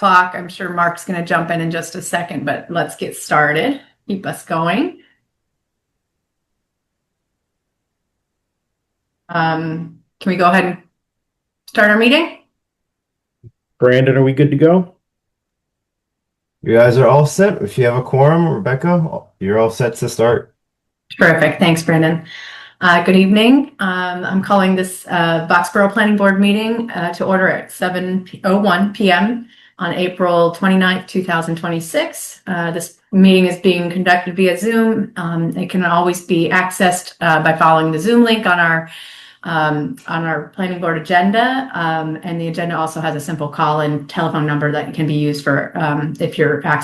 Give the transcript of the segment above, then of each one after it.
o'clock. I'm sure Mark's going to jump in just a second, but let's get started. Keep us going. Can we go ahead and start our meeting? Brandon, are we good to go? You guys are all set. If you have a quorum, Rebecca, you're all set to start. Terrific. Thanks, Brandon. Good evening. I'm calling this Boxborough Planning Board meeting to order at 7:01 p.m. on April 29th, 2026. This meeting is being conducted via Zoom. It can always be accessed by following the Zoom link on our planning board agenda. And the agenda also has a simple call-in telephone number that can be used for if you're not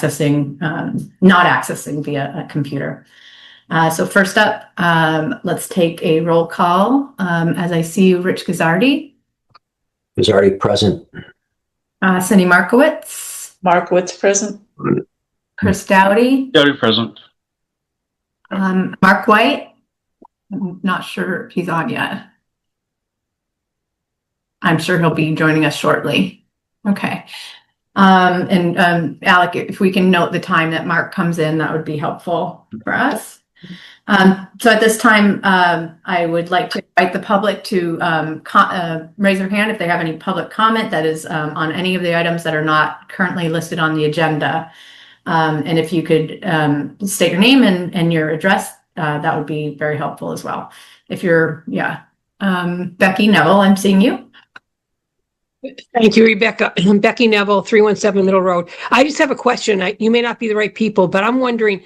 accessing via a computer. So first up, let's take a roll call. As I see Rich Gazzardi. Gazzardi present. Cindy Markowitz. Markowitz present. Chris Dowdy. Dowdy present. Mark White. I'm not sure if he's on yet. I'm sure he'll be joining us shortly. Okay. Alec, if we can note the time that Mark comes in, that would be helpful for us. So at this time, I would like to invite the public to raise their hand if they have any public comment that is on any of the items that are not currently listed on the agenda. And if you could state your name and your address, that would be very helpful as well. If you're, Becky Neville, I'm seeing you. Thank you, Rebecca. I'm Becky Neville, 317 Middle Road. I just have a question. You may not be the right people, but I'm wondering,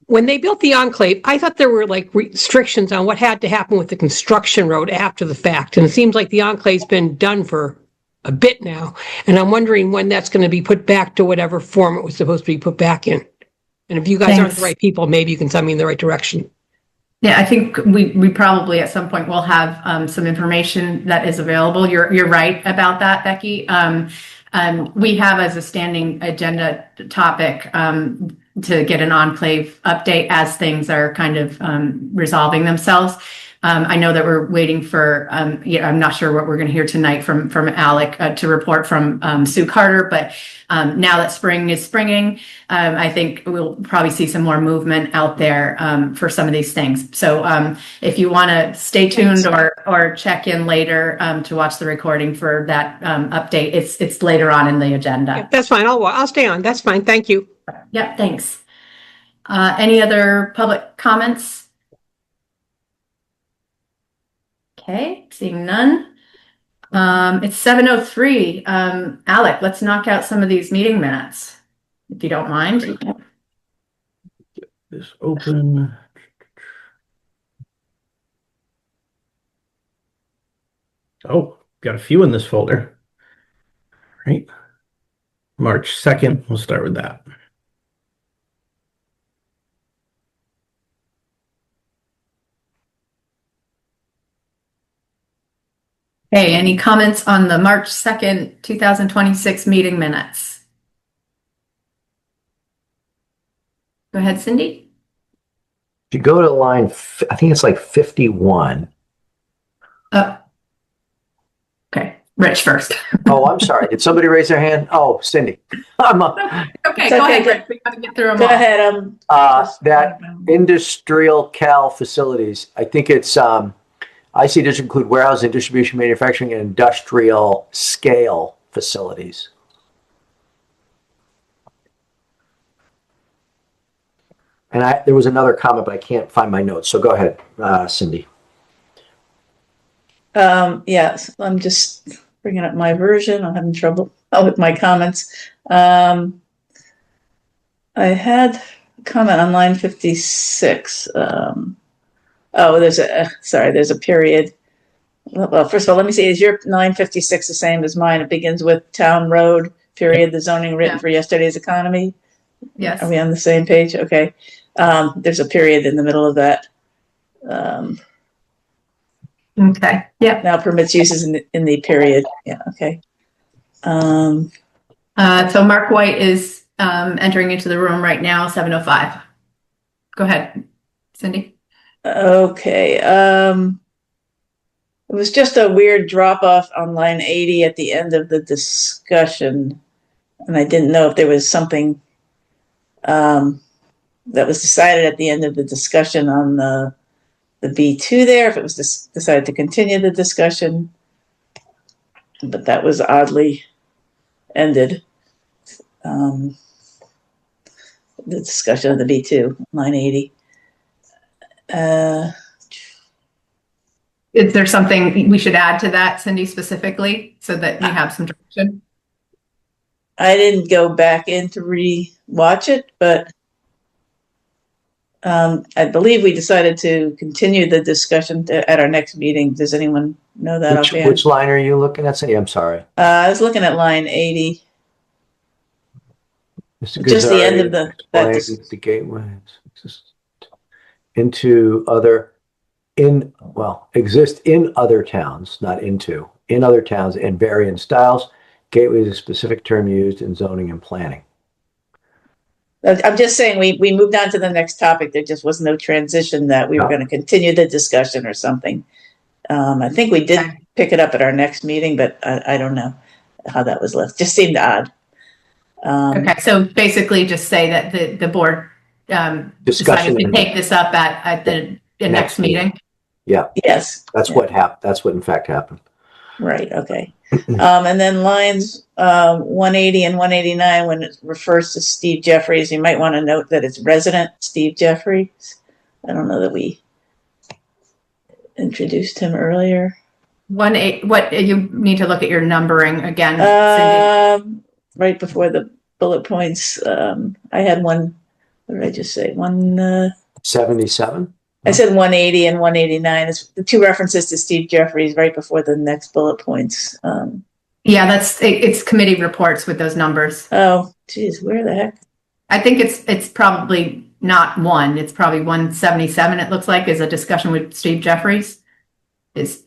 when they built the enclave, I thought there were like restrictions on what had to happen with the construction road after the fact. And it seems like the enclave's been done for a bit now. And I'm wondering when that's going to be put back to whatever form it was supposed to be put back in. And if you guys aren't the right people, maybe you can send me in the right direction. Yeah, I think we probably at some point will have some information that is available. You're right about that, Becky. We have as a standing agenda topic to get an enclave update as things are kind of resolving themselves. I know that we're waiting for, I'm not sure what we're going to hear tonight from Alec to report from Sue Carter, but now that spring is springing, I think we'll probably see some more movement out there for some of these things. So if you want to stay tuned or check in later to watch the recording for that update, it's later on in the agenda. Yeah, that's fine. I'll stay on. That's fine. Thank you. Yep, thanks. Any other public comments? Okay, seeing none. It's 7:03. Alec, let's knock out some of these meeting minutes, if you don't mind. Get this open. Oh, got a few in this folder. Right. March 2nd, we'll start with that. Hey, any comments on the March 2nd, 2026 meeting minutes? Go ahead, Cindy. If you go to line, I think it's like 51. Oh, okay. Rich first. Oh, I'm sorry. Did somebody raise their hand? Oh, Cindy. Okay, go ahead, Rich. We got to get through them Go all. ahead. That industrial cal facilities, I think it's, I see this include warehousing, distribution, manufacturing, and industrial scale facilities. And there was another comment, but I can't find my notes. So go ahead, Cindy. Yes, I'm just bringing up my version. I'm having trouble with my comments. I had a comment on line 56. There's a period. Well, first of all, let me see, is your 956 the same as mine? It begins with town road, period, the zoning written for yesterday's economy? Yes. Are we on the same page? Okay. There's a period in the middle of that. Okay. Yeah. Now permits uses in the period. Yeah. Okay. So Mark White is entering into the room right now, 7:05. Go ahead, Cindy. Okay. It was just a weird drop off on line 80 at the end of the discussion. And I didn't know if there was something that was decided at the end of the discussion on the B2 there, if it was decided to continue the discussion. But that was oddly ended. The discussion of the B2, line 80. Is there something we should add to that, Cindy, specifically, so that we have some direction? I didn't go back in to re-watch it, but I believe we decided to continue the discussion at our next meeting. Does anyone know that offhand? Which line are you looking at, Cindy? I'm sorry. I was looking at line 80. Mr. Just the end Gazzardi of the explained the gateways exist in other towns, not into, in other towns in varying styles. Gateway is a specific term used in zoning and planning. I'm just saying we moved on to the next topic. There just was no transition that we were going to continue the discussion or something. I think we did pick it up at our next meeting, but I don't know how that was left. Just seemed odd. Okay, so basically just say that the board Discussion decided to take this up at the next meeting. Yeah. Yes. That's what happened. That's what in fact happened. Right. Okay. And then lines 180 and 189, when it refers to Steve Jeffries, you might want to note that it's resident Steve Jeffries. I don't know that we introduced him earlier. What you need to look at your numbering again, Cindy. Right before the bullet points, I had one. What did I just say? 77. I said 180 and 189. It's the two references to Steve Jeffries right before the next bullet points. Yeah, it's committee reports with those numbers. Oh, geez, where the heck? I think it's probably not one. It's probably 177. It looks like is a discussion with Steve Jeffries. It's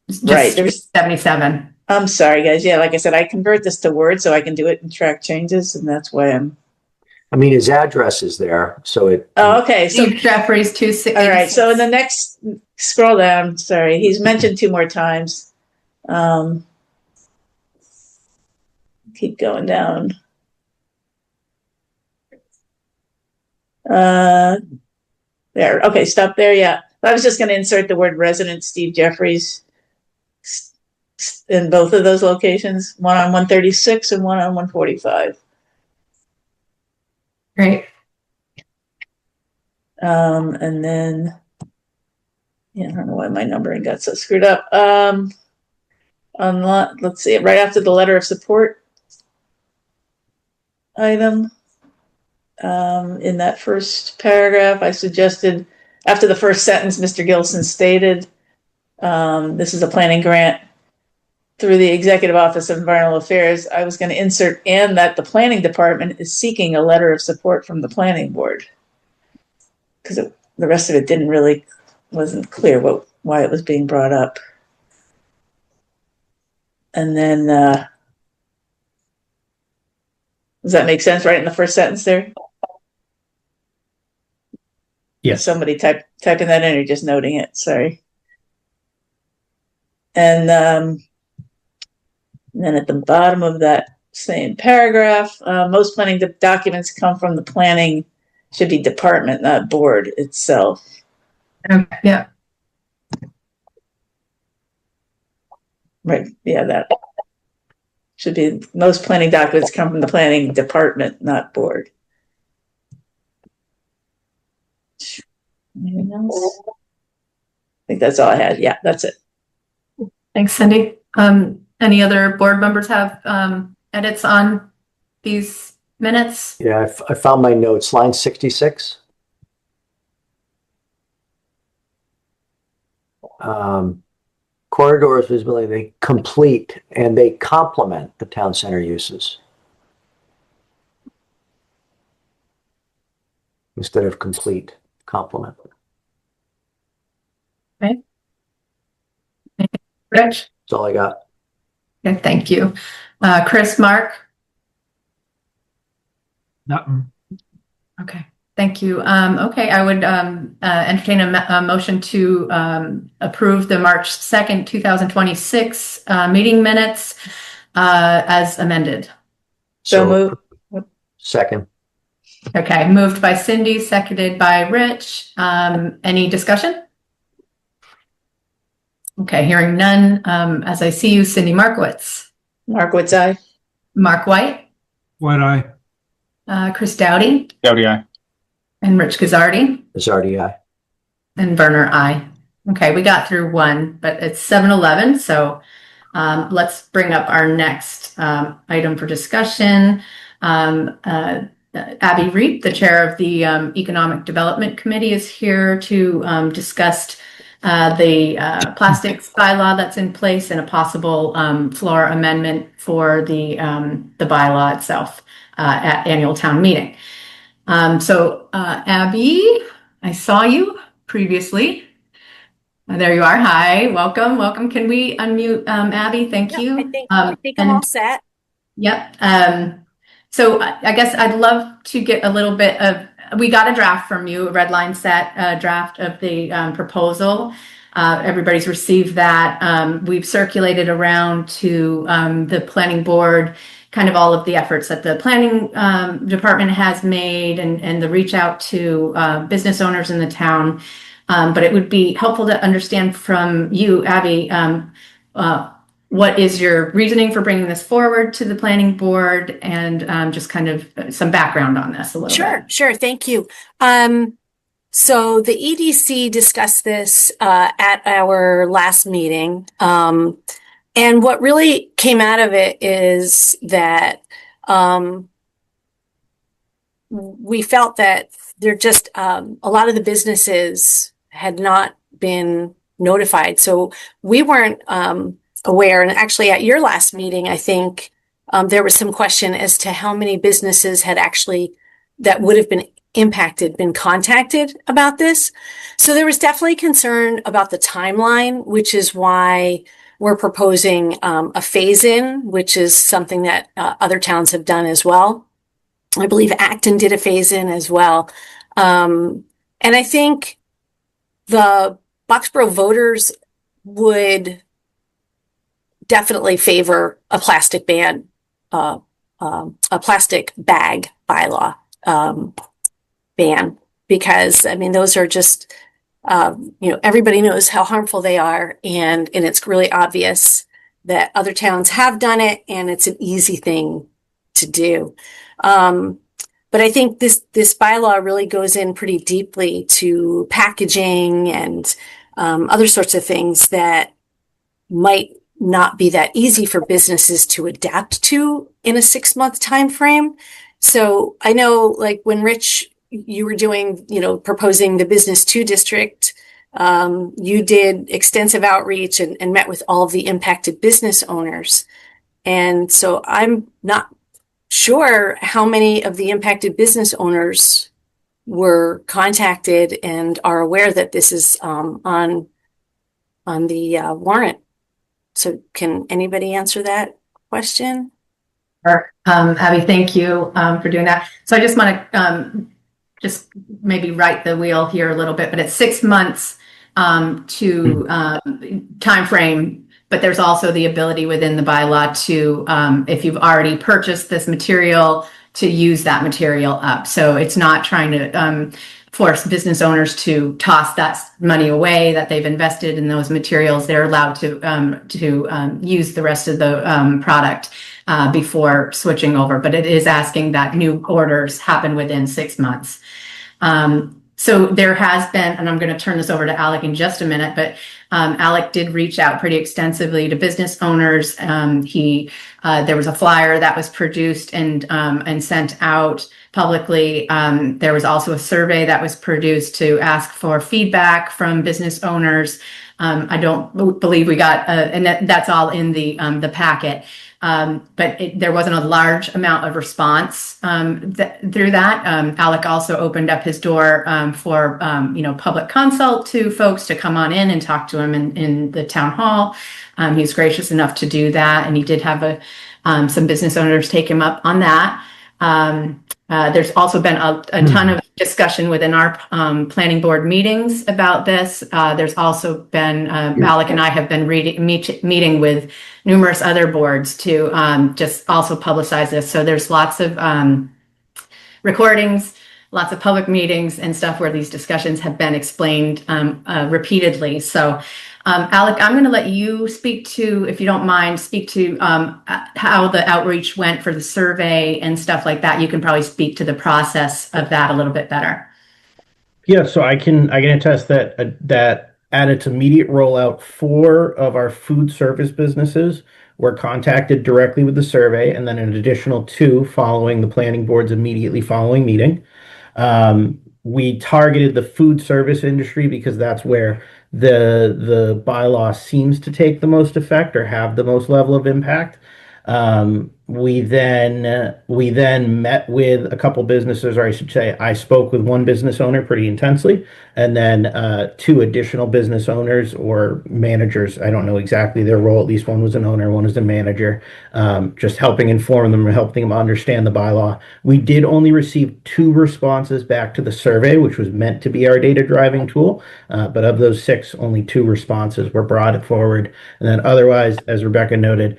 just right. There's 77. I'm sorry, guys. Yeah, like I said, I convert this to Word so I can do it and track changes, and that's why I mean, his address is there, so it. Oh, okay. So Steve Jeffries 260. All right. So in the next scroll down, sorry, he's mentioned 2 more times. Keep going down. There. Okay, stop there. Yeah, I was just going to insert the word resident Steve Jeffries in both of those locations, one on 136 and one on 145. Great. And then, yeah, I don't know why my numbering got so screwed up. Let's see, right after the letter of support item, in that first paragraph, I suggested after the first sentence, Mr. Gilson stated, this is a planning grant through the Executive Office of Environmental Affairs. I was going to insert and that the planning department is seeking a letter of support from the planning board, because the rest of it wasn't clear why it was being brought up. And then, does that make sense right in the first sentence there? Yes. Somebody typing that in or just noting it, sorry. And then at the bottom of that same paragraph, most planning documents come from the planning, should be department, not board itself. Okay, yeah. Right, yeah, that should be, most planning documents come from the planning department, not board. Anything else? I think that's all I had. Yeah, that's it. Thanks, Cindy. Any other board members have edits on these minutes? Yeah, I found my notes, line 66. Corridors visibility, they complete and they complement the town center uses instead of complete, complement. Okay. Rich? That's all I got. Okay, thank you. Chris, Mark? Nothing. Okay, thank you. Okay, I would entertain a motion to approve the March 2nd, 2026 meeting minutes as amended. So move. Second. Okay, moved by Cindy, seconded by Rich. Any discussion? Okay, hearing none. As I see you, Cindy Markowitz, Markowitz, aye. Mark White, White eye. Chris Doughty, Doughty eye. and Rich Gazzardi, Gazzardi, aye. and Werner, aye. Okay, we got through one, but it's 7:11, so let's bring up our next item for discussion. Abby Reep, the chair of the Economic Development Committee, is here to discuss the plastics bylaw that's in place and a possible floor amendment for the bylaw itself at annual town meeting. So Abby, I saw you previously. There you are. Hi, welcome, welcome. Can we unmute Abby? Thank you. I think I'm all set. Yep. So I guess I'd love to get a little bit of, we got a draft from you, a red line set draft of the proposal. Everybody's received that. We've circulated around to the planning board, kind of all of the efforts that the planning department has made and the reach out to business owners in the town. But it would be helpful to understand from you, Abby, what is your reasoning for bringing this forward to the planning board, and just kind of some background on this a little bit. Sure. Thank you. So the EDC discussed this at our last meeting. And what really came out of it is that we felt that there just a lot of the businesses had not been notified. So we weren't aware. And actually at your last meeting, I think there was some question as to how many businesses had actually that would have been impacted, been contacted about this. So there was definitely concern about the timeline, which is why we're proposing a phase-in, which is something that other towns have done as well. I believe Acton did a phase-in as well. And I think the Boxborough voters would definitely favor a plastic ban, a plastic bag bylaw ban, because I mean, those are just, everybody knows how harmful they are, and it's really obvious that other towns have done it, and it's an easy thing to do. But I think this bylaw really goes in pretty deeply to packaging and other sorts of things that might not be that easy for businesses to adapt to in a 6-month time frame. So I know, like when Rich, you were doing, proposing the Business 2 district, you did extensive outreach and met with all of the impacted business owners. And so I'm not sure how many of the impacted business owners were contacted and are aware that this is on the warrant. So can anybody answer that question? Sure. Abby, thank you for doing that. So I just want to just maybe right the wheel here a little bit, but it's 6 months to time frame, but there's also the ability within the bylaw to, if you've already purchased this material, to use that material up. So it's not trying to force business owners to toss that money away that they've invested in those materials. They're allowed to use the rest of the product before switching over, but it is asking that new orders happen within 6 months. So there has been, and I'm going to turn this over to Alec in just a minute, but Alec did reach out pretty extensively to business owners. There was a flyer that was produced and sent out publicly. There was also a survey that was produced to ask for feedback from business owners. I don't believe we got, and that's all in the packet. But there wasn't a large amount of response through that. Alec also opened up his door for public consult to folks to come on in and talk to him in the town hall. He was gracious enough to do that, and he did have some business owners take him up on that. There's also been a ton of discussion within our planning board meetings about this. There's also been, Alec and I have been meeting with numerous other boards to just also publicize this. So there's lots of recordings, lots of public meetings and stuff where these discussions have been explained repeatedly. So Alec, I'm going to let you speak to, if you don't mind, speak to how the outreach went for the survey and stuff like that. You can probably speak to the process of that a little bit better. Yeah, so I can attest that that at its immediate rollout, 4 of our food service businesses were contacted directly with the survey, and then an additional 2 following the planning board's immediately following meeting. We targeted the food service industry because that's where the bylaw seems to take the most effect or have the most level of impact. We then met with a couple businesses, or I should say, I spoke with one business owner pretty intensely, and then 2 additional business owners or managers. I don't know exactly their role. At least one was an owner, one was a manager, just helping inform them or helping them understand the bylaw. We did only receive 2 responses back to the survey, which was meant to be our data driving tool. But of those 6, only 2 responses were brought forward. And then otherwise, as Rebecca noted,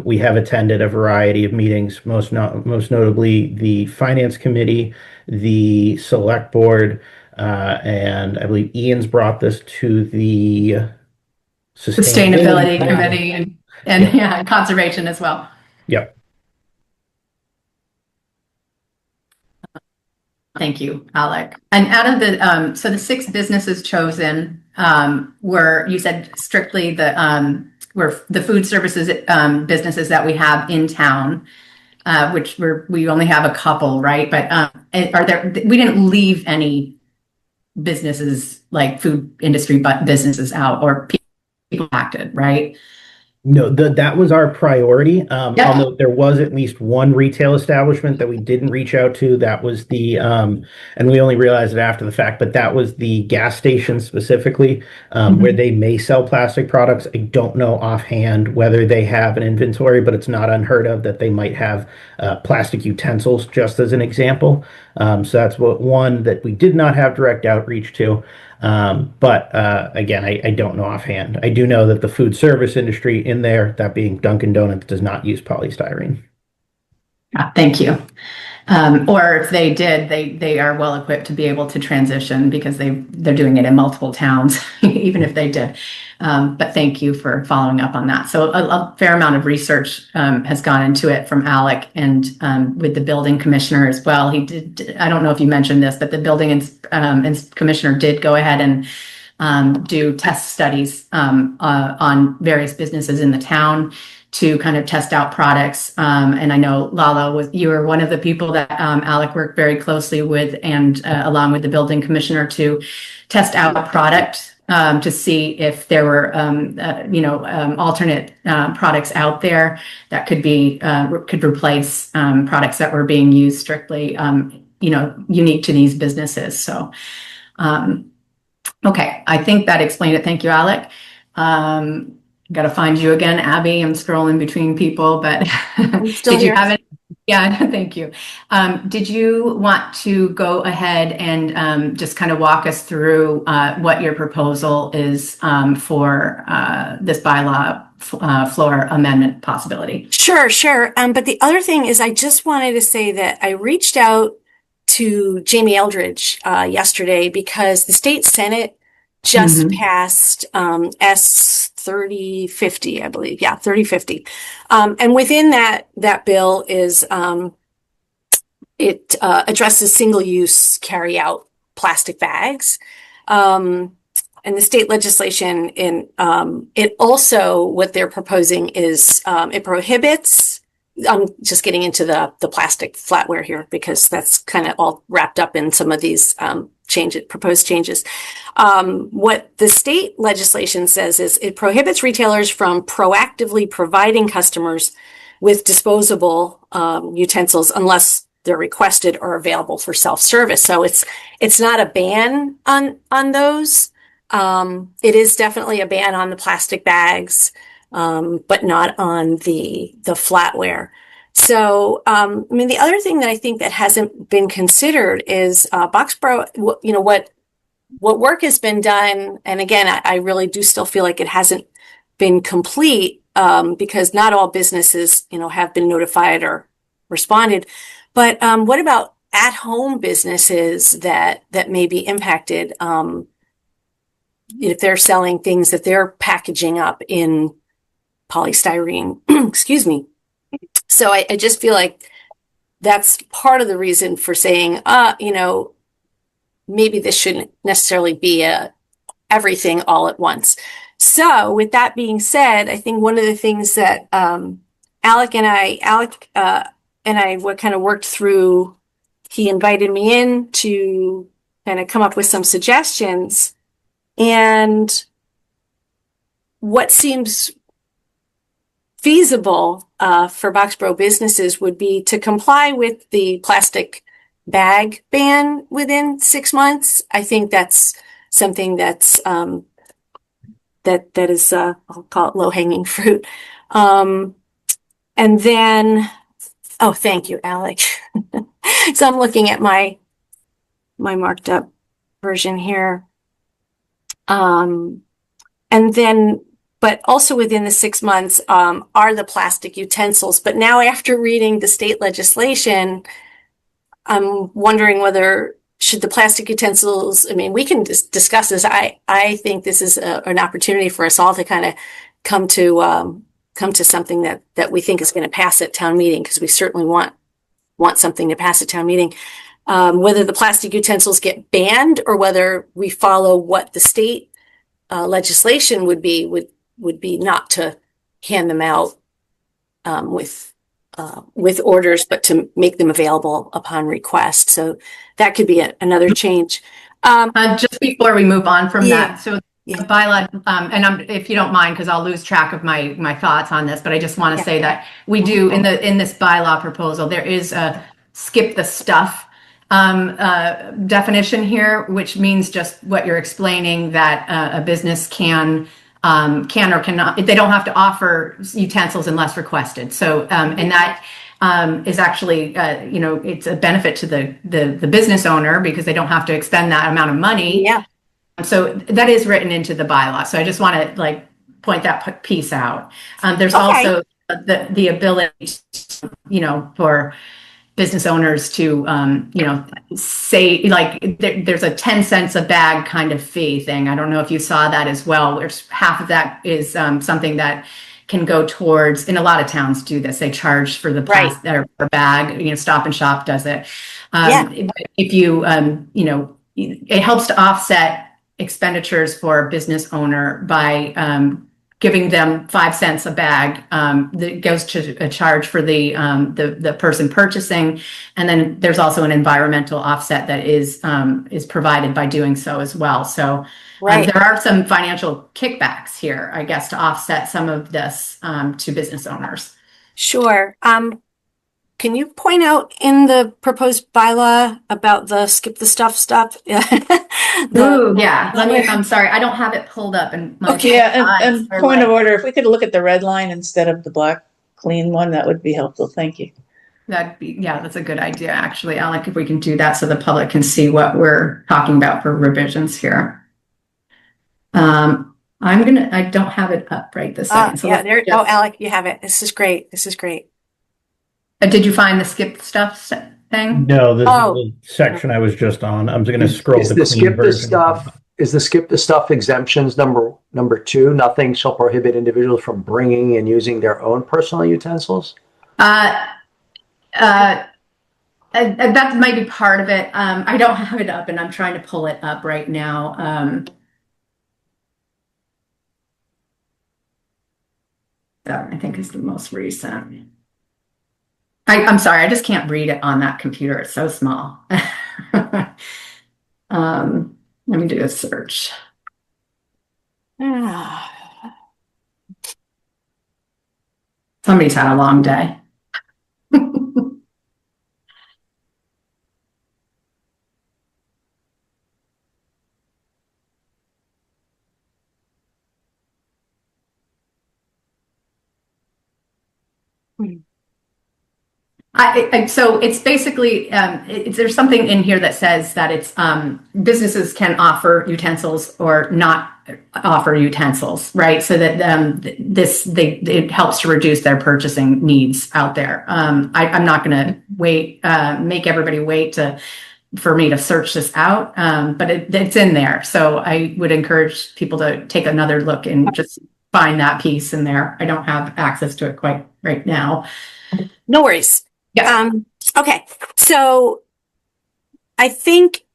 we have attended a variety of meetings, most notably the Finance Committee, the Select Board, and I believe Ian's brought this to the Sustainability Committee and Conservation as well. Yep. Thank you, Alec. And out of the, so the 6 businesses chosen were, you said strictly were the food services businesses that we have in town, which we only have a couple, right? But we didn't leave any businesses like food industry businesses out or people acted, right? No, that was our priority. Although there was at least one retail establishment that we didn't reach out to. That was the, and we only realized it after the fact, but that was the gas station specifically, where they may sell plastic products. I don't know offhand whether they have an inventory, but it's not unheard of that they might have plastic utensils, just as an example. So that's one that we did not have direct outreach to. But again, I don't know offhand. I do know that the food service industry in there, that being Dunkin' Donuts, does not use polystyrene. Thank you. Or if they did, they are well equipped to be able to transition because they're doing it in multiple towns, even if they did. But thank you for following up on that. So a fair amount of research has gone into it from Alec and with the building commissioner as well. He did. I don't know if you mentioned this, but the building commissioner did go ahead and do test studies on various businesses in the town to kind of test out products. And I know Lala, you were one of the people that Alec worked very closely with and along with the building commissioner to test out a product to see if there were, alternate products out there that could replace products that were being used strictly, unique to these businesses. So, okay, I think that explained it. Thank you, Alec. Got to find you again, Abby. I'm scrolling between people, but did you have it? Yeah, thank you. Did you want to go ahead and just kind of walk us through what your proposal is for this bylaw floor amendment possibility? Sure. But the other thing is I just wanted to say that I reached out to Jamie Eldridge yesterday because the state Senate just passed S 3050, I believe. Yeah, 3050. And within that bill is it addresses single-use carry-out plastic bags. And the state legislation it also, what they're proposing is it prohibits. I'm just getting into the plastic flatware here because that's kind of all wrapped up in some of these proposed changes. What the state legislation says is it prohibits retailers from proactively providing customers with disposable utensils unless they're requested or available for self-service. So it's not a ban on those. It is definitely a ban on the plastic bags, but not on the flatware. So, I mean, the other thing that I think that hasn't been considered is Boxborough. What work has been done, and again, I really do still feel like it hasn't been complete because not all businesses, have been notified or responded. But what about at-home businesses that may be impacted if they're selling things that they're packaging up in polystyrene? Excuse me. So I just feel like that's part of the reason for saying, maybe this shouldn't necessarily be everything all at once. So with that being said, I think one of the things that Alec and I what kind of worked through, he invited me in to kind of come up with some suggestions. And what seems feasible for Boxborough businesses would be to comply with the plastic bag ban within 6 months. I think that's something that's that is I'll call it low-hanging fruit. And then, oh, thank you, Alec. So I'm looking at my marked up version here. And then, but also within the 6 months are the plastic utensils. But now after reading the state legislation, I'm wondering whether should the plastic utensils, I mean, we can discuss this. I think this is an opportunity for us all to kind of come to something that we think is going to pass at town meeting, because we certainly want something to pass at town meeting. Whether the plastic utensils get banned or whether we follow what the state legislation would be not to hand them out with orders, but to make them available upon request. So that could be another change. Just before we move on from that, so Yeah. the bylaw, and if you don't mind, because I'll lose track of my thoughts on this, but I just want to say that we do in this bylaw proposal, there is a skip the stuff definition here, which means just what you're explaining, that a business can or cannot, they don't have to offer utensils unless requested. So, and that is actually, it's a benefit to the business owner because they don't have to expend that amount of money. Yeah. So that is written into the bylaw. So I just want to point that piece out. There's also the ability, for business owners to, say there's a 10 cents a bag kind of fee thing. I don't know if you saw that as well. There's half of that is something that can go towards, and a lot of towns do this. They charge for the plastic or per bag. Stop and Shop does it. If you, it helps to offset expenditures for a business owner by giving them 5 cents a bag that goes to a charge for the person purchasing, and then there's also an environmental offset that is provided by doing so as well. So there are some financial kickbacks here, I guess, to offset some of this to business owners. Sure. Can you point out in the proposed bylaw about the skip the stuff? Yeah. I'm sorry, I don't have it pulled up. And and point of order, if we could look at the red line instead of the black clean one, that would be helpful. Thank you. That's a good idea, actually, Alec, if we can do that so the public can see what we're talking about for revisions here. I don't have it up right this second. So Alec, you have it. This is great. Did you find the skip stuff thing? No, this is the section I was just on. I'm going to scroll Is the the clean skip the version. stuff? Is the skip the stuff exemptions number 2? Nothing shall prohibit individuals from bringing and using their own personal utensils. That might be part of it. I don't have it up, and I'm trying to pull it up right now. That I think is the most recent. I'm sorry, I just can't read it on that computer. It's so small. Let me do a search. Somebody's had a long day. So it's basically, there's something in here that says that it's businesses can offer utensils or not offer utensils, right? So that it helps to reduce their purchasing needs out there. I'm not going to make everybody wait for me to search this out, but it's in there. So I would encourage people to take another look and just find that piece in there. I don't have access to it quite right now. No worries. Yeah. Okay. So I think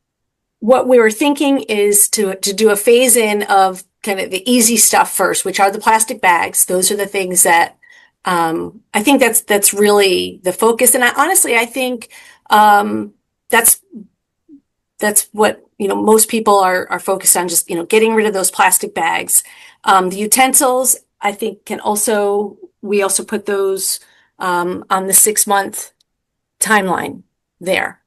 what we were thinking is to do a phase in of kind of the easy stuff first, which are the plastic bags. Those are the things that I think that's really the focus. And I think that's what most people are focused on, just getting rid of those plastic bags. The utensils, I think, we also put those on the 6-month timeline there.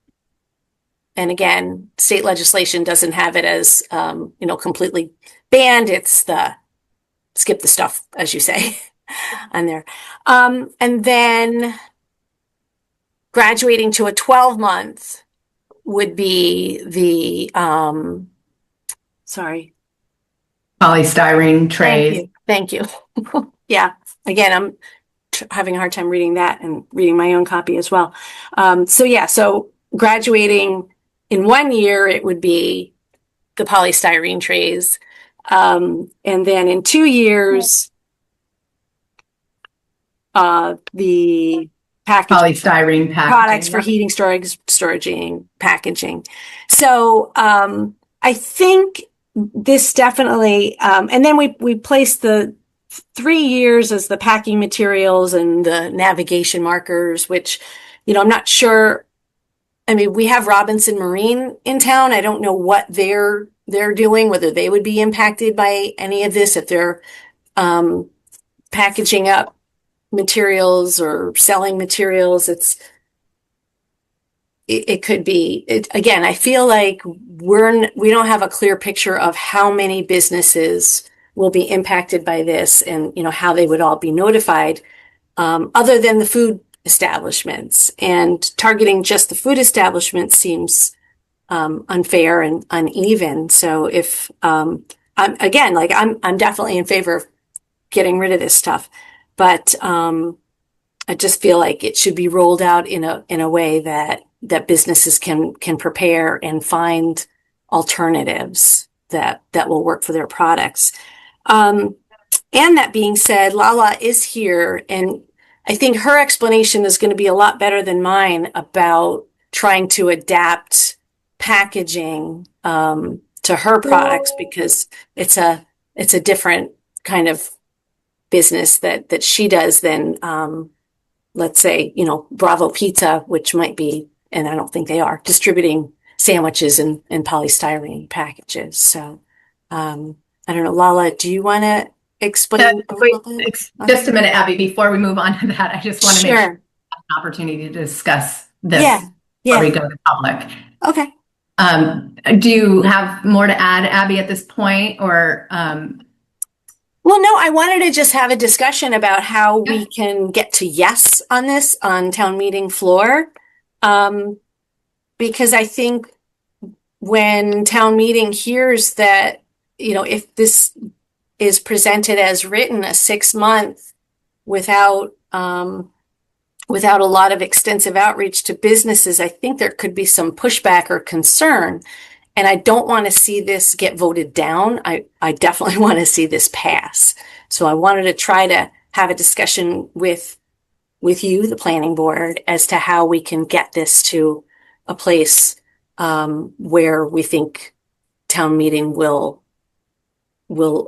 And again, state legislation doesn't have it as, completely banned. It's skip the stuff, as you say, on there. And then graduating to a 12-month would be the, polystyrene trays. Thank you. Yeah. Again, I'm having a hard time reading that and reading my own copy as well. So graduating in 1 year, it would be the polystyrene trays. And then in 2 years, the polystyrene packaging products for heating, storaging, packaging. So I think this definitely, and then we placed the 3 years as the packing materials and the navigation markers, which, I'm not sure. I mean, we have Robinson Marine in town. I don't know what they're doing, whether they would be impacted by any of this, if they're packaging up materials or selling materials. It could be, again, I feel like we don't have a clear picture of how many businesses will be impacted by this and, how they would all be notified, other than the food establishments. And targeting just the food establishments seems unfair and uneven. So if, I'm definitely in favor of getting rid of this stuff, but I just feel like it should be rolled out in a way that businesses can prepare and find alternatives that will work for their products. And that being said, Lala is here, and I think her explanation is going to be a lot better than mine about trying to adapt packaging to her products, because it's a different kind of business that she does than let's say, Bravo Pizza, which might be, and I don't think they are, distributing sandwiches in polystyrene packages. So I don't know, Lala, do you want to explain a little bit? Just a minute, Abby, before we move on to that, I just want to make sure we have an opportunity to discuss this before we go to public. Okay. Do you have more to add, Abby, at this point, or? Well, no, I wanted to just have a discussion about how we can get to yes on this on town meeting floor. Because I think when town meeting hears that, if this is presented as written, a 6-month without a lot of extensive outreach to businesses, I think there could be some pushback or concern. And I don't want to see this get voted down. I definitely want to see this pass. So I wanted to try to have a discussion with you, the planning board, as to how we can get this to a place where we think town meeting will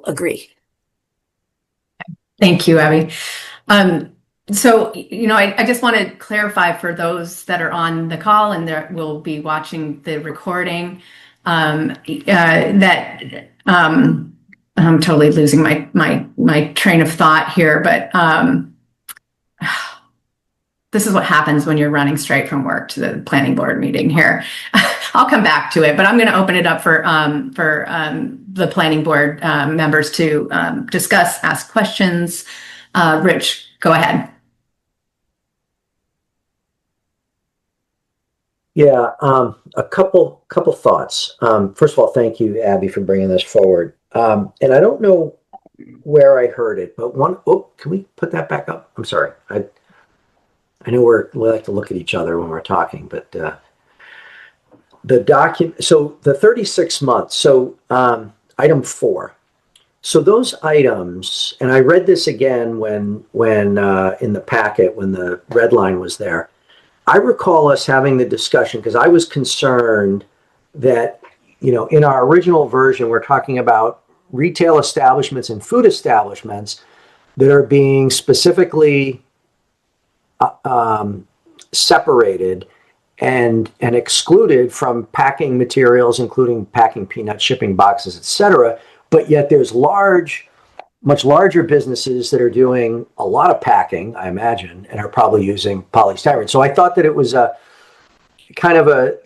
agree. Thank you, Abby. So, I just want to clarify for those that are on the call and that will be watching the recording, that I'm totally losing my train of thought here, but this is what happens when you're running straight from work to the planning board meeting here. I'll come back to it, but I'm going to open it up for the planning board members to discuss, ask questions. Rich, go ahead. Yeah, a couple thoughts. First of all, thank you, Abby, for bringing this forward. And I don't know where I heard it, but can we put that back up? I'm sorry. I know we like to look at each other when we're talking, but the document. So the 36 months. So item 4. So those items, and I read this again when in the packet when the red line was there. I recall us having the discussion because I was concerned that, in our original version, we're talking about retail establishments and food establishments that are being specifically separated and excluded from packing materials, including packing peanuts, shipping boxes, etc. But yet there's much larger businesses that are doing a lot of packing, I imagine, and are probably using polystyrene. So I thought that it was a kind of a,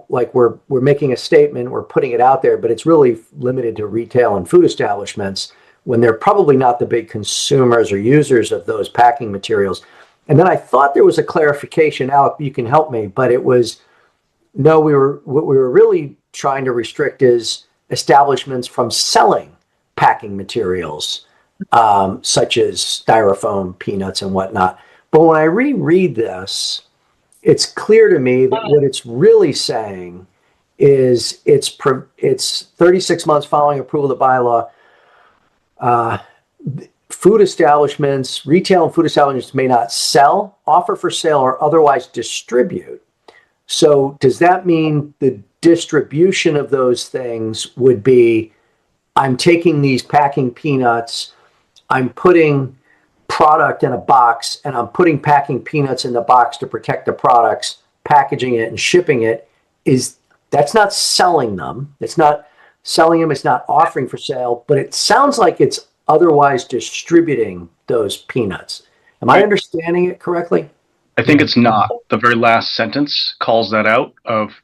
like we're making a statement, we're putting it out there, but it's really limited to retail and food establishments when they're probably not the big consumers or users of those packing materials. And then I thought there was a clarification, Alec, you can help me, but it was, no, what we were really trying to restrict is establishments from selling packing materials, such as styrofoam, peanuts, and whatnot. But when I reread this, it's clear to me that what it's really saying is it's 36 months following approval of the bylaw. Food establishments, retail and food establishments may not sell, offer for sale, or otherwise distribute. So does that mean the distribution of those things would be, I'm taking these packing peanuts, I'm putting product in a box, and I'm putting packing peanuts in the box to protect the products, packaging it and shipping it? That's not selling them. It's not selling them. It's not offering for sale, but it sounds like it's otherwise distributing those peanuts. Am I understanding it correctly? I think it's not. The very last sentence calls that out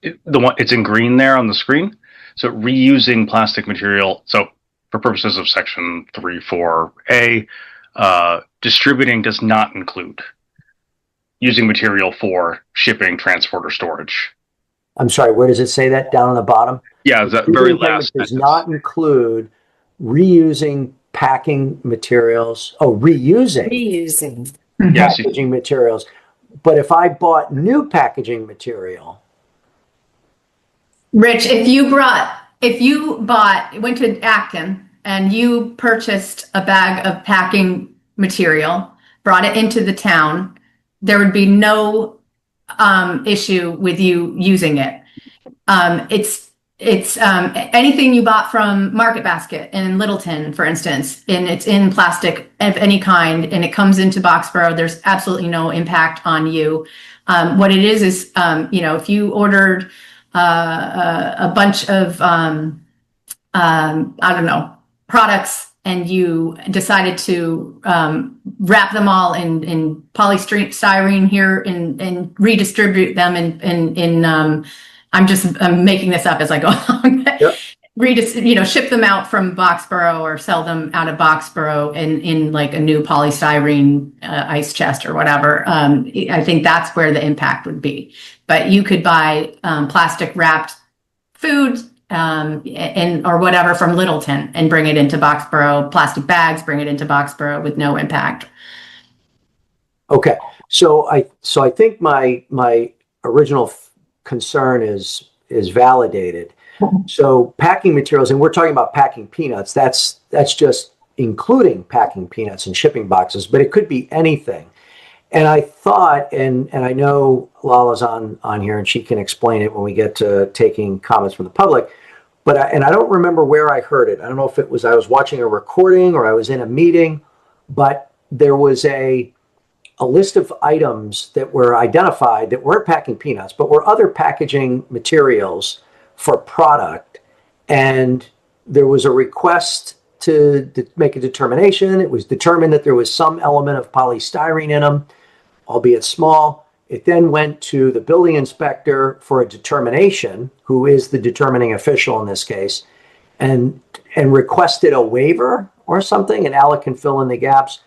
it's in green there on the screen. So reusing plastic material. So for purposes of section 3.4a, distributing does not include using material for shipping, transport, or storage. I'm sorry, where does it say that? Down on the bottom? Yeah, that very last does not include reusing packing materials. Oh, reusing packaging materials. But if I bought new packaging material, Rich, if you went to Acton and you purchased a bag of packing material, brought it into the town, there would be no issue with you using it. It's anything you bought from Market Basket in Littleton, for instance, and it's in plastic of any kind, and it comes into Boxborough, there's absolutely no impact on you. What it is, if you ordered a bunch of, products, and you decided to wrap them all in polystyrene here and redistribute them in I'm making this up as I go along. Yep. Ship them out from Boxborough or sell them out of Boxborough in like a new polystyrene ice chest or whatever. I think that's where the impact would be. But you could buy plastic wrapped food or whatever from Littleton and bring it into Boxborough, plastic bags, bring it into Boxborough with no impact. Okay. So I think my original concern is validated. So packing materials, and we're talking about packing peanuts, that's just including packing peanuts and shipping boxes, but it could be anything. And I thought, and I know Lala's on here and she can explain it when we get to taking comments from the public, but I don't remember where I heard it. I don't know if it was I was watching a recording or I was in a meeting, but there was a list of items that were identified that weren't packing peanuts, but were other packaging materials for product. And there was a request to make a determination. It was determined that there was some element of polystyrene in them, albeit small. It then went to the building inspector for a determination, who is the determining official in this case, and requested a waiver or something, and Alec can fill in the gaps.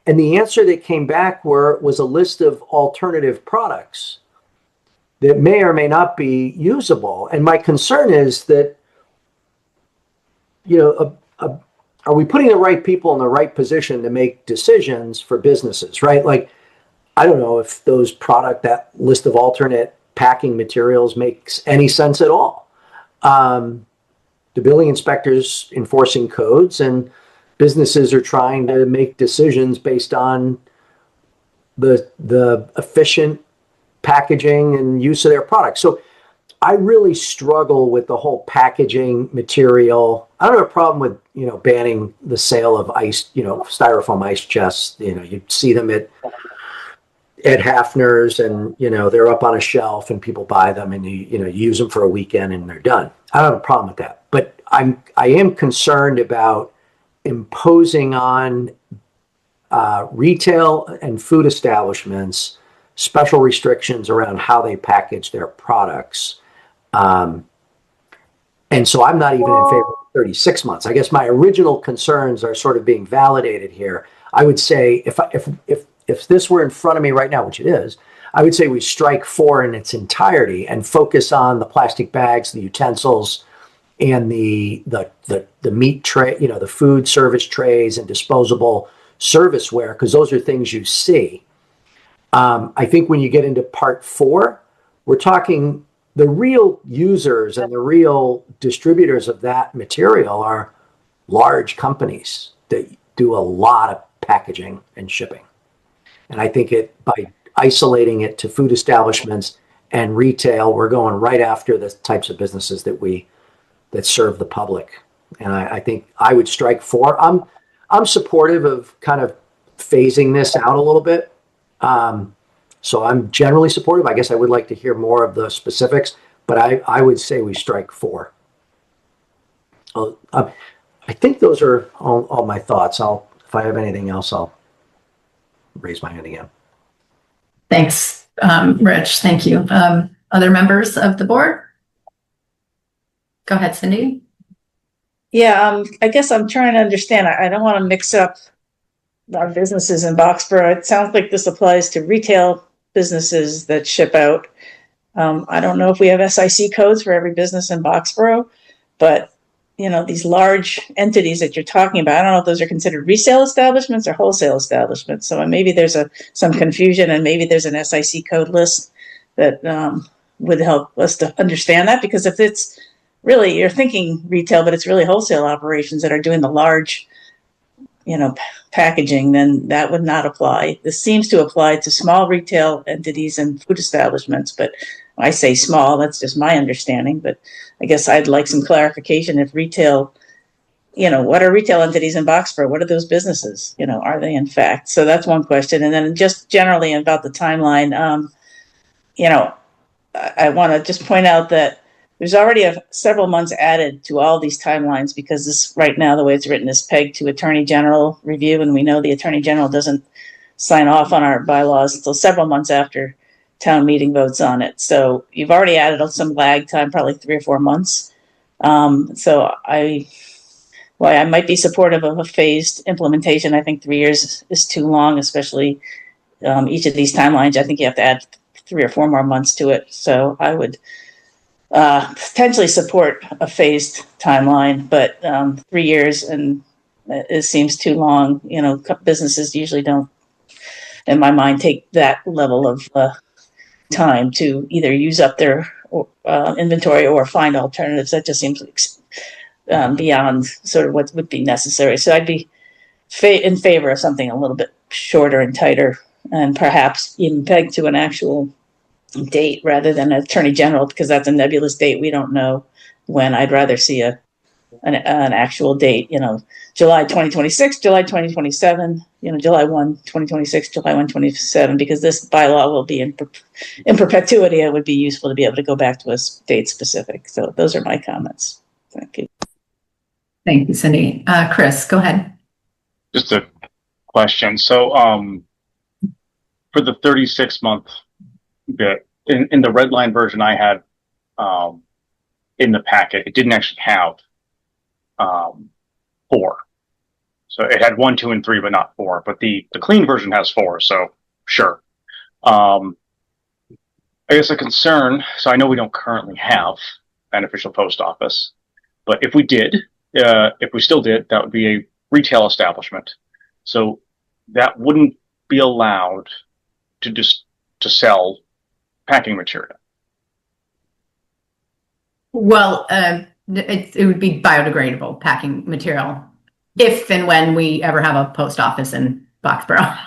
And the answer that came back was a list of alternative products that may or may not be usable. And my concern is that, you know, are we putting the right people in the right position to make decisions for businesses, right? Like, I don't know if that list of alternate packing materials makes any sense at all. The building inspectors enforcing codes, and businesses are trying to make decisions based on the efficient packaging and use of their products. So I really struggle with the whole packaging material. I don't have a problem with, you know, banning the sale of ice, you know, styrofoam ice chests. You know, you see them at Hafner's, and, you know, they're up on a shelf and people buy them, and you know, you use them for a weekend and they're done. I don't have a problem with that. But I am concerned about imposing on retail and food establishments special restrictions around how they package their products. And so I'm not even in favor of 36 months. I guess my original concerns are sort of being validated here. I would say if this were in front of me right now, which it is, I would say we strike 4 in its entirety and focus on the plastic bags, the utensils, and the meat tray, you know, the food service trays and disposable serviceware, because those are things you see. I think when you get into part 4, we're talking the real users and the real distributors of that material are large companies that do a lot of packaging and shipping. And I think by isolating it to food establishments and retail, we're going right after the types of businesses that serve the public. And I think I would strike 4. I'm supportive of kind of phasing this out a little bit. So I'm generally supportive. I guess I would like to hear more of the specifics, but I would say we strike 4. I think those are all my thoughts. If I have anything else, I'll raise my hand again. Thanks, Rich. Thank you. Other members of the board? Go ahead, Cindy. Yeah, I guess I'm trying to understand. I don't want to mix up our businesses in Boxborough. It sounds like this applies to retail businesses that ship out. I don't know if we have SIC codes for every business in Boxborough, but you know, these large entities that you're talking about, I don't know if those are considered resale establishments or wholesale establishments. So maybe there's some confusion, and maybe there's an SIC code list that would help us to understand that, because if it's really, you're thinking retail, but it's really wholesale operations that are doing the large, you know, packaging, then that would not apply. This seems to apply to small retail entities and food establishments, but I say small, that's just my understanding, but I guess I'd like some clarification if retail, you know, what are retail entities in Boxborough? What are those businesses? You know, are they in fact? So that's one question. And then just generally about the timeline, you know, I want to just point out that there's already several months added to all these timelines, because this right now, the way it's written, is pegged to Attorney General review. And we know the Attorney General doesn't sign off on our bylaws until several months after town meeting votes on it. So you've already added some lag time, probably 3 or 4 months. So I might be supportive of a phased implementation. I think 3 years is too long, especially each of these timelines. I think you have to add 3 or 4 more months to it. So I would potentially support a phased timeline, but 3 years, and it seems too long. You know, businesses usually don't, in my mind, take that level of time to either use up their inventory or find alternatives. That just seems beyond sort of what would be necessary. So I'd be in favor of something a little bit shorter and tighter, and perhaps even pegged to an actual date rather than Attorney General, because that's a nebulous date. We don't know when. I'd rather see an actual date, you know, July 2026, July 2027, you know, July 1, 2026, July 1, 2027, because this bylaw will be in perpetuity. It would be useful to be able to go back to a date specific. So those are my comments. Thank you. Thank you, Cindy. Chris, go ahead. Just a question. So for the 36-month bit, in the red line version I had in the packet, it didn't actually have 4. So it had 1, 2, and 3, but not 4. But the clean version has 4. So sure. I guess a concern, so I know we don't currently have an official post office, but if we did, if we still did, that would be a retail establishment. So that wouldn't be allowed to sell packing material. Well, it would be biodegradable packing material if and when we ever have a post office in Boxborough.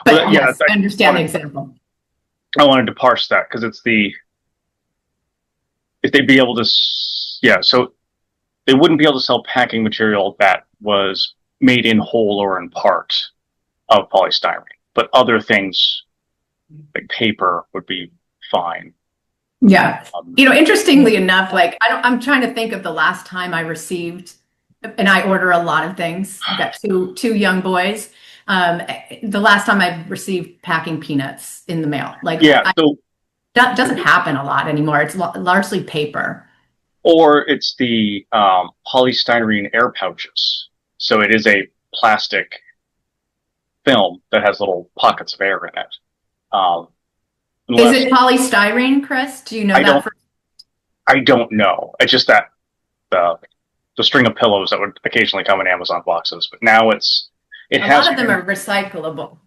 But Well, yeah, yes, I understand the example. I wanted to parse that because it's if they'd be able to, so they wouldn't be able to sell packing material that was made in whole or in part of polystyrene, but other things like paper would be fine. Yeah. Interestingly enough, like I'm trying to think of the last time I received, and I order a lot of things. I've got two young boys. The last time I received packing peanuts in the mail, so that doesn't happen a lot anymore. It's largely paper. Or it's the polystyrene air pouches. So it is a plastic film that has little pockets of air in it. Is it polystyrene, Chris? Do you know that? I don't know. It's just that the string of pillows that would occasionally come in Amazon boxes, but now a lot of them are recyclable.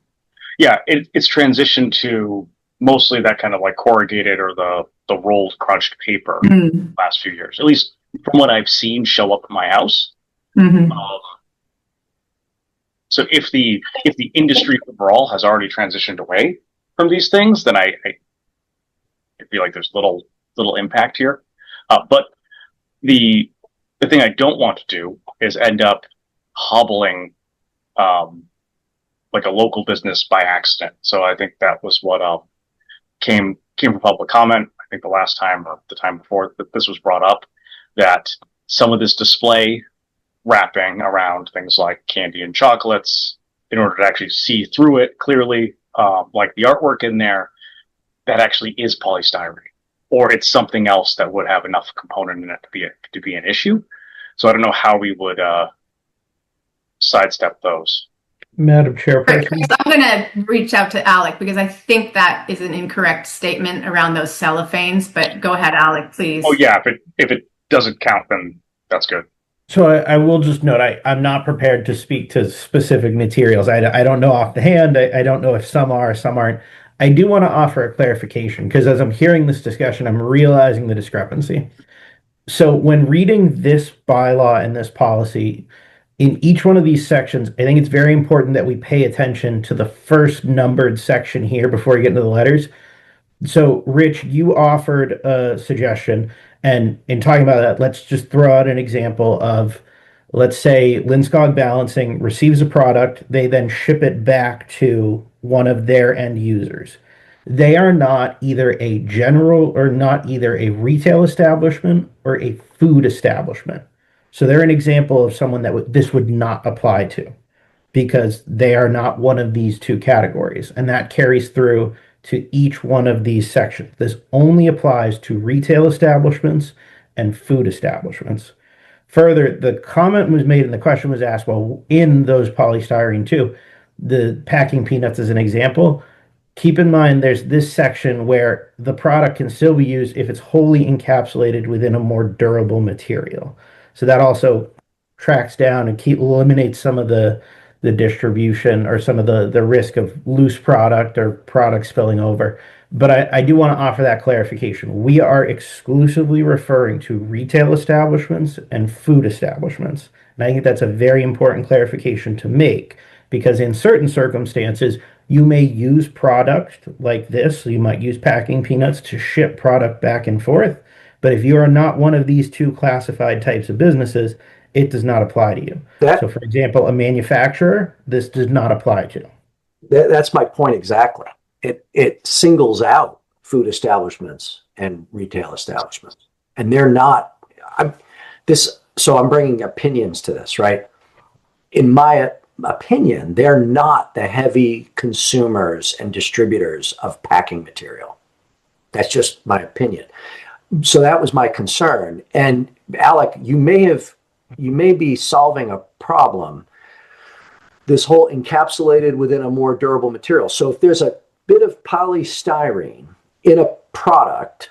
Yeah, it's transitioned to mostly that kind of like corrugated or the rolled crunched paper the last few years, at least from what I've seen show up in my house. Mm-hmm. So if the industry overall has already transitioned away from these things, then I feel like there's little impact here. But the thing I don't want to do is end up hobbling like a local business by accident. So I think that was what came from public comment. I think the last time or the time before that this was brought up, that some of this display wrapping around things like candy and chocolates, in order to actually see through it clearly, like the artwork in there, that actually is polystyrene, or it's something else that would have enough component in it to be an issue. So I don't know how we would sidestep those. Madam Chairperson. I'm going to reach out to Alec because I think that is an incorrect statement around those cellophanes, but go ahead, Alec, please. Oh yeah, if it doesn't count, then that's good. So I will just note, I'm not prepared to speak to specific materials. I don't know off the hand. I don't know if some are, some aren't. I do want to offer a clarification because as I'm hearing this discussion, I'm realizing the discrepancy. So when reading this bylaw and this policy, in each one of these sections, I think it's very important that we pay attention to the first numbered section here before we get into the letters. So, Rich, you offered a suggestion, and in talking about that, let's just throw out an example of, let's say, Linskog Balancing receives a product, they then ship it back to one of their end users. They are not either a retail establishment or a food establishment. So they're an example of someone that this would not apply to because they are not one of these two categories. And that carries through to each one of these sections. This only applies to retail establishments and food establishments. Further, the comment was made and the question was asked, well, in those polystyrene too, the packing peanuts as an example, keep in mind there's this section where the product can still be used if it's wholly encapsulated within a more durable material. So that also tracks down and eliminates some of the distribution or some of the risk of loose product or product spilling over. But I do want to offer that clarification. We are exclusively referring to retail establishments and food establishments. And I think that's a very important clarification to make because in certain circumstances, you may use product like this. So you might use packing peanuts to ship product back and forth. But if you are not one of these two classified types of businesses, it does not apply to you. So, for example, a manufacturer, this does not apply to. That's my point exactly. It singles out food establishments and retail establishments, and they're not. So I'm bringing opinions to this, right? In my opinion, they're not the heavy consumers and distributors of packing material. That's just my opinion. So that was my concern. And Alec, you may be solving a problem. This whole encapsulated within a more durable material. So if there's bit of polystyrene in a product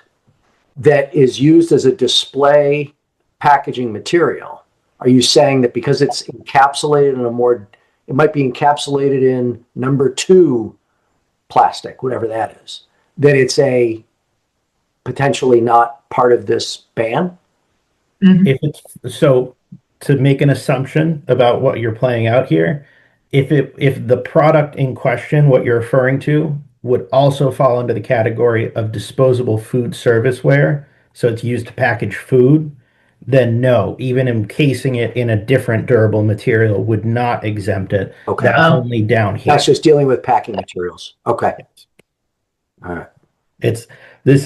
that is used as a display packaging material, are you saying that because it's encapsulated in it might be encapsulated in number 2 plastic, whatever that is, that it's a potentially not part of this ban? If it's so, to make an assumption about what you're playing out here, if the product in question, what you're referring to, would also fall into the category of disposable food serviceware, so it's used to package food, then no, even encasing it in a different durable material would not exempt it. Okay. That's only down here. That's just dealing with packing materials. Okay. All right. This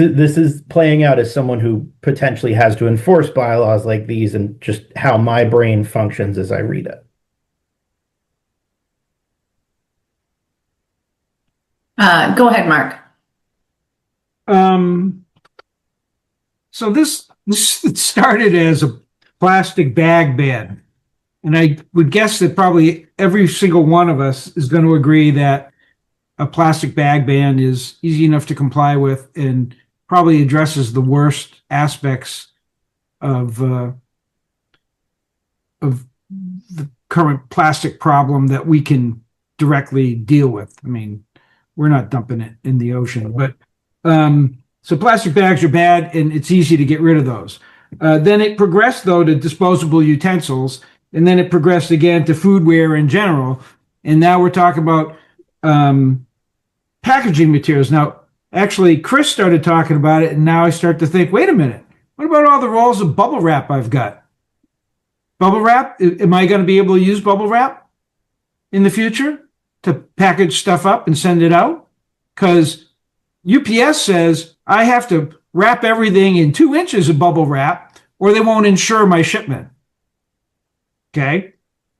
is playing out as someone who potentially has to enforce bylaws like these, and just how my brain functions as I read it. Go ahead, Mark. So this started as a plastic bag ban, and I would guess that probably every single one of us is going to agree that a plastic bag ban is easy enough to comply with and probably addresses the worst aspects of the current plastic problem that we can directly deal with. I mean, we're not dumping it in the ocean, but so plastic bags are bad, and it's easy to get rid of those. Then it progressed, though, to disposable utensils, and then it progressed again to foodware in general. And now we're talking about packaging materials. Now, actually, Chris started talking about it, and now I start to think, wait a minute, what about all the rolls of bubble wrap I've got? Bubble wrap? Am I going to be able to use bubble wrap in the future to package stuff up and send it out? Because UPS says I have to wrap everything in 2 inches of bubble wrap or they won't insure my shipment. Okay.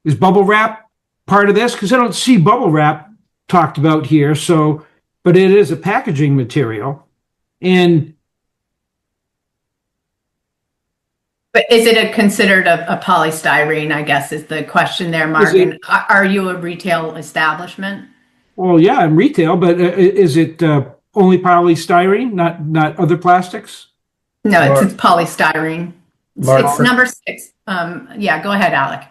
Is bubble wrap part of this? Because I don't see bubble wrap talked about here. So, but it is a packaging material. But is it considered a polystyrene, I guess, is the question there, Mark? And are you a retail establishment? Well, yeah, I'm retail, but is it only polystyrene, not other plastics? No, it's polystyrene. It's number 6. Yeah, go ahead, Alec.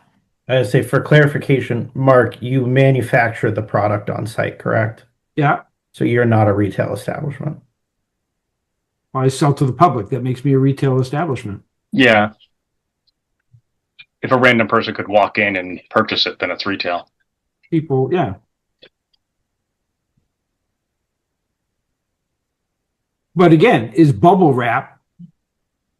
I would say, for clarification, Mark, you manufacture the product on site, correct? Yeah. So you're not a retail establishment. I sell to the public. That makes me a retail establishment. Yeah. If a random person could walk in and purchase it, then it's retail. People, yeah. But again, is bubble wrap,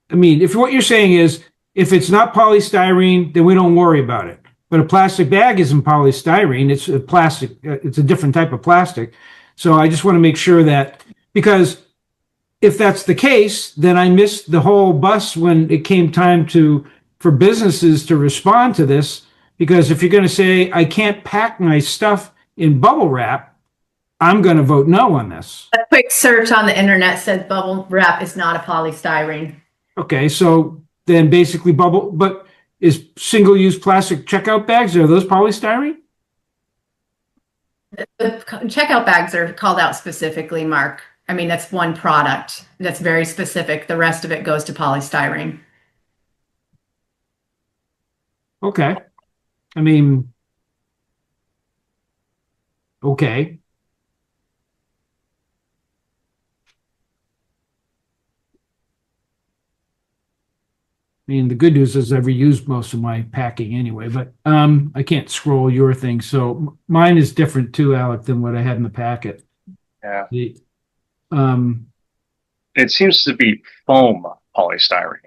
I mean, if what you're saying is, if it's not polystyrene, then we don't worry about it. But a plastic bag isn't polystyrene. It's a plastic. It's a different type of plastic. So I just want to make sure that, because if that's the case, then I missed the whole bus when it came time for businesses to respond to this. Because if you're going to say, I can't pack my stuff in bubble wrap, I'm going to vote no on this. A quick search on the internet says bubble wrap is not a polystyrene. Okay, so then basically but is single-use plastic checkout bags, are those polystyrene? The checkout bags are called out specifically, Mark. I mean, that's one product that's very specific. The rest of it goes to polystyrene. Okay. I mean, okay. I mean, the good news is I've reused most of my packing anyway, but I can't scroll your thing. So mine is different too, Alec, than what I had in the packet. Yeah. It seems to be foam polystyrene.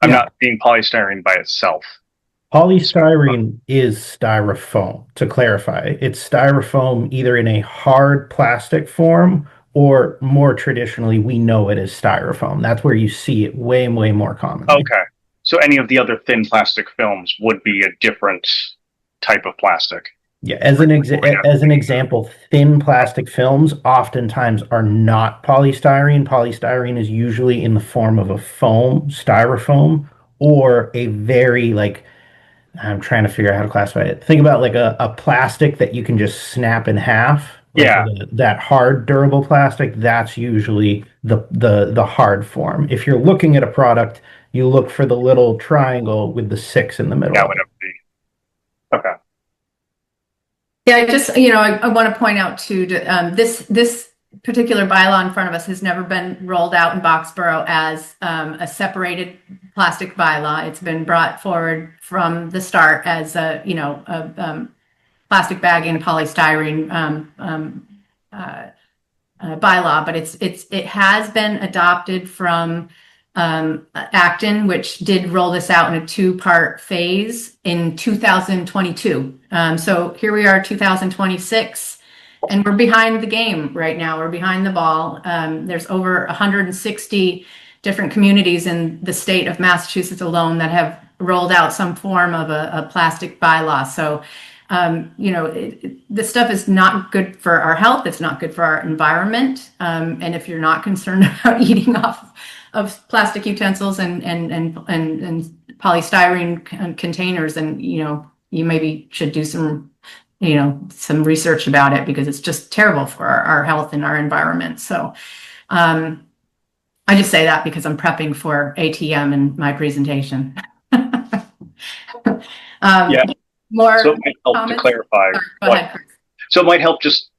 I'm not being polystyrene by itself. Polystyrene is styrofoam, to clarify. It's styrofoam either in a hard plastic form, or more traditionally, we know it as styrofoam. That's where you see it way, way more commonly. Okay. So any of the other thin plastic films would be a different type of plastic. Yeah, as an example, thin plastic films oftentimes are not polystyrene. Polystyrene is usually in the form of a foam, styrofoam, or a very, like, I'm trying to figure out how to classify it. Think about like a plastic that you can just snap in half Like Yeah. that hard durable plastic, that's usually the hard form. If you're looking at a product, you look for the little triangle with the 6 in the middle. That would have to be. Okay. Yeah, I just, I want to point out too, this particular bylaw in front of us has never been rolled out in Boxborough as a separated plastic bylaw. It's been brought forward from the start as a plastic bag and polystyrene bylaw, but it has been adopted from Acton, which did roll this out in a 2-part phase in 2022. So here we are, 2026, and we're behind the game right now. We're behind the ball. There's over 160 different communities in the state of Massachusetts alone that have rolled out some form of a plastic bylaw. So, this stuff is not good for our health. It's not good for our environment. And if you're not concerned about eating off of plastic utensils and polystyrene containers, and you maybe should do some research about it, because it's just terrible for our health and our environment. So I just say that because I'm prepping for ATM in my presentation. Yeah. More So it might help comments? to clarify. Sorry, go ahead, Chris. So it might help just,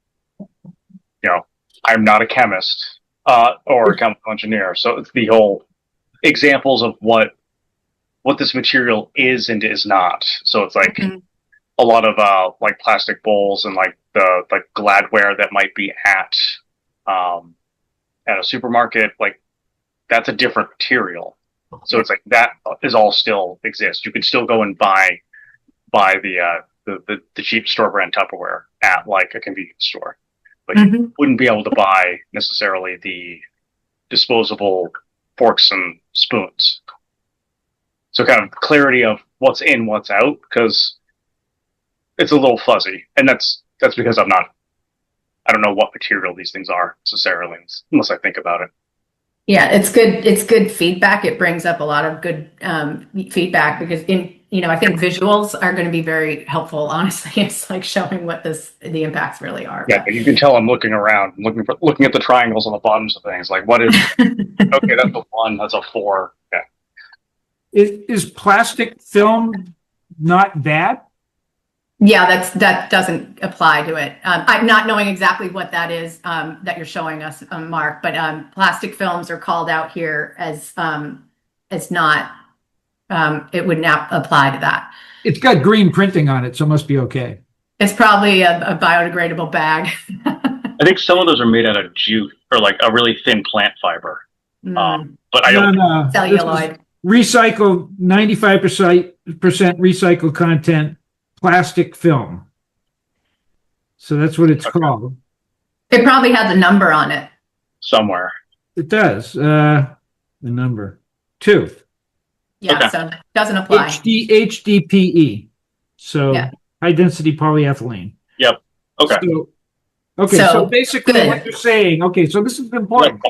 I'm not a chemist or a chemical engineer. So it's the whole examples of what this material is and is not. So it's like a lot of like plastic bowls and like the Gladware that might be at a supermarket. Like that's a different material. So it's like that is all still exists. You could still go and buy the cheap store brand Tupperware at like a convenience store, but you wouldn't be able to buy necessarily the disposable forks and spoons. So kind of clarity of what's in, what's out, because it's a little fuzzy, and that's because I don't know what material these things are necessarily, unless I think about it. Yeah, it's good. It's good feedback. It brings up a lot of good feedback, because I think visuals are going to be very helpful. Honestly, it's like showing what the impacts really are. Yeah, but you can tell I'm looking around, looking at the triangles on the bottoms of things. Like, what is? Okay, that's a 1. That's a 4. Yeah. Is plastic film not bad? Yeah, that doesn't apply to it. I'm not knowing exactly what that is that you're showing us, Mark, but plastic films are called out here as not. It would not apply to that. It's got green printing on it, so it must be okay. It's probably a biodegradable bag. I think some of those are made out of jute or like a really thin plant fiber. But I don't. Celluloid. Recycled, 95% recycled content, plastic film. So that's what it's called. It probably has a number on it. Somewhere. It does. The number 2. Yeah, Okay. so it doesn't apply. HDPE. So Yeah. high density polyethylene. Yep. Okay. So basically good. what you're saying, so this is important.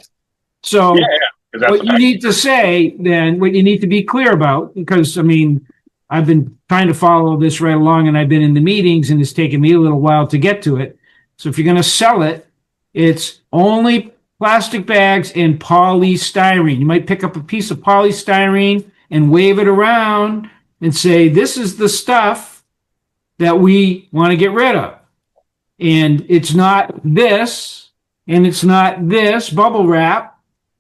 So Yeah. 'Cause that's what you need to say then, what you need to be clear about, because I've been trying to follow this right along, and I've been in the meetings, and it's taken me a little while to get to it. So if you're going to sell it, it's only plastic bags and polystyrene. You might pick up a piece of polystyrene and wave it around and say, this is the stuff that we want to get rid of. And it's not this, and it's not this bubble wrap.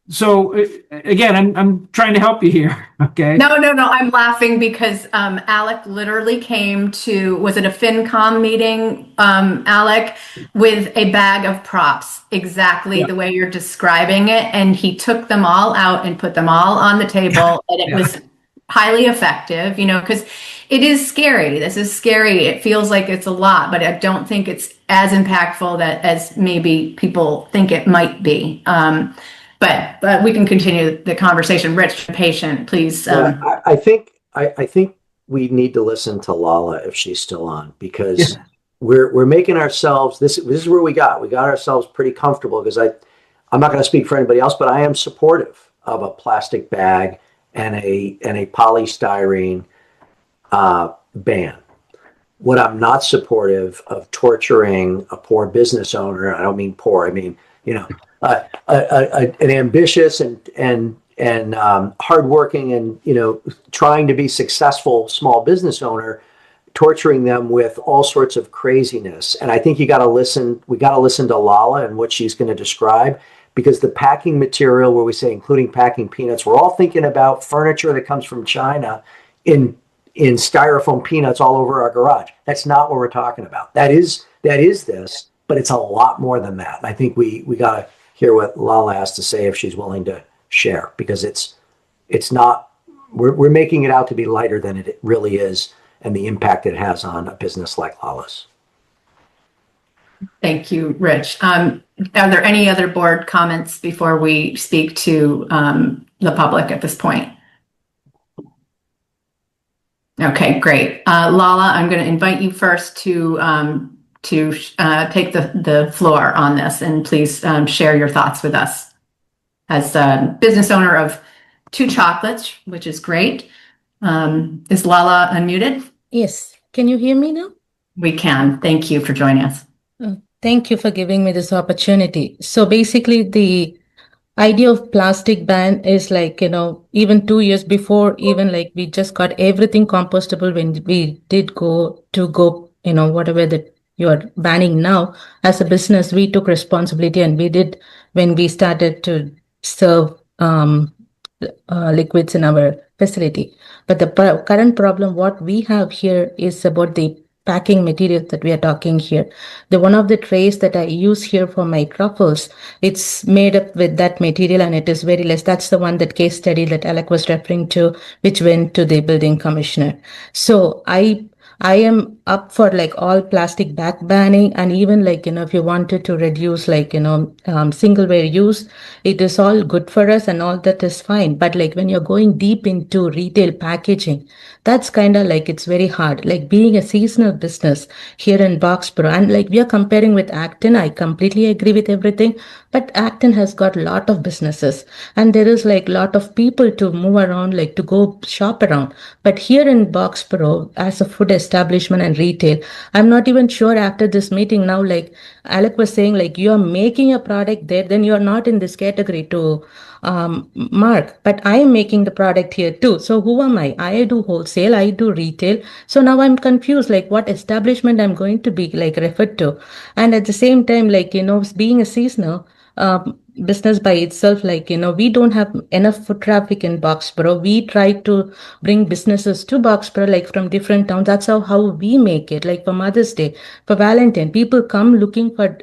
So again, I'm trying to help you here. Okay. No. I'm laughing because Alec literally came to, was it a FinCom meeting, Alec, with a bag of props, exactly the way you're describing it. And he took them all out and put them all on the table. And it was highly effective, because it is scary. This is scary. It feels like it's a lot, but I don't think it's as impactful as maybe people think it might be. But we can continue the conversation. Rich, patient, please. I think we need to listen to Lala if she's still on, because we're making ourselves, this is where we got ourselves pretty comfortable, because I'm not going to speak for anybody else, but I am supportive of a plastic bag and a polystyrene ban. what I'm not supportive of torturing a poor business owner. I don't mean poor. I mean, an ambitious and hardworking and, trying to be successful small business owner, torturing them with all sorts of craziness. And I think we got to listen to Lala and what she's going to describe, because the packing material where we say including packing peanuts, we're all thinking about furniture that comes from China in styrofoam peanuts all over our garage. That's not what we're talking about. That is this, but it's a lot more than that. And I think we got to hear what Lala has to say if she's willing to share, because it's not, we're making it out to be lighter than it really is, and the impact it has on a business like Lala's. Thank you, Rich. Are there any other board comments before we speak to the public at this point? Okay, great. Lala, I'm going to invite you first to take the floor on this, and please share your thoughts with us. As a business owner of 2 chocolates, which is great. Is Lala unmuted? Yes. Can you hear me now? We can. Thank you for joining us. Thank you for giving me this opportunity. So basically, the idea of plastic ban is like, even 2 years before, even like we just got everything compostable when we did go, whatever that you are banning now. As a business, we took responsibility, and we did when we started to serve liquids in our facility. But the current problem, what we have here, is about the packing material that we are talking here. The one of the trays that I use here for my truffles, it's made up with that material, and it is very less. That's the one, that case study that Alec was referring to, which went to the building commissioner. So I am up for like all plastic bag banning, and even like, if you wanted to reduce like, single-ware use, it is all good for us and all that is fine. But like when you're going deep into retail packaging, that's kind of like, it's very hard. Like being a seasonal business here in Boxborough, and like we are comparing with Acton, I completely agree with everything, but Acton has got a lot of businesses, and there is like a lot of people to move around, like to go shop around. But here in Boxborough, as a food establishment and retail, I'm not even sure after this meeting now, like Alec was saying, like you're making a product there, then you're not in this category to mark, but I am making the product here too. So who am I? I do wholesale, I do retail. So now I'm confused, like what establishment I'm going to be like referred to. And at the same time, like, being a seasonal business by itself, like, we don't have enough foot traffic in Boxborough. We try to bring businesses to Boxborough, like from different towns. That's how we make it. Like for Mother's Day, for Valentine, people come looking for,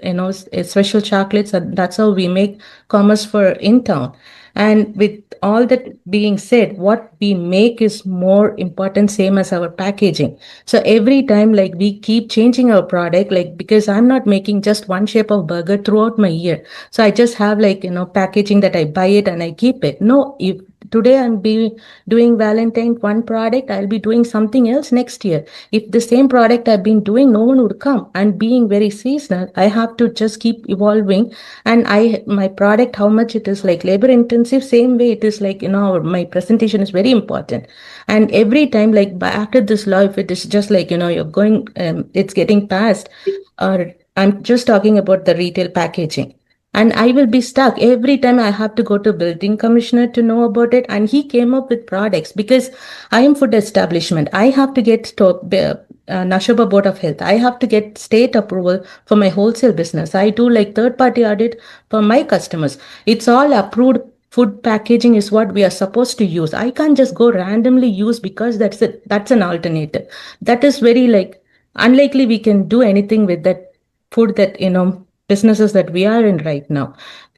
special chocolates, and that's how we make commerce for in town. And with all that being said, what we make is more important, same as our packaging. So every time, like we keep changing our product, like because I'm not making just one shape of burger throughout my year. So I just have like, packaging that I buy it and I keep it. No, if today I'm doing Valentine one product, I'll be doing something else next year. If the same product I've been doing, no one would come. And being very seasonal, I have to just keep evolving. And my product, how much it is like labor intensive, same way it is like, my presentation is very important. And every time, like after this law, if it is just like, you're going, it's getting passed, or I'm just talking about the retail packaging. And I will be stuck every time. I have to go to building commissioner to know about it. And he came up with products, because I am food establishment. I have to get Nashoba Board of Health. I have to get state approval for my wholesale business. I do like third-party audit for my customers. It's all approved. Food packaging is what we are supposed to use. I can't just go randomly use, because that's an alternative. That is very like unlikely we can do anything with that food that, businesses that we are in right now.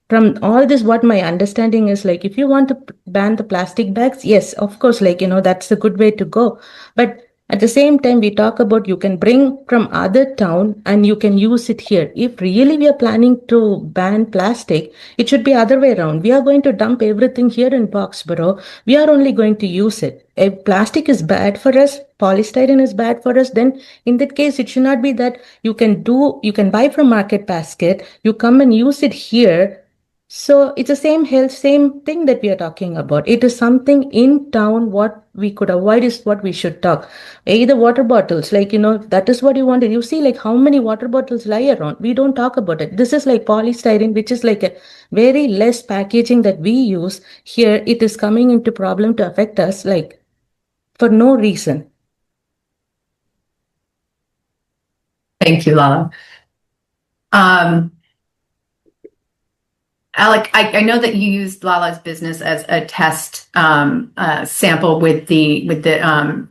From all this, what my understanding is, like, if you want to ban the plastic bags, yes, of course, like, that's a good way to go. But at the same time, we talk about you can bring from other town and you can use it here. If really we are planning to ban plastic, it should be other way around. We are going to dump everything here in Boxborough. We are only going to use it. If plastic is bad for us, polystyrene is bad for us, then in that case, it should not be that you can buy from Market Basket, you come and use it here. So it's the same thing that we are talking about. It is something in town. What we could avoid is what we should talk. Either water bottles, like, that is what you wanted. You see, like, how many water bottles lie around. We don't talk about it. This is like polystyrene, which is like a very less packaging that we use here. It is coming into problem to affect us, like, for no reason. Thank you, Lala. Alec, I know that you used Lala's business as a test sample with the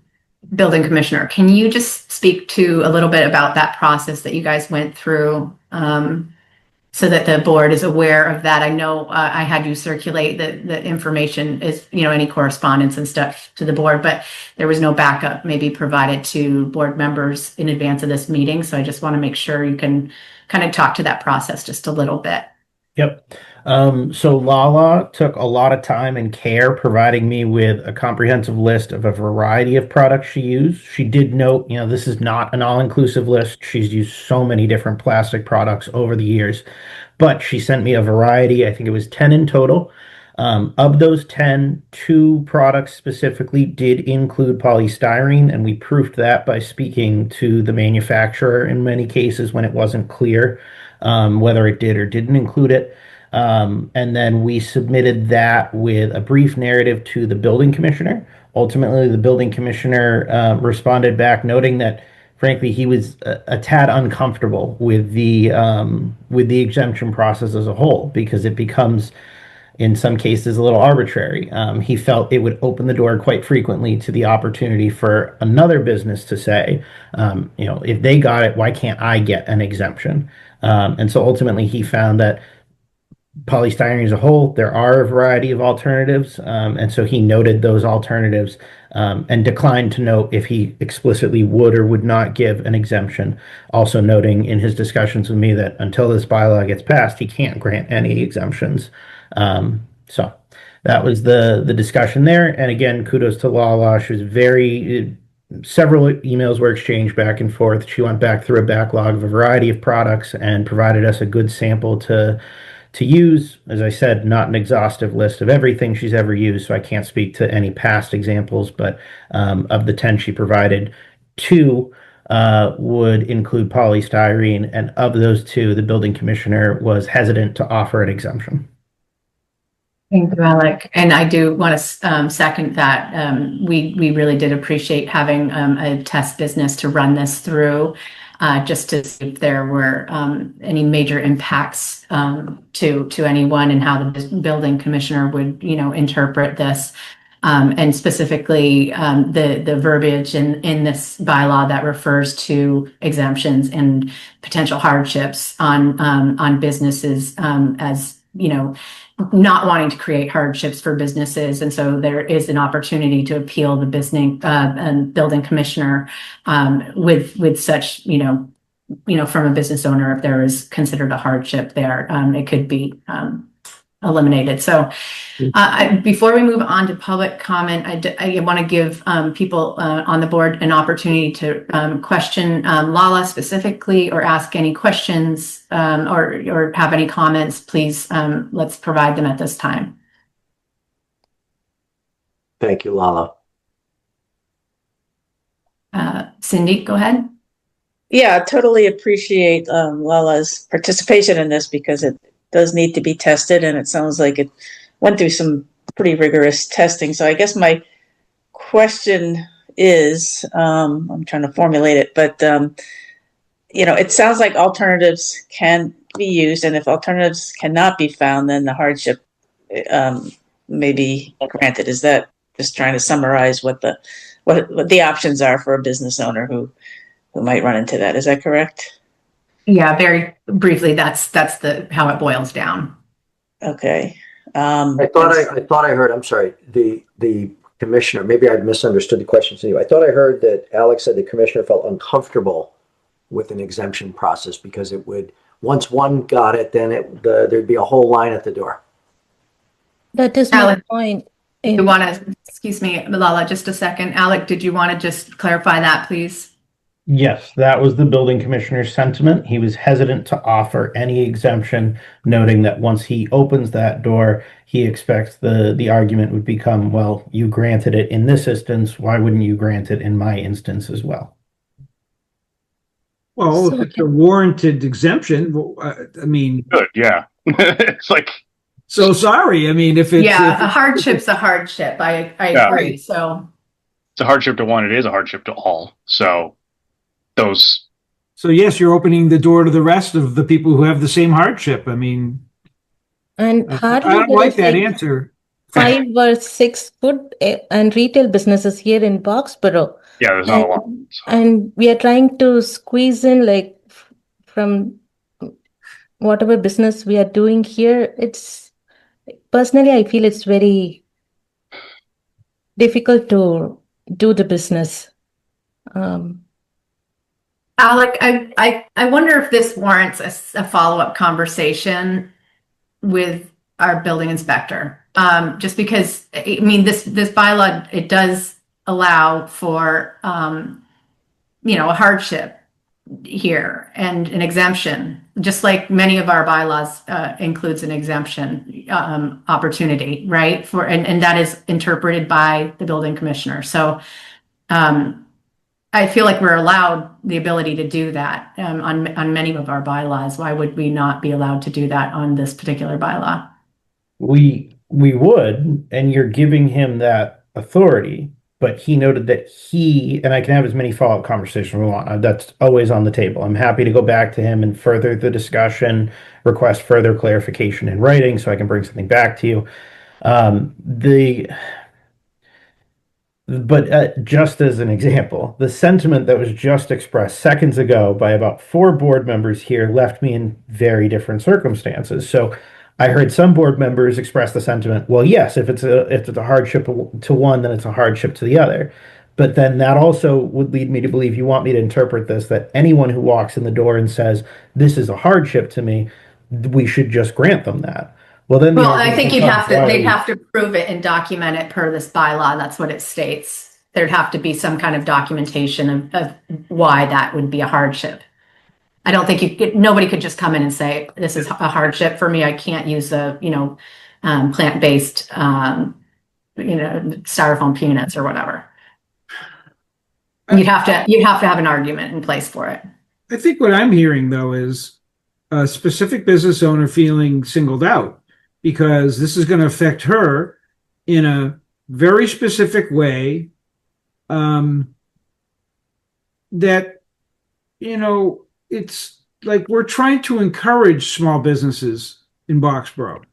building commissioner. Can you just speak to a little bit about that process that you guys went through, so that the board is aware of that? I know I had you circulate the information, is any correspondence and stuff to the board, but there was no backup maybe provided to board members in advance of this meeting. So I just want to make sure you can kind of talk to that process just a little bit. Yep. So Lala took a lot of time and care providing me with a comprehensive list of a variety of products she used. She did note, this is not an all-inclusive list. She's used so many different plastic products over the years, but she sent me a variety. I think it was 10 in total. Of those 10, 2 products specifically did include polystyrene, and we proved that by speaking to the manufacturer in many cases when it wasn't clear whether it did or didn't include it. And then we submitted that with a brief narrative to the building commissioner. Ultimately, the building commissioner responded back, noting that, frankly, he was a tad uncomfortable with the exemption process as a whole, because it becomes, in some cases, a little arbitrary. He felt it would open the door quite frequently to the opportunity for another business to say, if they got it, why can't I get an exemption? And so ultimately he found that polystyrene as a whole, there are a variety of alternatives. And so he noted those alternatives and declined to note if he explicitly would or would not give an exemption. Also noting in his discussions with me that until this bylaw gets passed, he can't grant any exemptions. So that was the discussion there. And again, kudos to Lala. She was several emails were exchanged back and forth. She went back through a backlog of a variety of products and provided us a good sample to use. As I said, not an exhaustive list of everything she's ever used, so I can't speak to any past examples, but of the 10 she provided, 2 would include polystyrene, and of those 2, the building commissioner was hesitant to offer an exemption. Thank you, Alec. And I do want to second that. We really did appreciate having a test business to run this through, just to see if there were any major impacts to anyone, and how the building commissioner would, interpret this. And specifically the verbiage in this bylaw that refers to exemptions and potential hardships on businesses, as not wanting to create hardships for businesses. And so there is an opportunity to appeal the business and building commissioner with such, from a business owner, if there is considered a hardship there, it could be eliminated. So before we move on to public comment, I want to give people on the board an opportunity to question Lala specifically, or ask any questions, or have any comments. Please, let's provide them at this time. Thank you, Lala. Cindy, go ahead. Yeah, I totally appreciate Lala's participation in this, because it does need to be tested, and it sounds like it went through some pretty rigorous testing. So I guess my question is, I'm trying to formulate it, but it sounds like alternatives can be used, and if alternatives cannot be found, then the hardship may be granted. Is that just trying to summarize what the options are for a business owner who might run into that? Is that correct? Yeah, very briefly, that's how it boils down. Okay. I thought I heard, I'm sorry, the commissioner, maybe I misunderstood the question to you. I thought I heard that Alex said the commissioner felt uncomfortable with an exemption process, because it would, once one got it, then there'd be a whole line at the door. That is my point. Excuse me, Lala, just a second. Alec, did you want to just clarify that, please? Yes, that was the building commissioner's sentiment. He was hesitant to offer any exemption, noting that once he opens that door, he expects the argument would become, well, you granted it in this instance, why wouldn't you grant it in my instance as well? Well, if So, it's a warranted exemption, well, I mean, Good, yeah. It's like, so sorry. I mean, if it's Yeah, a hardship's a hardship. I Yeah. agree. So it's a hardship to one, it is a hardship to all. So those, so yes, you're opening the door to the rest of the people who have the same hardship. I mean, and I hardly don't there like is that like answer. 5 or 6 food and retail businesses here in Boxborough. yeah, there's not a lot. And we are trying to squeeze in like from whatever business we are doing here. It's personally, I feel it's very difficult to do the business. Alec, I wonder if this warrants a follow-up conversation with our building inspector. Just because, I mean, this bylaw, it does allow for, a hardship here and an exemption, just like many of our bylaws includes an exemption opportunity, right? And that is interpreted by the building commissioner. So I feel like we're allowed the ability to do that on many of our bylaws. Why would we not be allowed to do that on this particular bylaw? We would, and you're giving him that authority, but he noted that and I can have as many follow-up conversations we want. That's always on the table. I'm happy to go back to him and further the discussion, request further clarification in writing so I can bring something back to you. But just as an example, the sentiment that was just expressed seconds ago by about 4 board members here left me in very different circumstances. So I heard some board members express the sentiment, well, yes, if it's a hardship to one, then it's a hardship to the other. But then that also would lead me to believe you want me to interpret this that anyone who walks in the door and says, this is a hardship to me, we should just grant them that. Well, then Well, I think they'd have to prove it and document it per this bylaw. That's what it states. There'd have to be some kind of documentation of why that would be a hardship. I don't think nobody could just come in and say, this is a hardship for me. I can't use plant-based, styrofoam peanuts or whatever. You'd have to have an argument in place for it. I think what I'm hearing though is a specific business owner feeling singled out because this is going to affect her in a very specific way. That, it's like we're trying to encourage small businesses in Boxborough,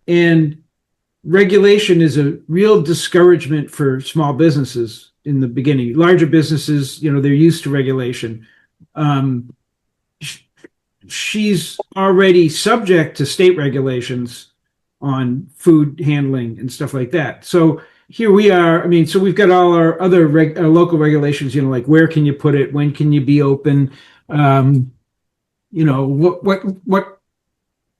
and regulation is a real discouragement for small businesses in the beginning. Larger businesses, they're used to regulation. She's already subject to state regulations on food handling and stuff like that. So here we are. I mean, so we've got all our other local regulations, like where can you put it? When can you be open? What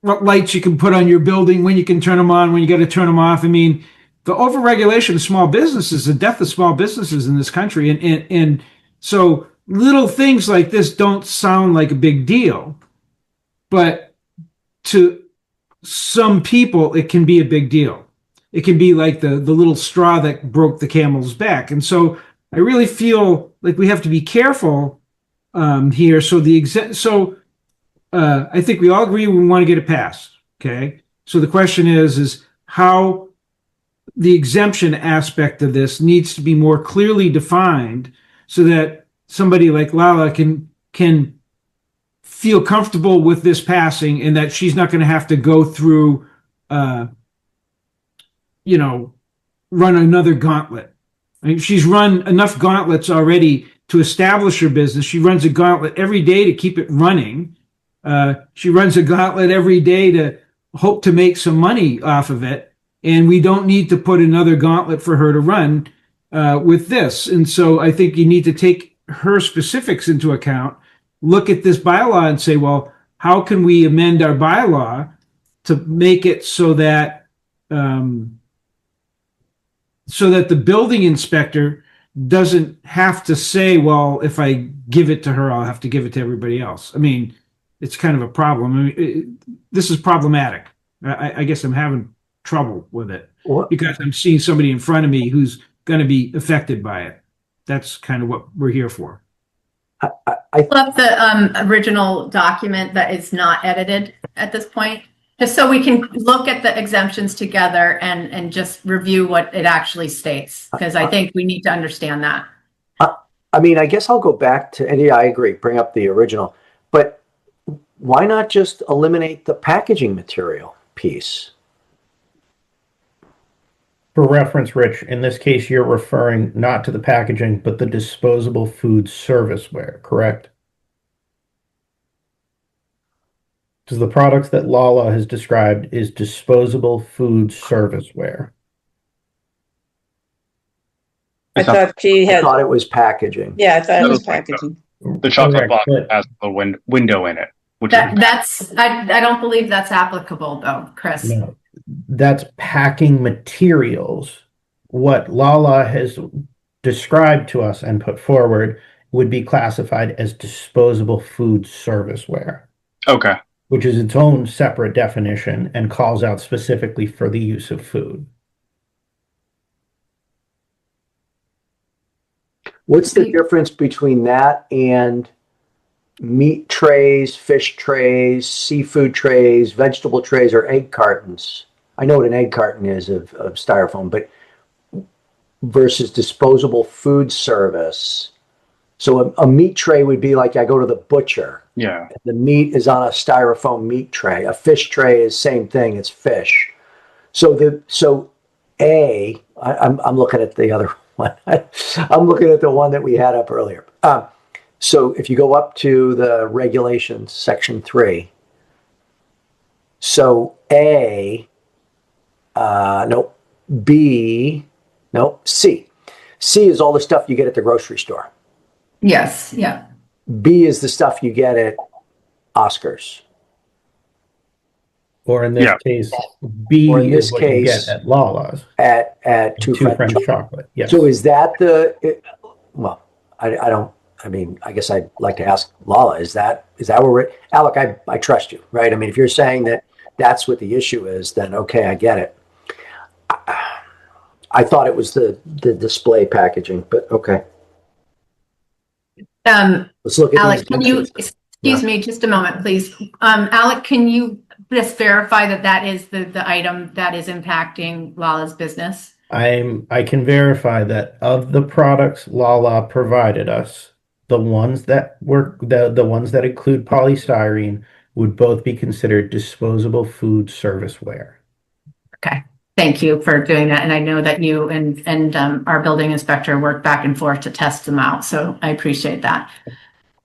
lights you can put on your building, when you can turn them on, when you got to turn them off. I mean, the overregulation of small businesses, the death of small businesses in this country. And so little things like this don't sound like a big deal, but to some people, it can be a big deal. It can be like the little straw that broke the camel's back. And so I really feel like we have to be careful here. So I think we all agree we want to get it passed. Okay. So the question is how the exemption aspect of this needs to be more clearly defined so that somebody like Lala can feel comfortable with this passing and that she's not going to have to go through, run another gauntlet. I mean, she's run enough gauntlets already to establish her business. She runs a gauntlet every day to keep it running. She runs a gauntlet every day to hope to make some money off of it. And we don't need to put another gauntlet for her to run with this. And so I think you need to take her specifics into account, look at this bylaw and say, well, how can we amend our bylaw to make it so that the building inspector doesn't have to say, well, if I give it to her, I'll have to give it to everybody else. I mean, it's kind of a problem. I mean, this is problematic. I guess I'm having trouble with it because I'm seeing somebody in front of me who's going to be affected by it. That's kind of what we're here for. I love the original document that is not edited at this point, just so we can look at the exemptions together and just review what it actually states, because I think we need to understand that. I mean, I guess I'll go back to, and yeah, I agree, bring up the original, but why not just eliminate the packaging material piece? For reference, Rich, in this case, you're referring not to the packaging, but the disposable food serviceware, correct? Because the products that Lala has described is disposable food serviceware. I thought she I had, thought it was packaging. yeah, I thought it was That was like packaging. The chocolate Correct, box but- has the window in it, which is I don't believe that's applicable though, Chris. No, that's packing materials. What Lala has described to us and put forward would be classified as disposable food serviceware, okay. which is its own separate definition and calls out specifically for the use of food. What's the difference between that and meat trays, fish trays, seafood trays, vegetable trays, or egg cartons? I know what an egg carton is of styrofoam, but versus disposable food service. So a meat tray would be like I go to the butcher. Yeah. The meat is on a styrofoam meat tray. A fish tray is same thing. It's fish. So I'm looking at the other one. I'm looking at the one that we had up earlier. So if you go up to the regulations, section 3. So B, C. C is all the stuff you get at the grocery store. Yes, yeah. B is the stuff you get at Oscars. Or in this Yeah. case, B Or in is this what you case, get at Lala's. At Two Two French French Chocolate. chocolate. Yes. So is that well, I guess I'd like to ask Lala, is that where we're, Alec, I trust you, right? I mean, if you're saying that that's what the issue is, then okay, I get it. I thought it was the display packaging, but okay. Let's look at Alec, can you, exemptions. excuse me just a moment, please. Alec, can you just verify that that is the item that is impacting Lala's business? I can verify that of the products Lala provided us, the ones that were the ones that include polystyrene would both be considered disposable food serviceware. Okay, thank you for doing that. And I know that you and our building inspector work back and forth to test them out. So I appreciate that.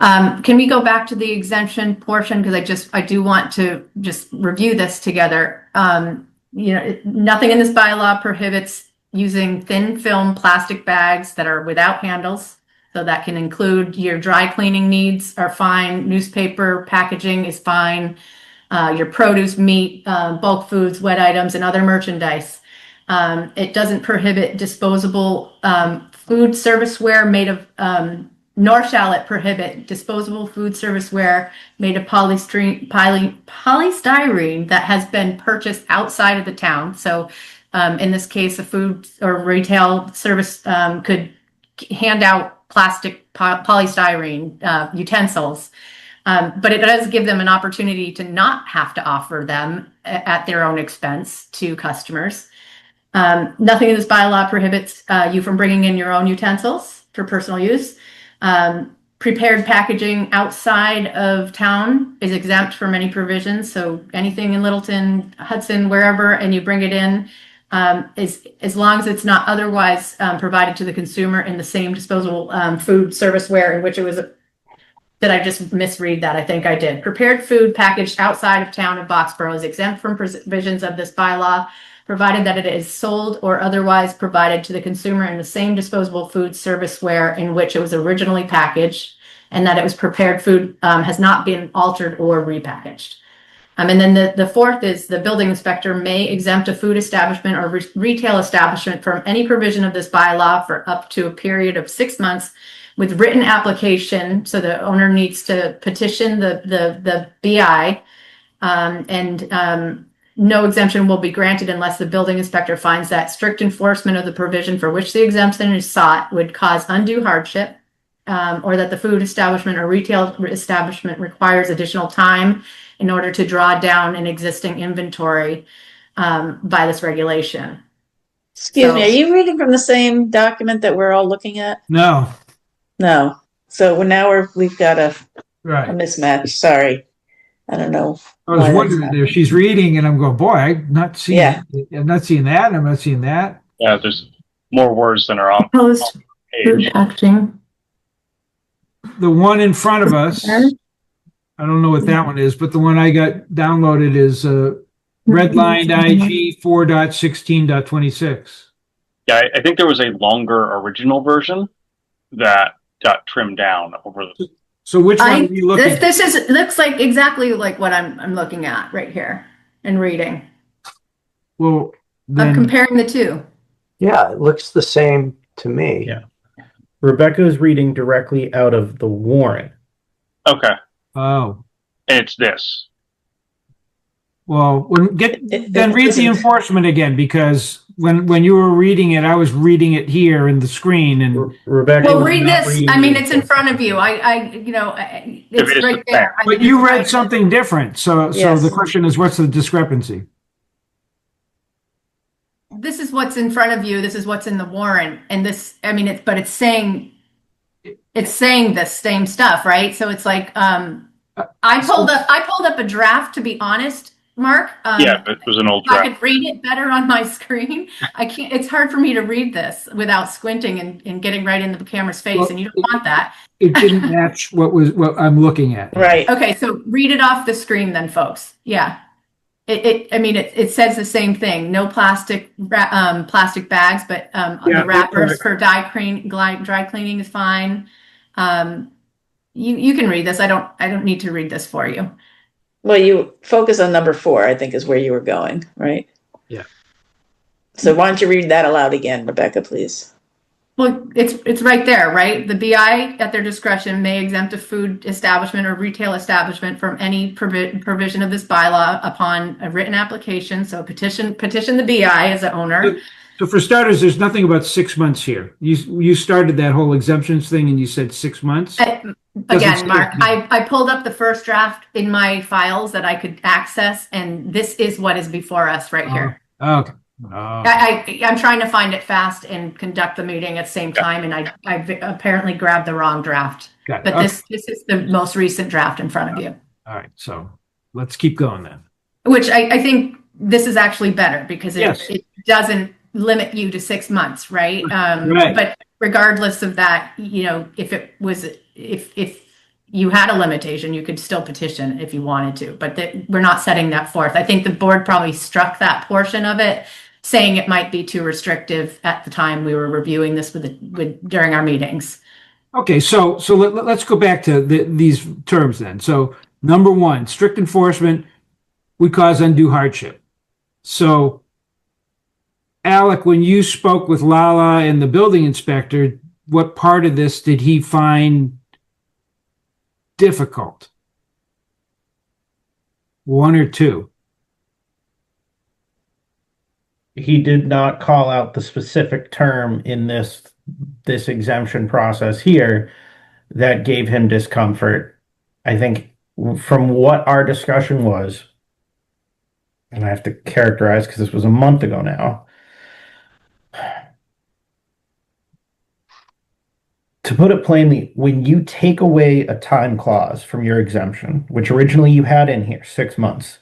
Can we go back to the exemption portion? Because I do want to just review this together. Nothing in this bylaw prohibits using thin film plastic bags that are without handles. So that can include your dry cleaning needs are fine. Newspaper packaging is fine. Your produce, meat, bulk foods, wet items, and other merchandise. It doesn't prohibit disposable food serviceware made of, nor shall it prohibit disposable food serviceware made of polystyrene that has been purchased outside of the town. So in this case, a food or retail service could hand out plastic polystyrene utensils. But it does give them an opportunity to not have to offer them at their own expense to customers. Nothing in this bylaw prohibits you from bringing in your own utensils for personal use. Prepared packaging outside of town is exempt from any provisions. So anything in Littleton, Hudson, wherever, and you bring it in, is as long as it's not otherwise provided to the consumer in the same disposable food serviceware in which it was. Did I just misread that? I think I did. Prepared food packaged outside of town of Boxborough is exempt from provisions of this bylaw, provided that it is sold or otherwise provided to the consumer in the same disposable food serviceware in which it was originally packaged, and that it was prepared food has not been altered or repackaged. And then the fourth is the building inspector may exempt a food establishment or retail establishment from any provision of this bylaw for up to a period of 6 months with written application. So the owner needs to petition the BI, no exemption will be granted unless the building inspector finds that strict enforcement of the provision for which the exemption is sought would cause undue hardship, or that the food establishment or retail establishment requires additional time in order to draw down an existing inventory by this regulation. Excuse me, are you reading from the same document that we're all looking at? No. No. So now we've got a Right. mismatch. Sorry. I don't know. I was wondering if she's reading and I'm going, boy, I'm not seeing I'm not seeing that. I'm not seeing that. Yeah, there's more words than are on Proposed food page. packaging. The one in front of us, I don't know what that one is, but the one I got downloaded is redlined IG 4.16.26. Yeah, I think there was a longer original version that got trimmed down over the. So which one are you looking at? This looks like exactly like what I'm looking at right here and reading. Well, I'm comparing the two. Yeah, it looks the same to me. Yeah. Rebecca is reading directly out of the warrant. Okay. Oh. And it's this. Well, then read the enforcement again, because when you were reading it, I was reading it here in the screen, and Rebecca. Well, read this. I mean, it's in front of you. It's right there. But you read something different. So the question is, what's the discrepancy? This is what's in front of you. This is what's in the warrant, and this. I mean, it's saying the same stuff, right? So it's like I pulled up a draft, to be honest, Mark. Yeah, it was an old draft. I could read it better on my screen. I can't. It's hard for me to read this without squinting and getting right into the camera's face, and you don't want that. It didn't match what I'm looking at. Right. Okay, so read it off the screen then, folks. Yeah. It says the same thing. No plastic bags, but the wrappers for dry cleaning is fine. You can read this. I don't need to read this for you. Well, you focus on number 4, I think is where you were going, right? Yeah. So why don't you read that aloud again, Rebecca, please? Well, it's right there, right? The BI at their discretion may exempt a food establishment or retail establishment from any provision of this bylaw upon a written application. So petition the BI as the owner. So for starters, there's nothing about 6 months here. You started that whole exemptions thing and you said 6 months. Again, Mark, I pulled up the first draft in my files that I could access, and this is what is before us right here. Okay. I'm trying to find it fast and conduct the meeting at the same time, and I apparently grabbed the wrong draft. But this is the most recent draft in front of you. All right, so let's keep going then. Which I think this is actually better because Yes. it doesn't limit you to 6 months, right? Right. But regardless of that, if you had a limitation, you could still petition if you wanted to, but we're not setting that forth. I think the board probably struck that portion of it, saying it might be too restrictive at the time we were reviewing this during our meetings. Okay, so let's go back to these terms then. So number 1, strict enforcement would cause undue hardship. So Alec, when you spoke with Lala and the building inspector, what part of this did he find difficult? 1 or 2? He did not call out the specific term in this exemption process here that gave him discomfort. I think from what our discussion was, and I have to characterize because this was a month ago now, to put it plainly, when you take away a time clause from your exemption, which originally you had in here, 6 months,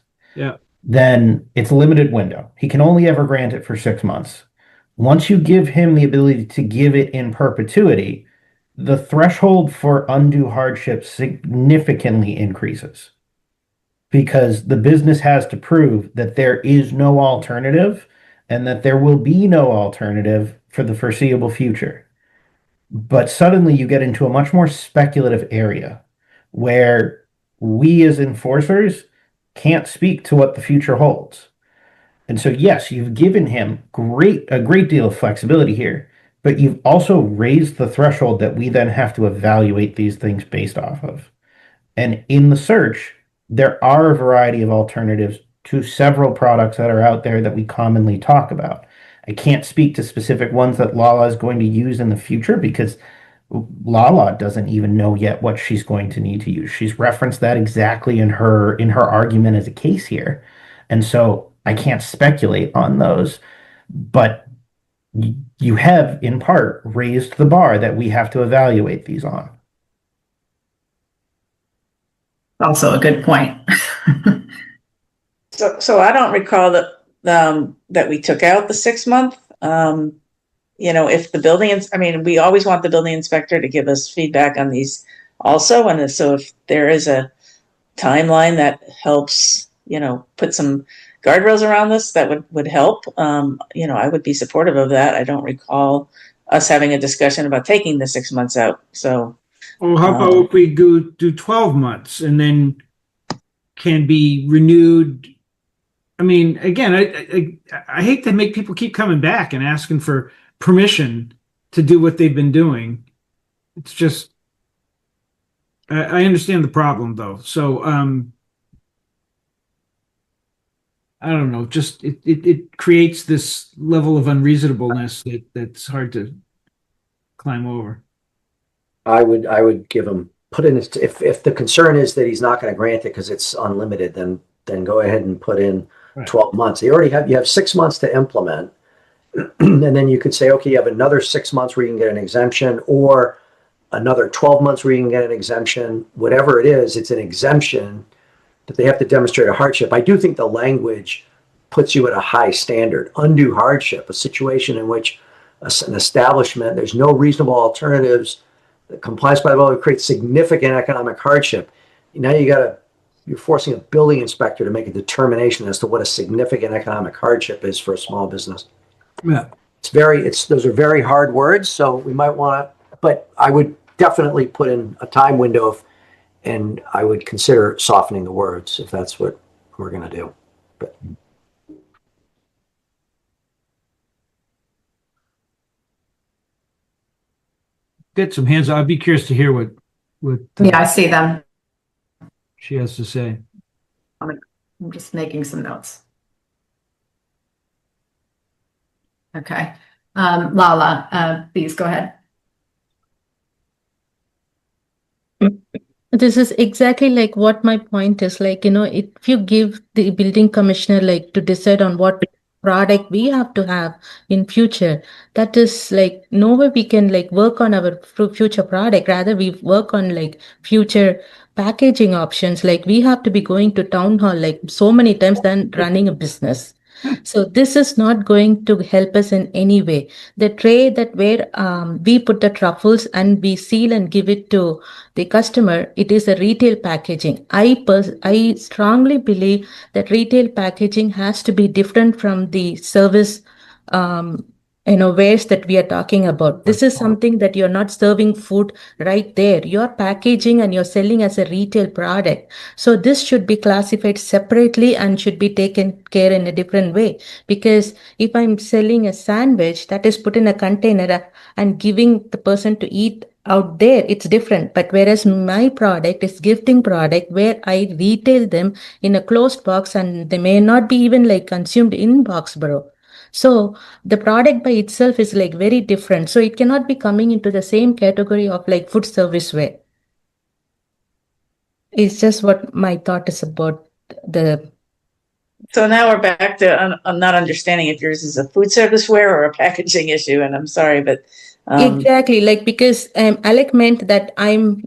then it's a limited window. He can only ever grant it for 6 months. Once you give him the ability to give it in perpetuity, the threshold for undue hardship significantly increases because the business has to prove that there is no alternative and that there will be no alternative for the foreseeable future. But suddenly you get into a much more speculative area where we as enforcers can't speak to what the future holds. And so, yes, you've given him a great deal of flexibility here, but you've also raised the threshold that we then have to evaluate these things based off of. And in the search, there are a variety of alternatives to several products that are out there that we commonly talk about. I can't speak to specific ones that Lala is going to use in the future because Lala doesn't even know yet what she's going to need to use. She's referenced that exactly in her argument as a case here. And so I can't speculate on those, but you have in part raised the bar that we have to evaluate these on. Also a good point. So I don't recall that we took out the 6 month. If the we always want the building inspector to give us feedback on these also. And so if there is a timeline that helps, put some guardrails around this, that would help. I would be supportive of that. I don't recall us having a discussion about taking the 6 months out. So, well, how about if we do 12 months and then can be renewed? I mean, again, I hate to make people keep coming back and asking for permission to do what they've been doing. It's just, I understand the problem though. So, I don't know, just it creates this level of unreasonableness that's hard to climb over. I would give him, put in, if the concern is that he's not going to grant it because it's unlimited, then go ahead and put in 12 months. You have 6 months to implement. And then you could say, okay, you have another 6 months where you can get an exemption, or another 12 months where you can get an exemption. Whatever it is, it's an exemption that they have to demonstrate a hardship. I do think the language puts you at a high standard. Undue hardship, a situation in which an establishment, there's no reasonable alternatives, that complies by the law, creates significant economic hardship. Now you're forcing a building inspector to make a determination as to what a significant economic hardship is for a small business. Yeah. Those are very hard words, so we might want to, but I would definitely put in a time window and I would consider softening the words if that's what we're going to do. But get some hands up. I'd be curious to hear what Yeah, I see them. she has to say. I'm just making some notes. Okay. Lala, please go ahead. This is exactly like what my point is, like, if you give the building commissioner like to decide on what product we have to have in future, that is like no way we can like work on our future product. Rather we work on like future packaging options. Like we have to be going to town hall like so many times than running a business. So this is not going to help us in any way. The tray that where we put the truffles and we seal and give it to the customer, it is a retail packaging. I strongly believe that retail packaging has to be different from the service wares that we are talking about. This is something that you're not serving food right there. You're packaging and you're selling as a retail product. So this should be classified separately and should be taken care in a different way. Because if I'm selling a sandwich that is put in a container and giving the person to eat out there, it's different. But whereas my product is gifting product where I retail them in a closed box and they may not be even like consumed in Boxborough. So the product by itself is like very different. So it cannot be coming into the same category of like food service ware. It's just what my thought is about the. So now we're back to, I'm not understanding if yours is a food service ware or a packaging issue. And I'm sorry, but. Exactly. Like, because Alec meant that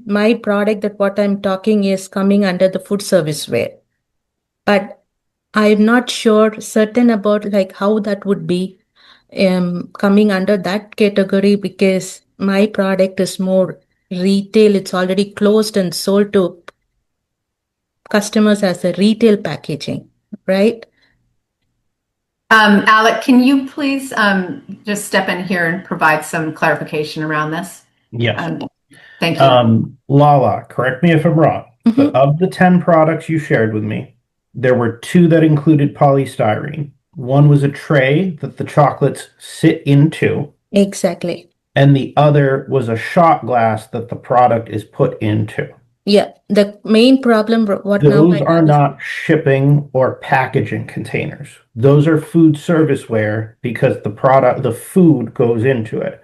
my product, that what I'm talking is coming under the food service ware. But I'm not certain about like how that would be coming under that category, because my product is more retail. It's already closed and sold to customers as a retail packaging, right? Alec, can you please just step in here and provide some clarification around this? Yes. Thank you. Lala, correct me if I'm wrong, but of the 10 products you shared with me, there were two that included polystyrene. One was a tray that the chocolates sit into, Exactly. and the other was a shot glass that the product is put into. Yeah, the main problem, what now Those I are have is, not shipping or packaging containers. Those are food serviceware because the food goes into it.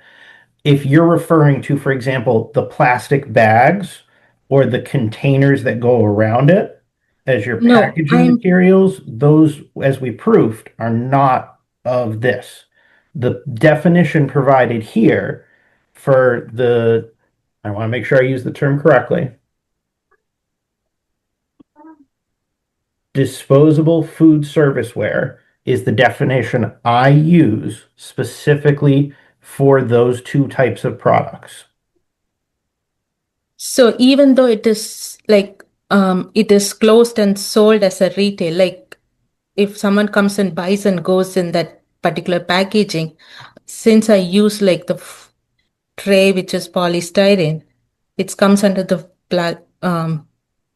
If you're referring to, for example, the plastic bags or the containers that go around it as your no, packaging materials, those, as we proved, are not of this. The definition provided here for I want to make sure I use the term correctly. Disposable food serviceware is the definition I use specifically for those two types of products. so even though it is like, it is closed and sold as a retail, like if someone comes and buys and goes in that particular packaging, since I use like the tray, which is polystyrene, it comes under the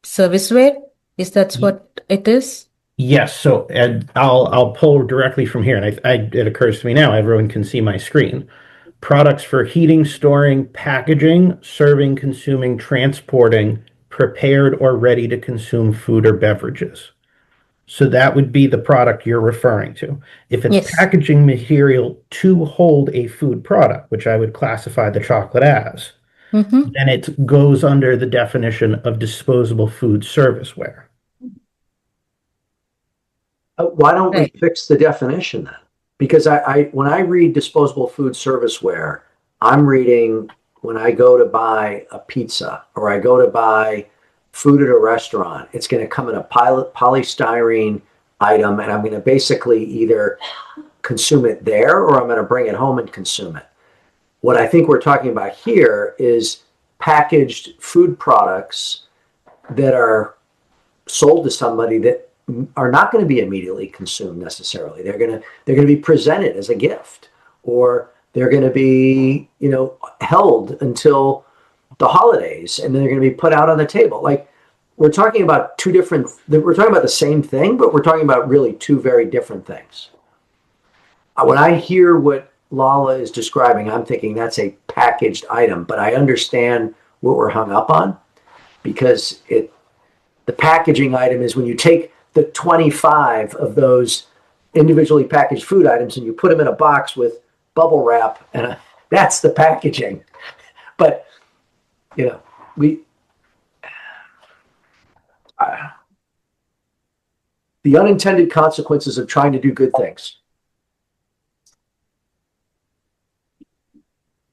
serviceware. Is that what it is? Yes, so and I'll pull directly from here, and it occurs to me now. Everyone can see my screen. Products for heating, storing, packaging, serving, consuming, transporting, prepared or ready to consume food or beverages. So that would be the product you're referring to. If it's Yes. packaging material to hold a food product, which I would classify the chocolate as, Mm-hmm. then it goes under the definition of disposable food serviceware. Why don't we Right. fix the definition then? Because when I read disposable food serviceware, I'm reading when I go to buy a pizza or I go to buy food at a restaurant, it's going to come in a polystyrene item, and I'm going to basically either consume it there or I'm going to bring it home and consume it. What I think we're talking about here is packaged food products that are sold to somebody that are not going to be immediately consumed necessarily. They're going to be presented as a gift, or they're going to be, held until the holidays, and then they're going to be put out on the table. Like, we're talking about we're talking about the same thing, but we're talking about really two very different things. When I hear what Lala is describing, I'm thinking that's a packaged item, but I understand what we're hung up on, because the packaging item is when you take the 25 of those individually packaged food items and you put them in a box with bubble wrap, and that's the packaging. But the unintended consequences of trying to do good things.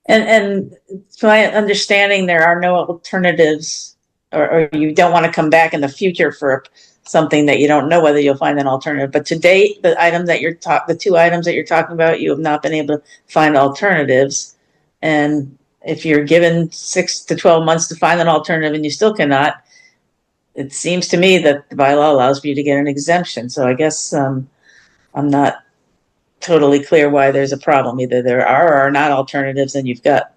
And to my understanding, there are no alternatives, or you don't want to come back in the future for something that you don't know whether you'll find an alternative. But to date, the two items that you're talking about, you have not been able to find alternatives. And if you're given 6 to 12 months to find an alternative and you still cannot, it seems to me that the bylaw allows for you to get an exemption. So I guess I'm not totally clear why there's a problem. Either there are or are not alternatives, and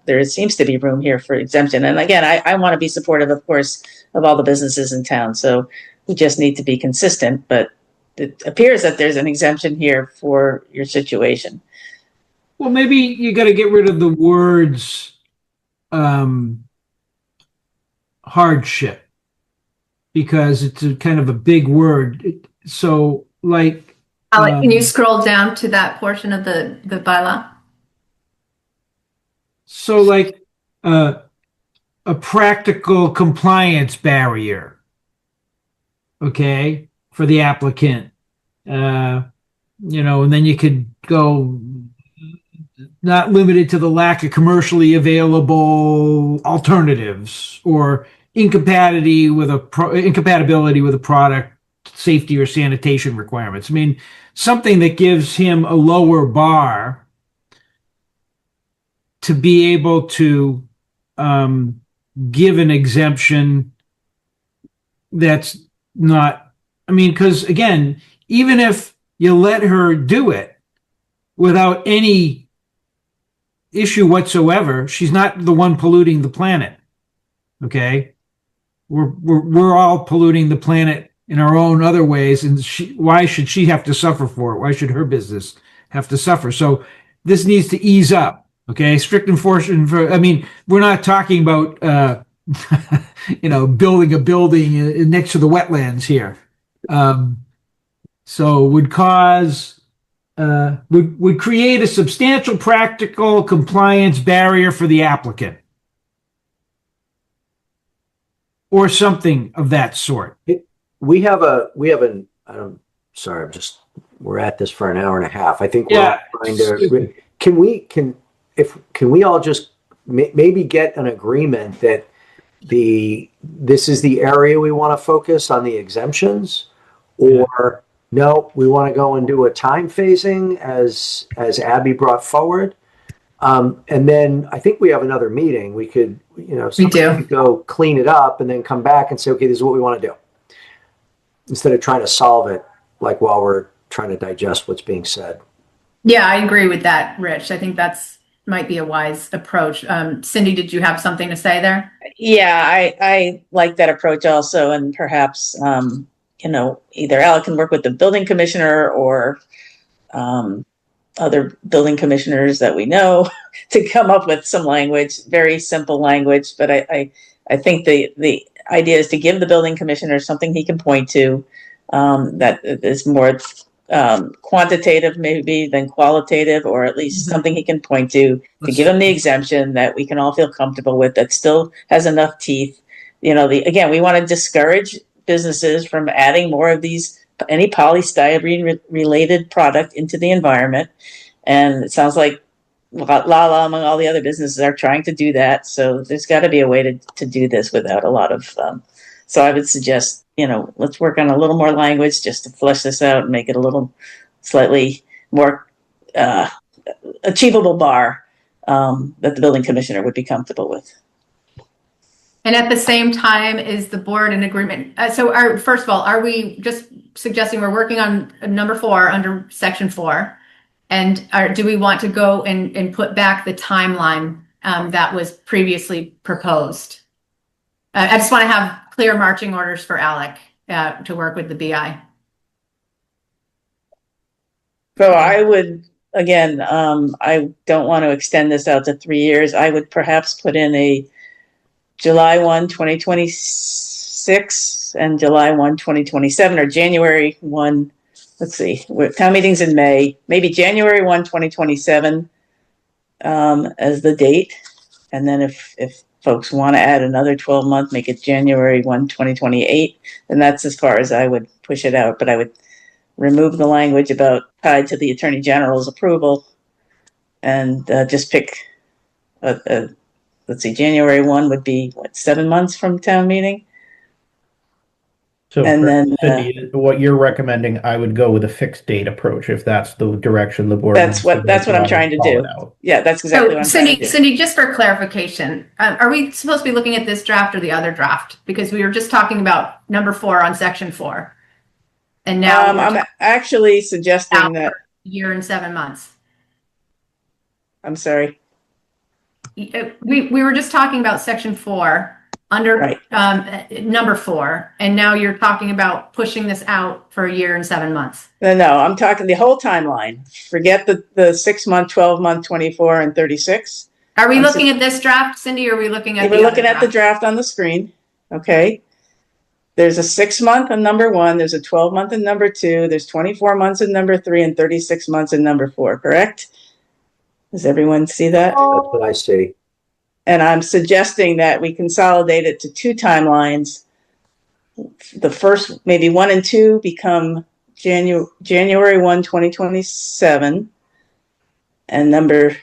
there seems to be room here for exemption. And again, I want to be supportive, of course, of all the businesses in town. So we just need to be consistent, but it appears that there's an exemption here for your situation. Well, maybe you got to get rid of the words hardship, because it's a kind of a big word. So, like, Alec, can you scroll down to that portion of the bylaw? So, like, a practical compliance barrier, okay, for the applicant, and then you could go not limited to the lack of commercially available alternatives or incompatibility with a product safety or sanitation requirements. I mean, something that gives him a lower bar to be able to give an exemption that's not, because again, even if you let her do it without any issue whatsoever, she's not the one polluting the planet. Okay, we're all polluting the planet in our own other ways, and why should she have to suffer for it? Why should her business have to suffer? So this needs to ease up. Okay, strict enforcement for, I mean, we're not talking about, building a building next to the wetlands here. So would cause, would create a substantial practical compliance barrier for the applicant. Or something of that sort. Sorry, we're at this for an hour and a half. I think we're Yeah. all trying to, can we all just maybe get an agreement that this is the area we want to focus on the exemptions, or no, we want to go and do a time phasing as Abby brought forward. And then I think we have another meeting. We could, go clean it up and then come back and say, okay, this is what we want to do, instead of trying to solve it like while we're trying to digest what's being said. Yeah, I agree with that, Rich. I think might be a wise approach. Cindy, did you have something to say there? Yeah, I like that approach also, and perhaps either Alec can work with the building commissioner or other building commissioners that we know to come up with some language, very simple language. But I think the idea is to give the building commissioner something he can point to that is more quantitative maybe than qualitative, or at least something he can point to give him the exemption that we can all feel comfortable with, that still has enough teeth. Again, we want to discourage businesses from adding more of any polystyrene related product into the environment. And it sounds like Lala, among all the other businesses, are trying to do that. So there's got to be a way to do this without a lot of, so I would suggest, let's work on a little more language just to flesh this out and make it a little slightly more achievable bar that the building commissioner would be comfortable with. And at the same time, is the board in agreement? First of all, are we just suggesting we're working on number 4 under section 4? And do we want to go and put back the timeline that was previously proposed? I just want to have clear marching orders for Alec to work with the BI. So I would, again, I don't want to extend this out to 3 years. I would perhaps put in a July 1, 2026 and July 1, 2027, or January 1. Let's see, town meeting's in May, maybe January 1, 2027 as the date. And then if folks want to add another 12-month, make it January 1, 2028, then that's as far as I would push it out. But I would remove the language about tied to the Attorney General's approval and just pick, let's see, January 1 would be, 7 months from town meeting? So and then Cindy, what you're recommending, I would go with a fixed date approach if that's the direction the board. That's what I'm trying to do. Yeah, that's exactly what I'm trying to do. Cindy, just for clarification, are we supposed to be looking at this draft or the other draft? Because we were just talking about number 4 on section 4, and now I'm actually suggesting that year and 7 months. I'm sorry. We were just talking about section 4. Under number 4, and now you're talking about pushing this out for a year and 7 months. No, I'm talking the whole timeline. Forget the 6 month, 12 month, 24, and 36. Are we looking at this draft, Cindy, or are we looking at we're looking at the draft on the screen? Okay. There's a 6 month in number 1. There's a 12 month in number 2. There's 24 months in number 3 and 36 months in number 4. Correct? Does everyone see that? That's what I see. And I'm suggesting that we consolidate it to 2 timelines. The first, maybe 1 and 2, become January 1, 2027. And number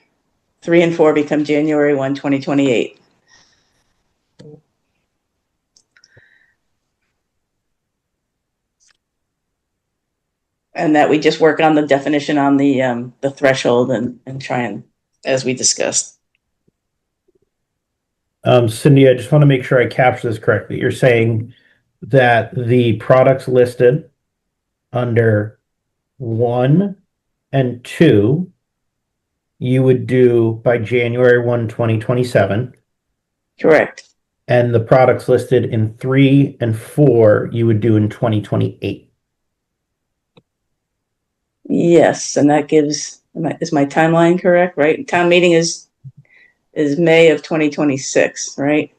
3 and 4 become January 1, 2028. And that we just work on the definition on the threshold and try and, as we discussed. Cindy, I just want to make sure I capture this correctly. You're saying that the products listed under 1 and 2, you would do by January 1, 2027. Correct. and the products listed in 3 and 4 you would do in 2028. Yes, and that gives, is my timeline correct, right? Town meeting is May of 2026, right?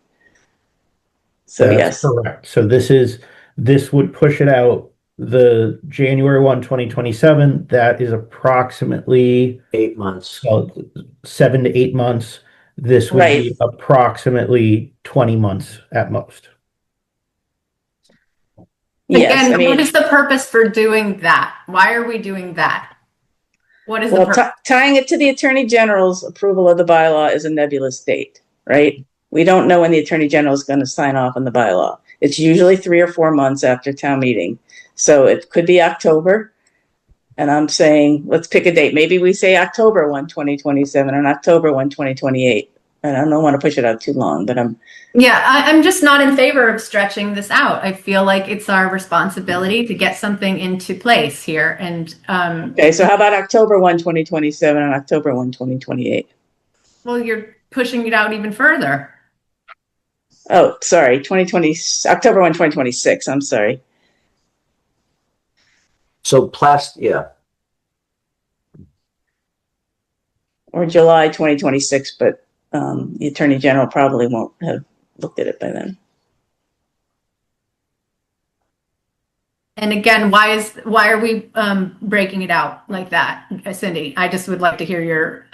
So That's yes. correct. So this would push it out the January 1, 2027. That is approximately 8 months. 7 to 8 months. This would Right. be approximately 20 months at most. Yes, Again, I mean, what is the purpose for doing that? Why are we doing that? What is the well, purpose? tying it to the Attorney General's approval of the bylaw is a nebulous date, right? We don't know when the Attorney General is going to sign off on the bylaw. It's usually 3 or 4 months after town meeting. So it could be October. And I'm saying, let's pick a date. Maybe we say October 1, 2027 and October 1, 2028. And I don't want to push it out too long, but I'm just not in favor of stretching this out. I feel like it's our responsibility to get something into place here. And okay, so how about October 1, 2027 and October 1, 2028? well, you're pushing it out even further. Oh, sorry, October 1, 2026. I'm sorry. So yeah. Or July 2026, but the Attorney General probably won't have looked at it by then. And again, why are we breaking it out like that, Cindy? I just would like to hear your.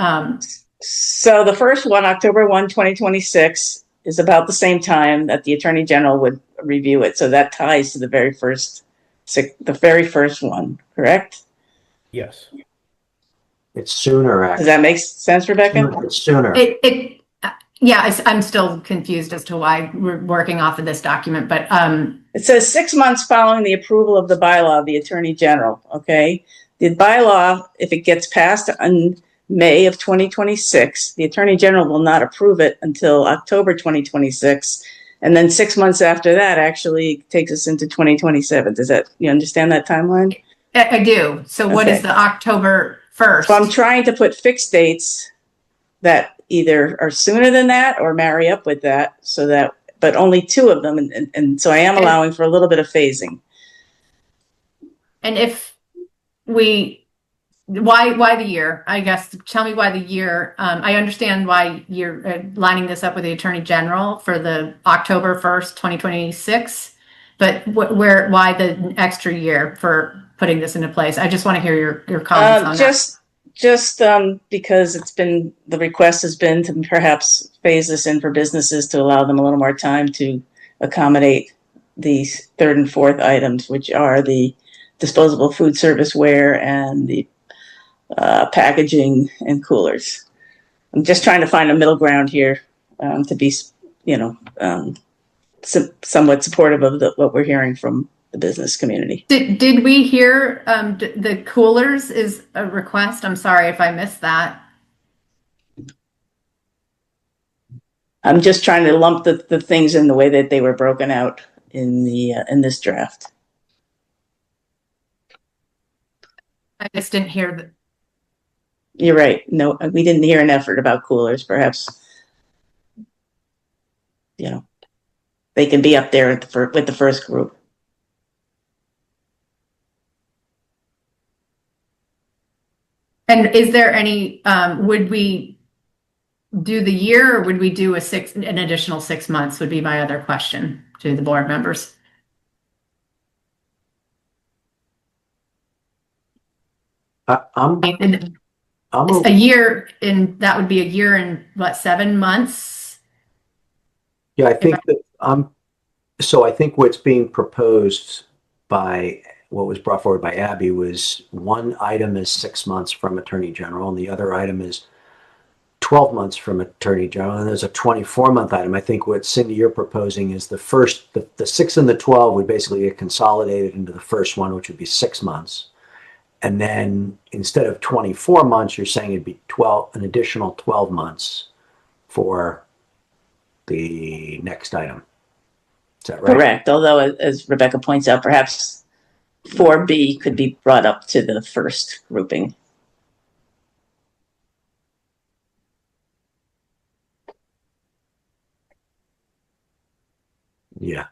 So the first one, October 1, 2026, is about the same time that the Attorney General would review it. So that ties to the very first one, correct? Yes. It's sooner, actually. Does that make sense, Rebecca? It's sooner. I'm still confused as to why we're working off of this document, but it says 6 months following the approval of the bylaw of the Attorney General. Okay, the bylaw, if it gets passed on May of 2026, the Attorney General will not approve it until October 2026, and then 6 months after that actually takes us into 2027. You understand that timeline? I do. So what is Okay. the October 1st? So I'm trying to put fixed dates that either are sooner than that or marry up with that, but only 2 of them, and so I am allowing for a little bit of phasing. And if why the year? I guess tell me why the year. I understand why you're lining this up with the Attorney General for the October 1st, 2026, but why the extra year for putting this into place? I just want to hear your comments on that. Just because the request has been to perhaps phase this in for businesses to allow them a little more time to accommodate these 3rd and 4th items, which are the disposable food service ware and the packaging and coolers. I'm just trying to find a middle ground here to be, somewhat supportive of what we're hearing from the business community. Did we hear the coolers is a request? I'm sorry if I missed that. I'm just trying to lump the things in the way that they were broken out in this draft. I just didn't hear the. You're right. No, we didn't hear an effort about coolers. Perhaps, they can be up there with the first group. And is there any, would we do the year or would we do an additional 6 months would be my other question to the board members. A year that would be a year and what, 7 months? Yeah, I think so I think what's being proposed by what was brought forward by Abby was one item is 6 months from Attorney General and the other item is 12 months from Attorney General, and there's a 24-month item. I think what Cindy you're proposing is the 6 and the 12 would basically get consolidated into the first one, which would be 6 months. And then instead of 24 months, you're saying it'd be an additional 12 months for the next item. Is that right? Correct. Although, as Rebecca points out, perhaps 4B could be brought up to the first grouping. Yeah.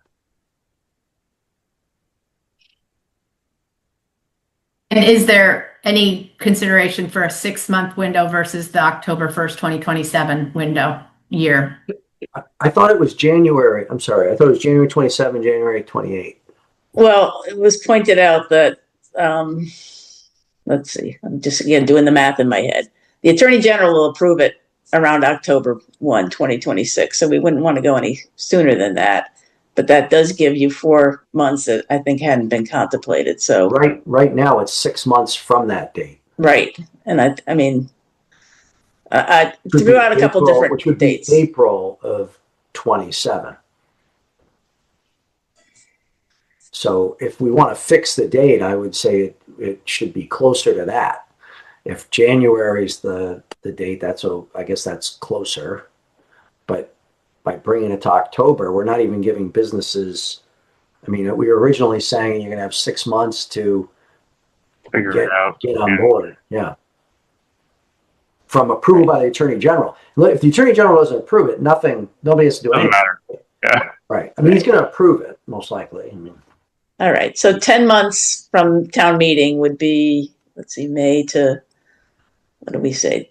And is there any consideration for a 6-month window versus the October 1st, 2027 window year? I thought it was January. I'm sorry. I thought it was January 27, January 28. Well, it was pointed out that, let's see, I'm just again doing the math in my head. The Attorney General will approve it around October 1, 2026. So we wouldn't want to go any sooner than that. But that does give you 4 months that I think hadn't been contemplated. So right now it's 6 months from that date. right. And I mean, I Which would threw be out a couple April- different which would be dates. April of 27. So if we want to fix the date, I would say it should be closer to that. If January's the date, I guess that's closer. But by bringing it to October, we're not even giving businesses. I mean, we were originally saying you're going to have 6 months to Figure it out. get on board. Yeah. From approval by the Attorney General. If the Attorney General doesn't approve it, nobody has to do Doesn't anything. matter. Yeah. Right. I mean, he's going to approve it, most likely. I mean, All right. So 10 months from town meeting would be, let's see, May to, what do we say?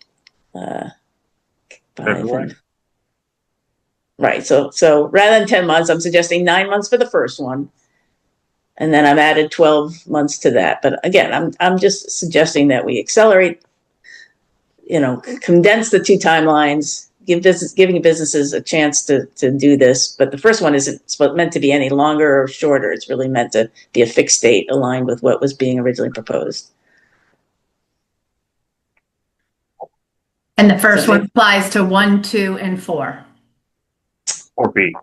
February. Right. So rather than 10 months, I'm suggesting 9 months for the first one. And then I've added 12 months to that. But again, I'm just suggesting that we accelerate, condense the two timelines, giving businesses a chance to do this. But the first one isn't meant to be any longer or shorter. It's really meant to be a fixed date aligned with what was being originally proposed. And the first one applies to 1, 2, and 4. Or B.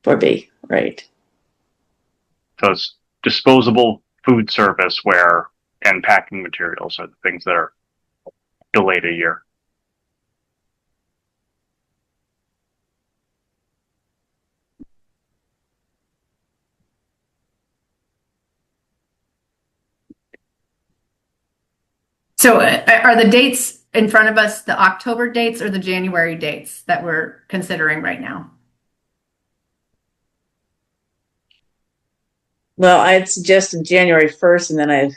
For B, right. So it's disposable food service ware and packing materials are the things that are delayed a year. So are the dates in front of us the October dates or the January dates that we're considering right now? Well, I had suggested January 1st, and then I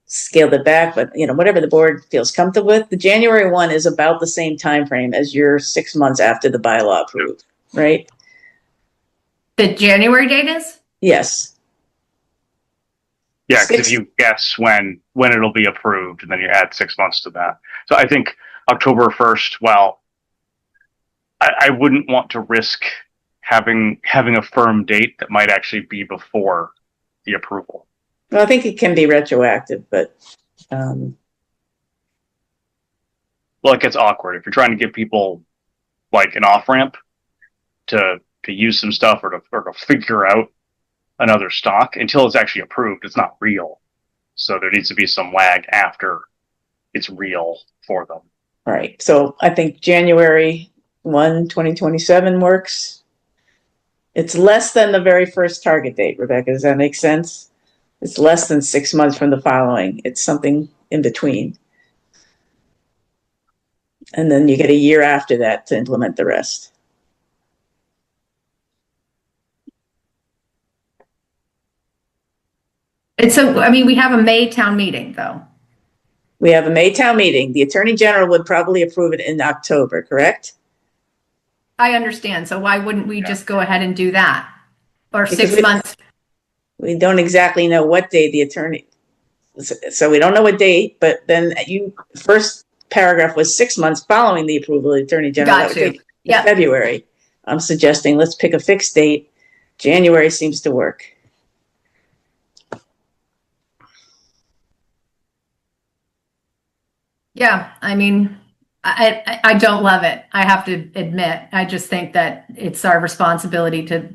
scaled it back. But whatever the board feels comfortable with, the January 1 is about the same time frame as your 6 months after the bylaw approved, right? The January date is? Yes. Yeah, because if you guess when it'll be approved, and then you add 6 months to that. So I think October 1st. Well, I wouldn't want to risk having a firm date that might actually be before the approval. Well, I think it can be retroactive, but well, it gets awkward if you're trying to give people like an off ramp to use some stuff or to figure out another stock until it's actually approved. It's not real, so there needs to be some lag after it's real for them. All right. So I think January 1, 2027 works. It's less than the very first target date, Rebecca. Does that make sense? It's less than 6 months from the following. It's something in between. And then you get a year after that to implement the rest. And so, I mean, we have a May town meeting, though. We have a May town meeting. The Attorney General would probably approve it in October, correct? I understand. So why wouldn't we just go ahead and do that? Or Because 6 months? We don't exactly know what day the attorney, so we don't know what date, but then first paragraph was 6 months following the approval of the Attorney General. Got you. Yeah. February. I'm suggesting let's pick a fixed date. January seems to work. Yeah, I mean, I don't love it. I have to admit. I just think that it's our responsibility to,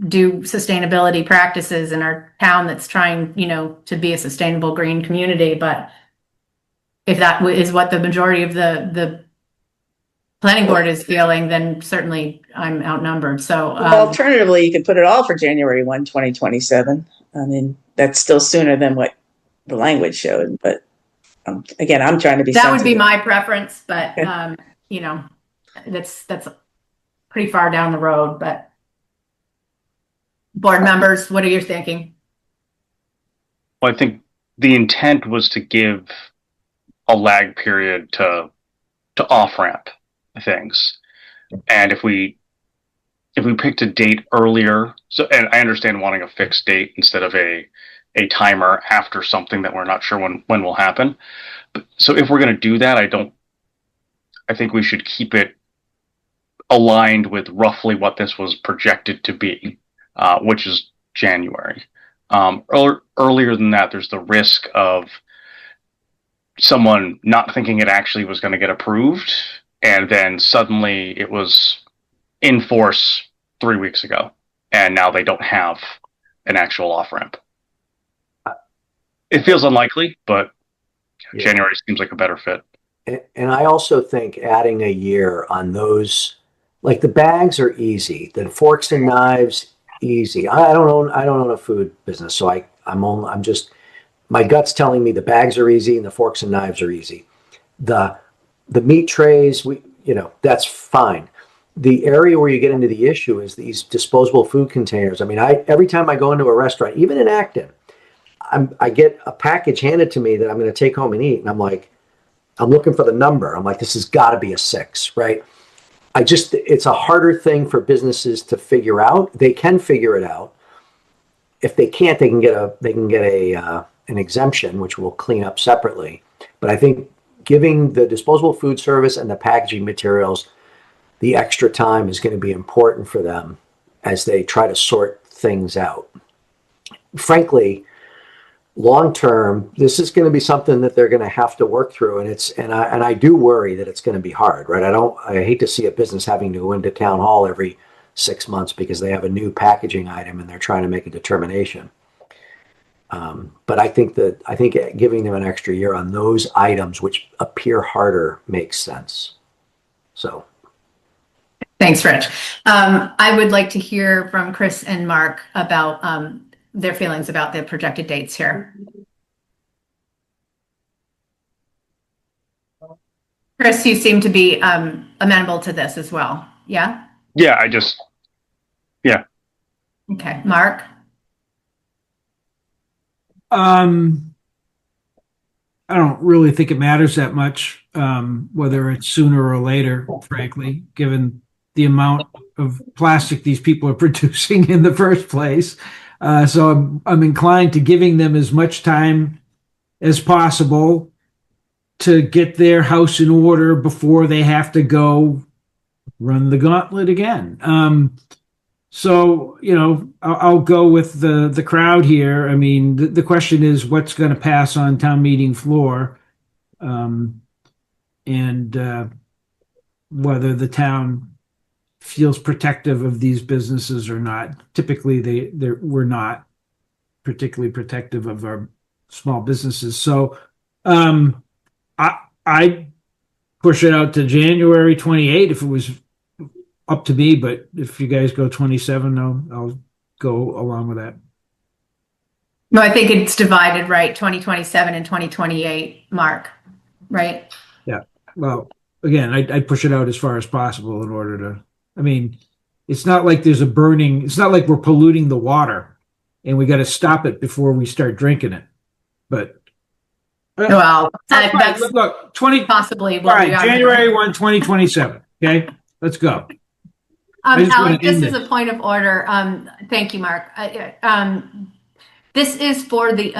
do sustainability practices in our town that's trying, to be a sustainable green community. But if that is what the majority of the planning board is feeling, then certainly I'm outnumbered. So alternatively, you could put it all for January 1, 2027. I mean, that's still sooner than what the language showed, but again, I'm trying to be that would be sensitive. my preference, but that's pretty far down the road. But Board members, what are you thinking? Well, I think the intent was to give a lag period to off ramp things, and if we picked a date earlier, so and I understand wanting a fixed date instead of a timer after something that we're not sure when will happen. But, so if we're going to do that, I think we should keep it aligned with roughly what this was projected to be, which is January. Earlier than that, there's the risk of someone not thinking it actually was going to get approved, and then suddenly it was in force 3 weeks ago, and now they don't have an actual off-ramp. It feels unlikely, but Yeah. January seems like a better fit. And I also think adding a year on those, like the bags are easy, the forks and knives easy. I don't own a food business, so I'm just, my gut's telling me the bags are easy and the forks and knives are easy. The meat trays, that's fine. The area where you get into the issue is these disposable food containers. I mean, every time I go into a restaurant, even in Acton, I get a package handed to me that I'm going to take home and eat, and I'm like, I'm looking for the number. I'm like, this has got to be a 6, right? It's a harder thing for businesses to figure out. They can figure it out. If they can't, they can get an exemption, which we'll clean up separately. But I think giving the disposable food service and the packaging materials the extra time is going to be important for them as they try to sort things out. Frankly, long term, this is going to be something that they're going to have to work through, and I do worry that it's going to be hard, right? I hate to see a business having to go into town hall every 6 months because they have a new packaging item and they're trying to make a determination. But I think giving them an extra year on those items which appear harder makes sense. So. Thanks, Rich. I would like to hear from Chris and Mark about their feelings about the projected dates here. Chris, you seem to be amenable to this as well. Yeah? Yeah, yeah. Okay. Mark? I don't really think it matters that much, whether it's sooner or later, frankly, given the amount of plastic these people are producing in the first place. So I'm inclined to giving them as much time as possible to get their house in order before they have to go run the gauntlet again. So, I'll go with the crowd here. I mean, the question is what's going to pass on town meeting floor, and whether the town feels protective of these businesses or not. Typically, we're not particularly protective of our small businesses. So I push it out to January 28 if it was up to me, but if you guys go 27, I'll go along with that. No, I think it's divided, right? 2027 and 2028, Mark, right? Yeah. Well, again, I'd push it out as far as possible in order to, I mean, it's not like it's not like we're polluting the water and we got to stop it before we start drinking it. But well, that's look, 20 possibly. All right, January 1, 2027. Okay, let's go. Alec, this is a point of order. Thank you, Mark. This is for the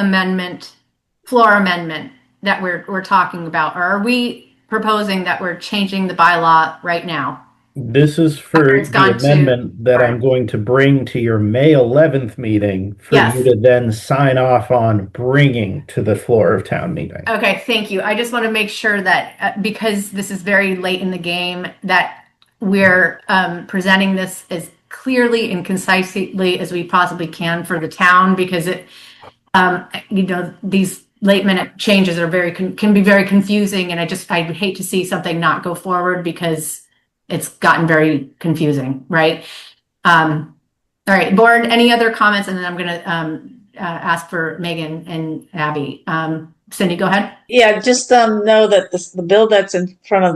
floor amendment that we're talking about. Or are we proposing that we're changing the bylaw right now? This is for the amendment that I'm going to bring to your May 11th meeting for you to then sign off on bringing to the floor of town meeting. Okay, thank you. I just want to make sure that because this is very late in the game, that we're presenting this as clearly and concisely as we possibly can for the town, because it, these late minute changes are can be very confusing, and I would hate to see something not go forward because it's gotten very confusing, right? All right, board, any other comments? And then I'm going to ask for Megan and Abby. Cindy, go ahead. Yeah, just know that the bill that's in front of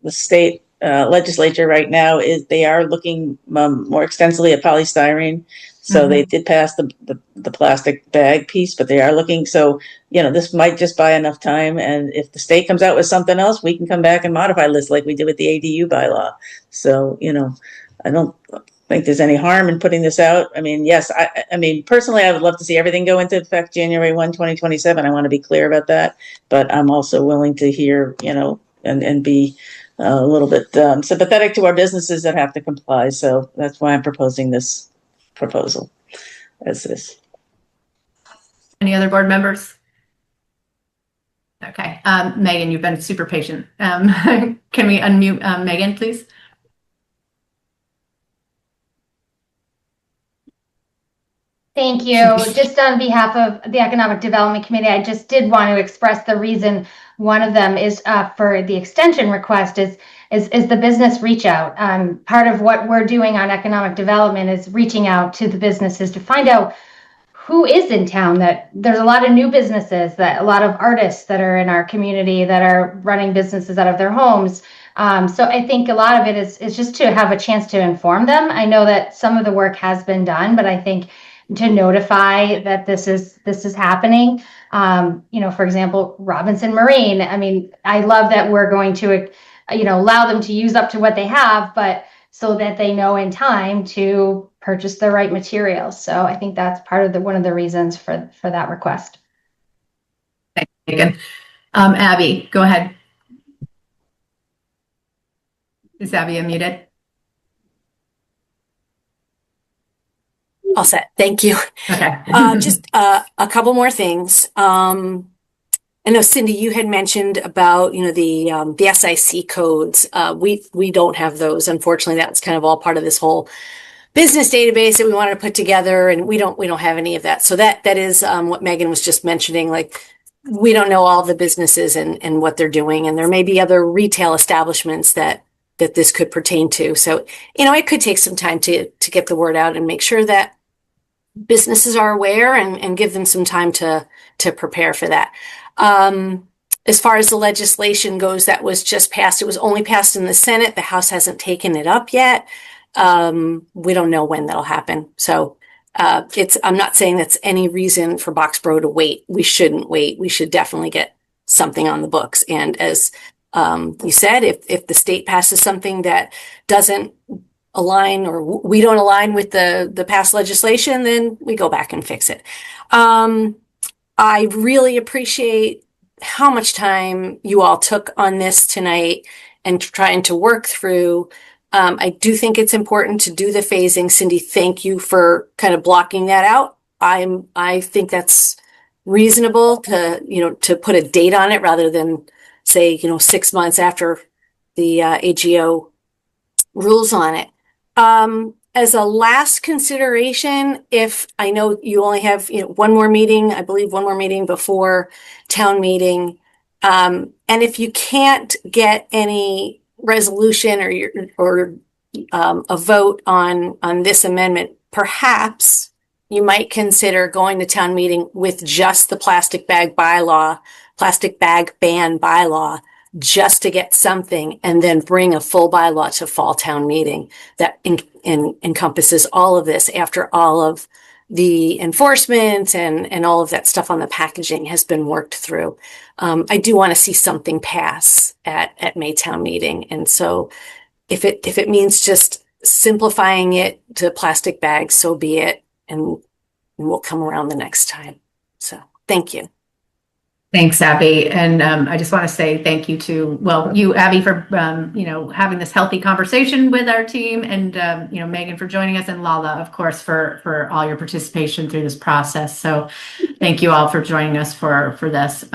the state legislature right now is they are looking more extensively at polystyrene. So they did pass the plastic bag piece, but they are looking. So, this might just buy enough time. And if the state comes out with something else, we can come back and modify this like we did with the ADU bylaw. So, I don't think there's any harm in putting this out. I mean, yes, I mean, personally, I would love to see everything go into effect January 1, 2027. I want to be clear about that. But I'm also willing to hear, and be a little bit sympathetic to our businesses that have to comply. So that's why I'm proposing this proposal as this. Any other board members? Okay, Megan, you've been super patient. Can we unmute Megan, please? Thank you. Just on behalf of the Economic Development Committee, I just did want to express the reason. One of them is for the extension request is the business reach out. Part of what we're doing on economic development is reaching out to the businesses to find out who is in town. That there's a lot of new businesses, that a lot of artists that are in our community that are running businesses out of their homes. So I think a lot of it is just to have a chance to inform them. I know that some of the work has been done, but I think to notify that this is happening. For example, Robinson Marine. I mean, I love that we're going to, allow them to use up to what they have, but so that they know in time to purchase the right materials. So I think that's part of one of the reasons for that request. Thank you, Megan. Abby, go ahead. Is Abby unmuted? All set. Thank you. Okay. Just a couple more things. I know Cindy, you had mentioned about the SIC codes. We don't have those. Unfortunately, that's kind of all part of this whole business database that we wanted to put together, and we don't have any of that. So that is what Megan was just mentioning. Like, we don't know all the businesses and what they're doing, and there may be other retail establishments that this could pertain to. So it could take some time to get the word out and make sure that businesses are aware and give them some time to prepare for that. As far as the legislation goes that was just passed, it was only passed in the Senate. The House hasn't taken it up yet. We don't know when that'll happen. So I'm not saying that's any reason for Boxborough to wait. We shouldn't wait. We should definitely get something on the books. And as you said, if the state passes something that doesn't align, or we don't align with the past legislation, then we go back and fix it. I really appreciate how much time you all took on this tonight and trying to work through. I do think it's important to do the phasing. Cindy, thank you for kind of blocking that out. I think that's reasonable to put a date on it rather than say 6 months after the AGO rules on it. As a last consideration, if I know you only have one more meeting, I believe one more meeting before town meeting, and if you can't get any resolution or a vote on this amendment, perhaps you might consider going to town meeting with just the plastic bag ban bylaw, just to get something, and then bring a full bylaw to fall town meeting that encompasses all of this after all of the enforcement and all of that stuff on the packaging has been worked through. I do want to see something pass at May town meeting. And so if it means just simplifying it to plastic bags, so be it. And we'll come around the next time. So thank you. Thanks, Abby. And I just want to say thank you to, you, Abby, for, having this healthy conversation with our team, and, Megan for joining us, and Lala, of course, for all your participation through this process. So thank you all for joining us for this.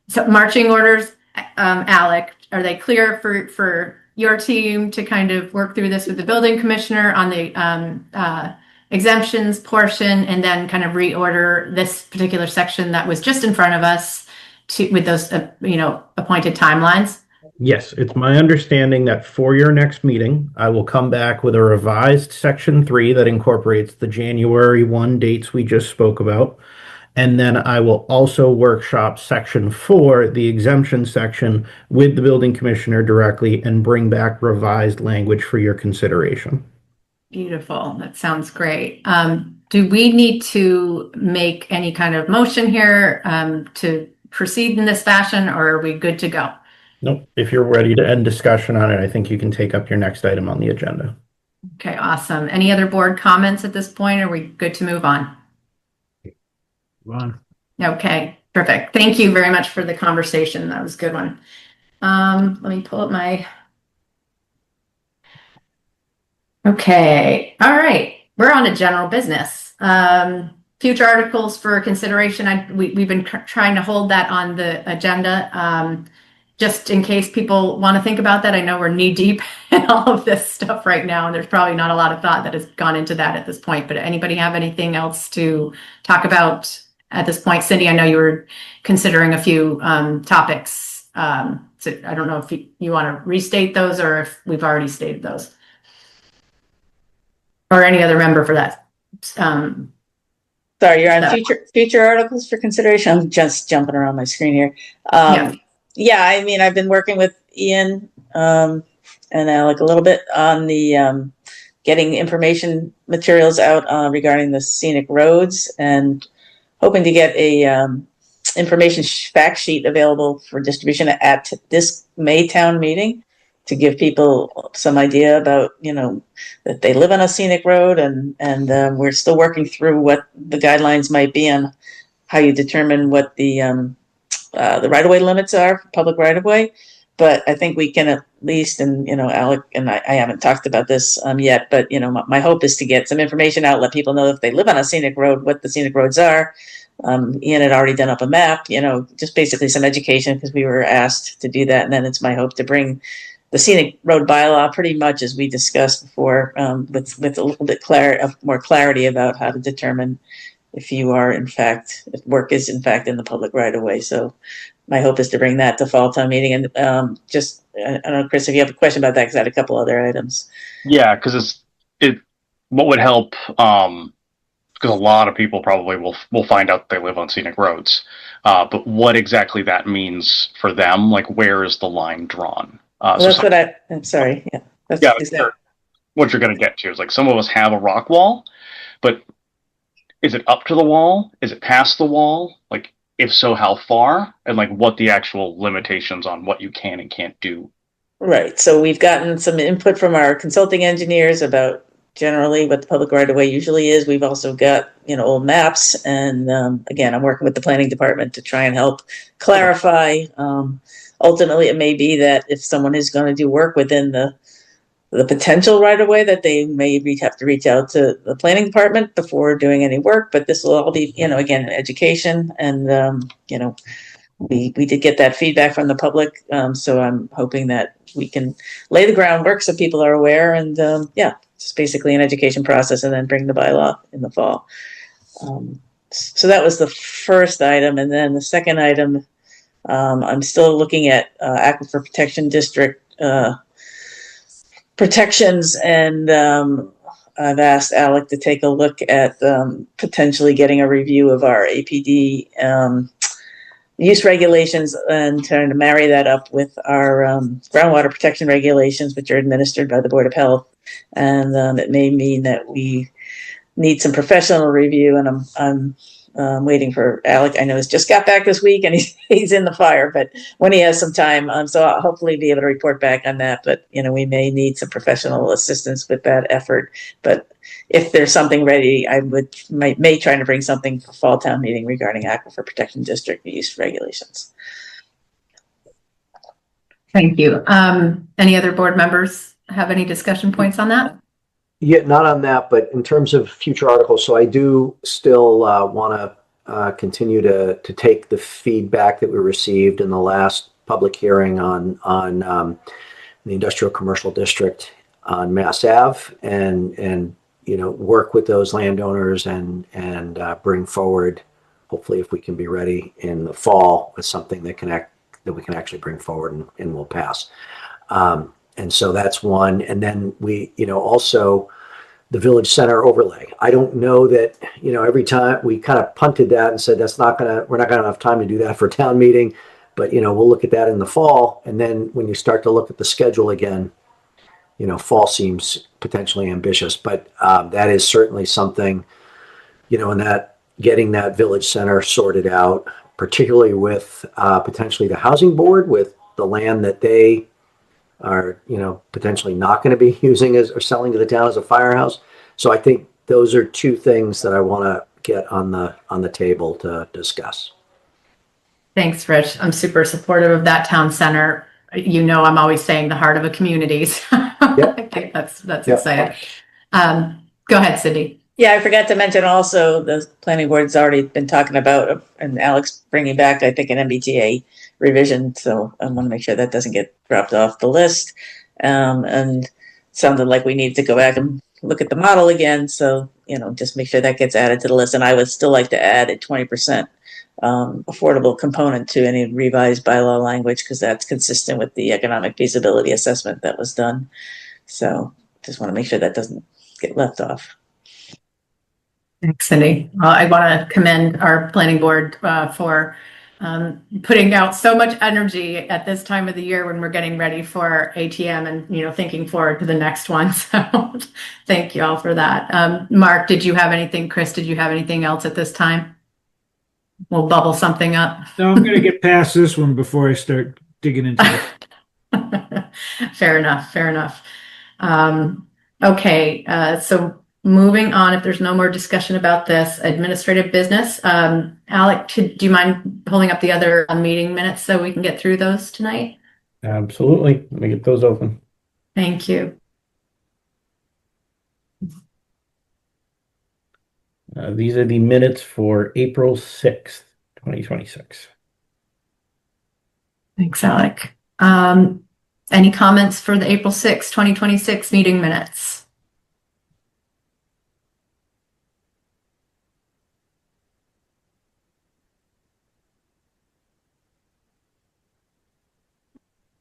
So marching orders, Alec, are they clear for your team to kind of work through this with the building commissioner on the exemptions portion, and then kind of reorder this particular section that was just in front of us with those appointed timelines? Yes, it's my understanding that for your next meeting, I will come back with a revised section 3 that incorporates the January 1 dates we just spoke about, And then I will also workshop section 4, the exemption section, with the building commissioner directly and bring back revised language for your consideration. Beautiful. That sounds great. Do we need to make any kind of motion here to proceed in this fashion, or are we good to go? Nope. If you're ready to end discussion on it, I think you can take up your next item on the agenda. Okay, awesome. Any other board comments at this point? Are we good to move on? Okay, perfect. Thank you very much for the conversation. That was a good one. Let me pull up my... Okay, all right. We're on to general business. Future articles for consideration. We've been trying to hold that on the agenda just in case people want to think about that. I know we're knee deep in all of this stuff right now, and there's probably not a lot of thought that has gone into that at this point. But anybody have anything else to talk about at this point? Cindy, I know you were considering a few topics. So I don't know if you want to restate those or if we've already stated those. Or any other member for that. Sorry, you're on future articles for consideration. I'm just jumping around my screen here. Yeah, I mean, I've been working with Ian and Alec a little bit on the getting information materials out regarding the scenic roads, and hoping to get a information fact sheet available for distribution at this May town meeting to give people some idea about, you know, that they live on a scenic road, and we're still working through what the guidelines might be on how you determine what the right-of-way limits are for public right-of-way. But I think we can at least, and, you know, Alec and I haven't talked about this yet, but, you know, my hope is to get some information out, let people know if they live on a scenic road, what the scenic roads are. Ian had already done up a map, you know, just basically some education, because we were asked to do that. And then it's my hope to bring the scenic road bylaw pretty much as we discussed before, with a little bit more clarity about how to determine if you are in fact, if work is in fact in the public right of way. So my hope is to bring that to fall town meeting. And I don't know, Chris, if you have a question about that, because I had a couple other items. Yeah, because what would help, because a lot of people probably will find out they live on scenic roads, but what exactly that means for them, like where is the line drawn? Well, that's what I'm sorry. Yeah. What you're going to get to is, like, some of us have a rock wall, but is it up to the wall? Is it past the wall? Like, if so, how far? And like what the actual limitations on what you can and can't do. Right. So we've gotten some input from our consulting engineers about generally what the public right of way usually is. We've also got, you know, old maps, and again, I'm working with the planning department to try and help clarify. Ultimately, it may be that if someone is going to do work within the potential right of way, that they may have to reach out to the planning department before doing any work. But this will all be, you know, again, education, and you know, we did get that feedback from the public, so I'm hoping that we can lay the groundwork so people are aware, and yeah, just basically an education process, and then bring the bylaw in the fall. So that was the first item, and then the second item. I'm still looking at Aquifer Protection District protections, and I've asked Alec to take a look at potentially getting a review of our APD use regulations, and trying to marry that up with our groundwater protection regulations, which are administered by the Board of Health. And it may mean that we need some professional review, and I'm waiting for Alec. I know he's just got back this week, and he's in the fire, but when he has some time, so I'll hopefully be able to report back on that. But, you know, we may need some professional assistance with that effort. But if there's something ready, I may try to bring something for fall town meeting regarding Aquifer Protection District use regulations. Thank you. Any other board members have any discussion points on that? Yeah, not on that, but in terms of future articles. So I do still want to continue to take the feedback that we received in the last public hearing on the industrial commercial district on Mass Ave, and you know, work with those landowners and bring forward, hopefully, if we can be ready in the fall with something that we can actually bring forward and will pass. And so that's one. And then we, you know, also the village center overlay. I don't know that, every time we kind of punted that and said, we're not gonna have time to do that for town meeting, but, we'll look at that in the fall. And then when you start to look at the schedule again, fall seems potentially ambitious, but that is certainly something, and that getting that village center sorted out, particularly with potentially the housing board, with the land that they are, potentially not going to be using as or selling to the town as a firehouse. So I think those are two things that I want to get on the table to discuss. Thanks, Rich. I'm super supportive of that town center. I'm always saying the heart of a community. So I think that's Yep. exciting. Go ahead, Cindy. Yeah, I forgot to mention also the planning board's already been talking about, and Alex bringing back, I think, an MBTA revision. So I want to make sure that doesn't get dropped off the list. And sounded like we need to go back and look at the model again. So, just make sure that gets added to the list. And I would still like to add a 20% affordable component to any revised bylaw language, because that's consistent with the economic feasibility assessment that was done. So just want to make sure that doesn't get left off. Thanks, Cindy. Well, I want to commend our planning board for putting out so much energy at this time of the year when we're getting ready for ATM and, thinking forward to the next one. So thank you all for that. Mark, did you have anything? Chris, did you have anything else at this time? We'll bubble something up. No, I'm going to get past this one before I start digging into it. Fair enough. Okay, so moving on, if there's no more discussion about this administrative business, Alec, do you mind pulling up the other meeting minutes so we can get through those tonight? Absolutely. Let me get those open. Thank you. These are the minutes for April 6th, 2026. Thanks, Alec. Any comments for the April 6th, 2026 meeting minutes?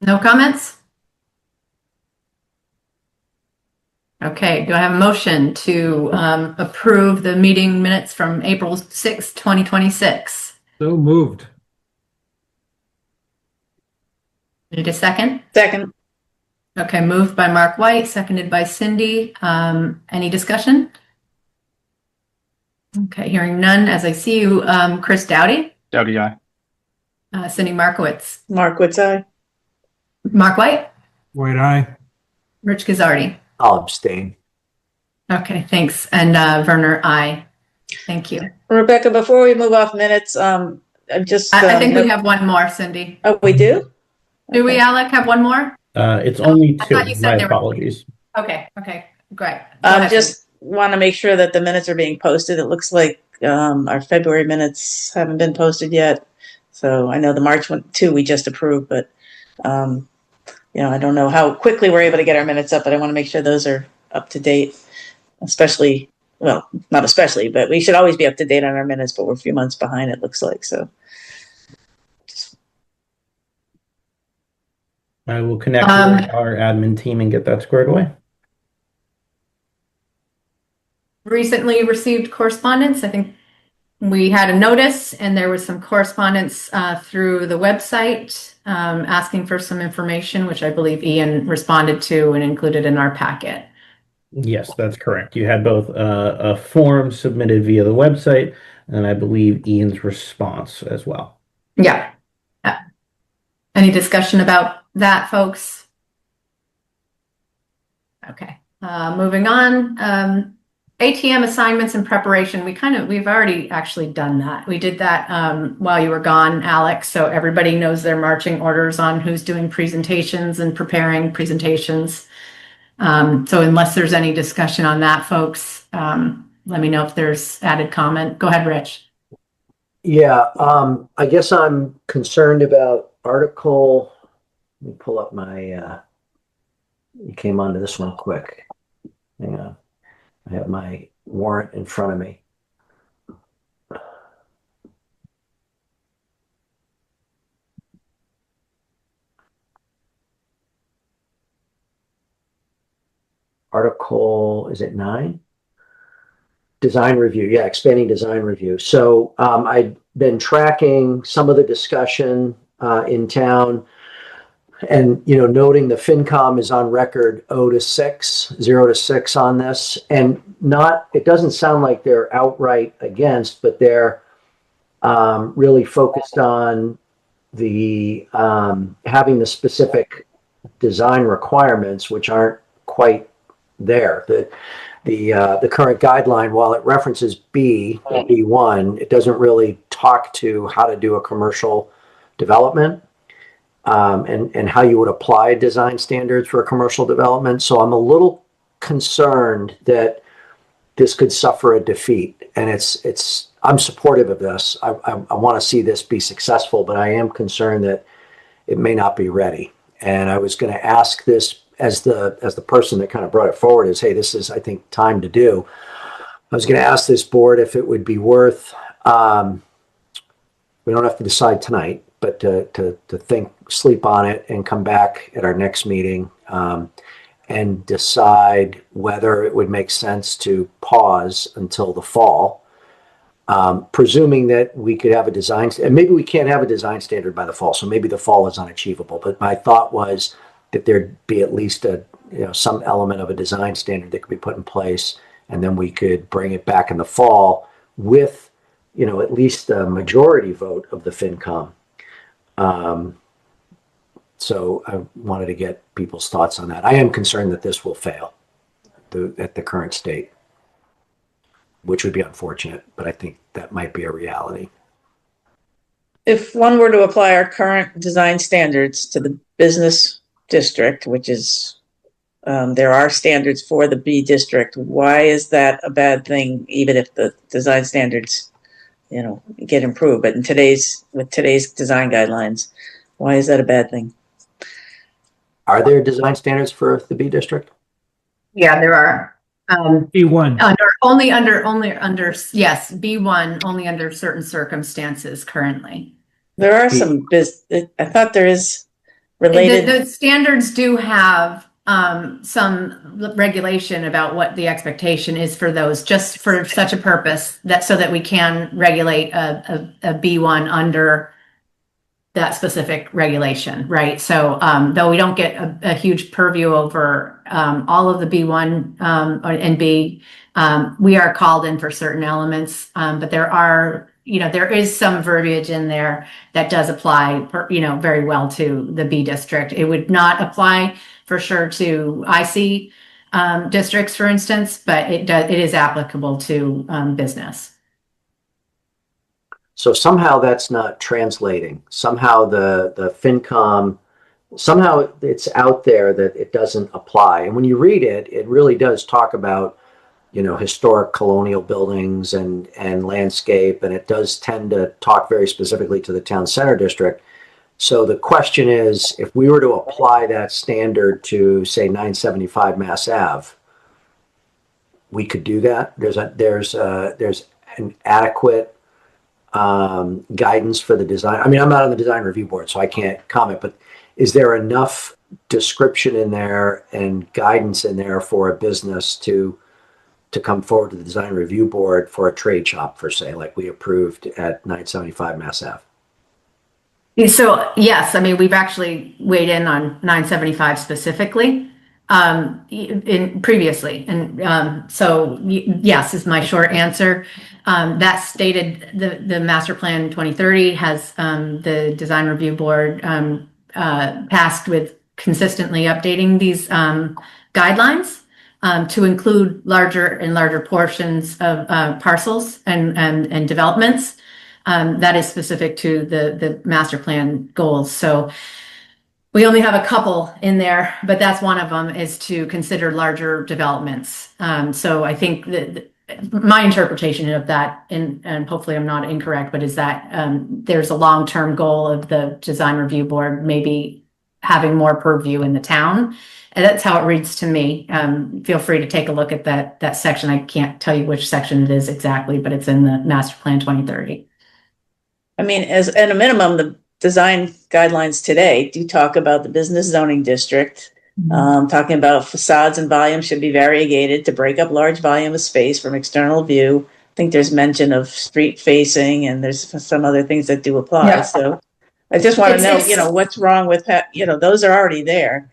No comments? Okay, do I have a motion to approve the meeting minutes from April 6th, 2026? So moved. Need a second? Second. Okay, moved by Mark White, seconded by Cindy. Any discussion? Okay, hearing none. As I see you, Chris Doughty. Doughty, aye. Cindy Markowitz. Markowitz, aye. Mark White. White eye. Rich Gazardi. I'll abstain. Okay, thanks. And Werner, aye. Thank you. Rebecca, before we move off minutes, I'm just. I think we have one more, Cindy. Oh, we do? Do we, Alec, have one more? It's only I two. thought you said My there were- apologies. Okay, great. Go ahead, Just want to make sure that the minutes are being posted. It looks like our February minutes haven't been posted yet. So I know the March one too we just approved, but I don't know how quickly we're able to get our minutes up, but I want to make sure those are up to date, especially, well, not especially, but we should always be up to date on our minutes, but we're a few months behind, it looks like. So I will connect with our admin team and get that squared away. recently received correspondence. I think we had a notice and there was some correspondence through the website asking for some information, which I believe Ian responded to and included in our packet. Yes, that's correct. You had both a form submitted via the website and I believe Ian's response as well. Yeah. Any discussion about that, folks? Okay. Moving on. ATM assignments and preparation. We've already actually done that. We did that while you were gone, Alex. So everybody knows their marching orders on who's doing presentations and preparing presentations. So unless there's any discussion on that, folks, let me know if there's added comment. Go ahead, Rich. Yeah, I guess I'm concerned about article. Let me pull up my. You came onto this one quick. Hang on. I have my warrant in front of me. article, is it 9? Design review. Yeah, expanding design review. So I've been tracking some of the discussion in town, and noting the FinCom is on record 0 to 6 on this, and it doesn't sound like they're outright against, but they're really focused on the having the specific design requirements, which aren't quite there. The current guideline, while it references B1, it doesn't really talk to how to do a commercial development and how you would apply design standards for a commercial development. So I'm a little concerned that this could suffer a defeat, and I'm supportive of this. I want to see this be successful, but I am concerned that it may not be ready. And I was going to ask this as the person that kind of brought it forward is, hey, this is, I think, time to do. I was going to ask this board if it would be worth, we don't have to decide tonight, but to sleep on it and come back at our next meeting and decide whether it would make sense to pause until the fall, presuming that we could have a design, and maybe we can't have a design standard by the fall, so maybe the fall is unachievable. But my thought was that there'd be at least some element of a design standard that could be put in place, and then we could bring it back in the fall with, at least a majority vote of the FinCom. So I wanted to get people's thoughts on that. I am concerned that this will fail at the current state, which would be unfortunate, but I think that might be a reality. If one were to apply our current design standards to the business district, which is, there are standards for the B district, why is that a bad thing, even if the design standards, get improved? But with today's design guidelines, why is that a bad thing? Are there design standards for the B district? Yeah, there are. B1. Only under yes, B1 only under certain circumstances currently. There are some I thought there is related. The standards do have some regulation about what the expectation is for those, just for such a purpose, so that we can regulate a B1 under that specific regulation, right? So though we don't get a huge purview over all of the B1 and B, we are called in for certain elements, but there is some verbiage in there that does apply, very well to the B district. It would not apply for sure to IC districts, for instance, but it is applicable to business. So somehow that's not translating. Somehow the FinCom, somehow it's out there that it doesn't apply. And when you read it, it really does talk about, historic colonial buildings and landscape, and it does tend to talk very specifically to the town center district. So the question is, if we were to apply that standard to, say, 975 Mass Ave, we could do that. There's an adequate guidance for the design. I mean, I'm not on the design review board, so I can't comment, but is there enough description in there and guidance in there for a business to come forward to the design review board for a trade shop, for say, like we approved at 975 Mass Ave? So yes, I mean, we've actually weighed in on 975 specifically previously, and so yes is my short answer. That stated the master plan 2030 has the design review board tasked with consistently updating these guidelines to include larger and larger portions of parcels and developments. That is specific to the master plan goals. So we only have a couple in there, but that's one of them, is to consider larger developments. So I think that my interpretation of that, and hopefully I'm not incorrect, but is that there's a long-term goal of the design review board maybe having more purview in the town. And that's how it reads to me. Feel free to take a look at that section. I can't tell you which section it is exactly, but it's in the master plan 2030. I mean, as at a minimum, the design guidelines today do talk about the business zoning district, talking about facades and volume should be variegated to break up large volume of space from external view. I think there's mention of street facing, and there's some other things that do apply. Yeah. So I just want to know, what's wrong with, those are already there.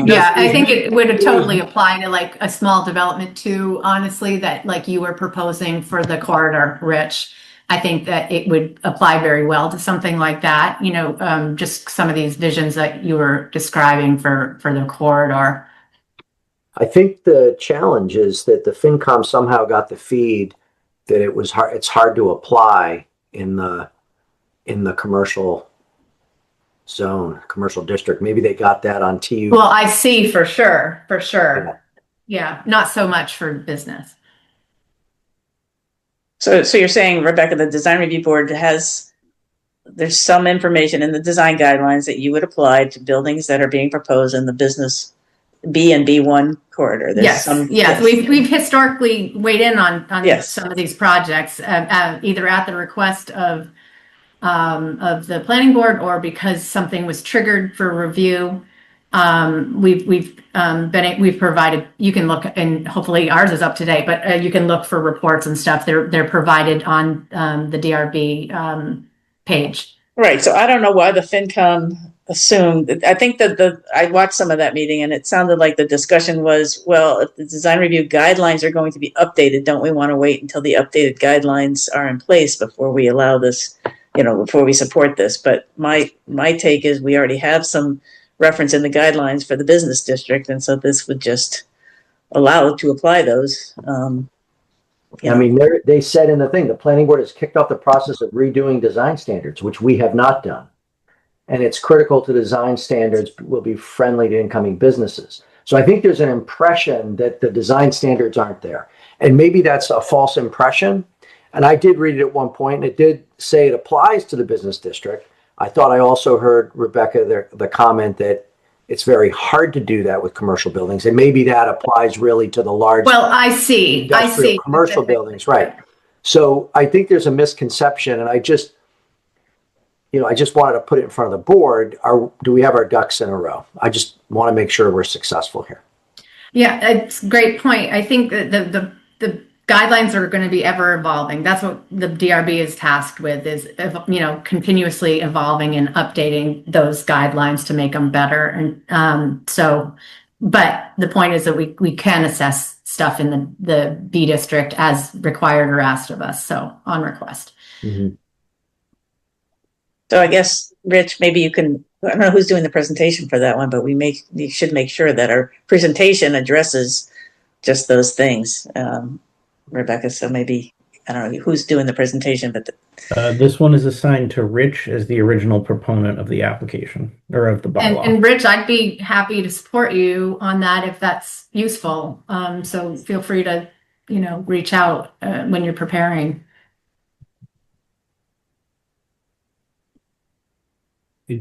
Yeah, I think it would totally apply to like a small development too, honestly, that like you were proposing for the corridor, Rich. I think that it would apply very well to something like that, just some of these visions that you were describing for the corridor. I think the challenge is that the FinCom somehow got the feed that it's hard to apply in the commercial zone, commercial district. Maybe they got that on TU. Well, I see for sure. Yeah, not so much for business. So you're saying, Rebecca, the design review board there's some information in the design guidelines that you would apply to buildings that are being proposed in the business B and B1 corridor. Yes. We've historically weighed in on some of these projects, either at the request of the planning board or because something was triggered for review. We've provided, you can look, and hopefully ours is up to date, but you can look for reports and stuff. They're provided on the DRB page. Right. So I don't know why the FinCom assumed. I think that I watched some of that meeting, and it sounded like the discussion was, well, if the design review guidelines are going to be updated, don't we want to wait until the updated guidelines are in place before we allow this, before we support this? But my take is we already have some reference in the guidelines for the business district, and so this would just allow it to apply those. I mean, they said in the thing, the planning board has kicked off the process of redoing design standards, which we have not done. And it's critical to design standards will be friendly to incoming businesses. So I think there's an impression that the design standards aren't there. And maybe that's a false impression. And I did read it at one point, and it did say it applies to the business district. I thought I also heard, Rebecca, the comment that it's very hard to do that with commercial buildings. And maybe that applies really to the large I see commercial buildings, right? So I think there's a misconception, and I just wanted to put it in front of the board. Do we have our ducks in a row? I just want to make sure we're successful here. Yeah, it's a great point. I think that the guidelines are going to be ever evolving. That's what the DRB is tasked with, is continuously evolving and updating those guidelines to make them better. And but the point is that we can assess stuff in the B district as required or asked of us, so on request. Mm-hmm. So I guess, Rich, maybe you can, I don't know who's doing the presentation for that one, but we should make sure that our presentation addresses just those things. Rebecca, so maybe, I don't know who's doing the presentation, but this one is assigned to Rich as the original proponent of the application, or of the bylaw. And Rich, I'd be happy to support you on that if that's useful. So feel free to, reach out when you're preparing.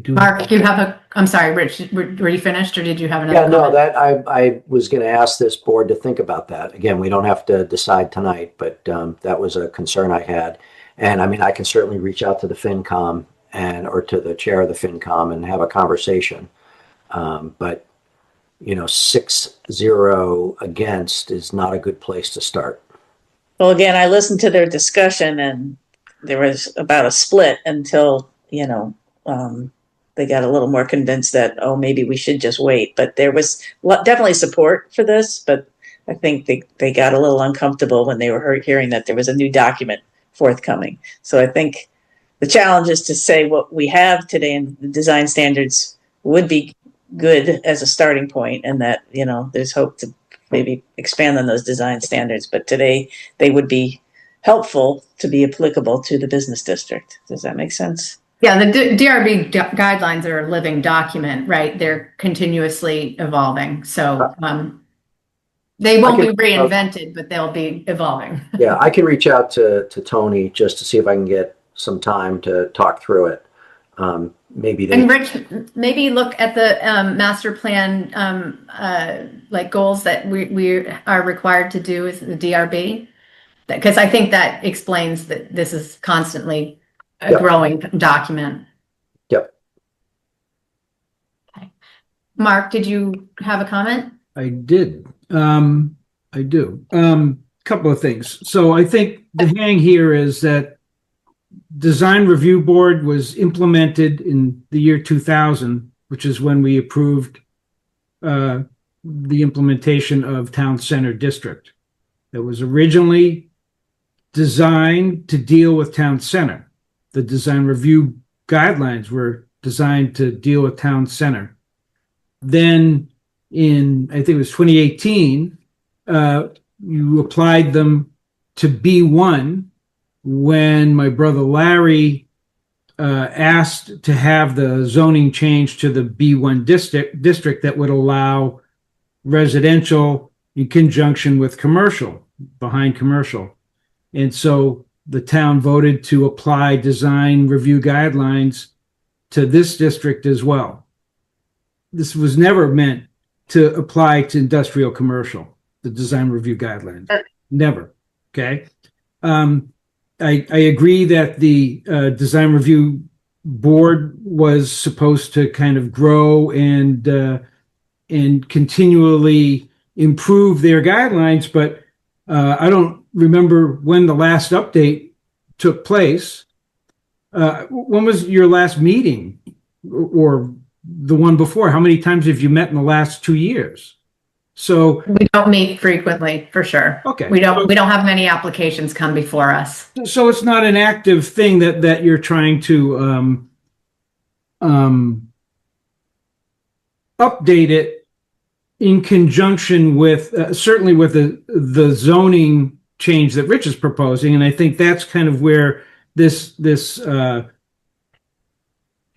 Mark, do you have I'm sorry, Rich, were you finished, or did you have another comment? That I was going to ask this board to think about that. Again, we don't have to decide tonight, but that was a concern I had. And I mean, I can certainly reach out to the FinCom or to the chair of the FinCom and have a conversation. But 6-0 against is not a good place to start. Well, again, I listened to their discussion, and there was about a split until, they got a little more convinced that, maybe we should just wait. But there was definitely support for this, but I think they got a little uncomfortable when they were hearing that there was a new document forthcoming. So I think the challenge is to say what we have today in the design standards would be good as a starting point, and that, there's hope to maybe expand on those design standards. But today they would be helpful to be applicable to the business district. Does that make sense? Yeah, the DRB guidelines are a living document, right? They're continuously evolving. So they won't be reinvented, but they'll be evolving. Yeah, I can reach out to Tony just to see if I can get some time to talk through it. And Rich, maybe look at the master plan goals that we are required to do as the DRB, because I think that explains that this is constantly a growing document. Yep. Okay. Mark, did you have a comment? I did. I do. Couple of things. So I think the hang here is that Design Review Board was implemented in the year 2000, which is when we approved the implementation of Town Center District. That was originally designed to deal with Town Center. The design review guidelines were designed to deal with Town Center. Then in, I think it was 2018, you applied them to B1 when my brother Larry asked to have the zoning change to the B1 district that would allow residential in conjunction with commercial, behind commercial. And so the town voted to apply design review guidelines to this district as well. This was never meant to apply to industrial commercial, the design review guidelines. Never. Okay. I agree that the design review board was supposed to kind of grow and continually improve their guidelines, but I don't remember when the last update took place. When was your last meeting, or the one before? How many times have you met in the last 2 years? So we don't meet frequently, for sure. Okay. We don't have many applications come before us. So it's not an active thing that you're trying to update it in conjunction with certainly with the zoning change that Rich is proposing, and I think that's kind of where this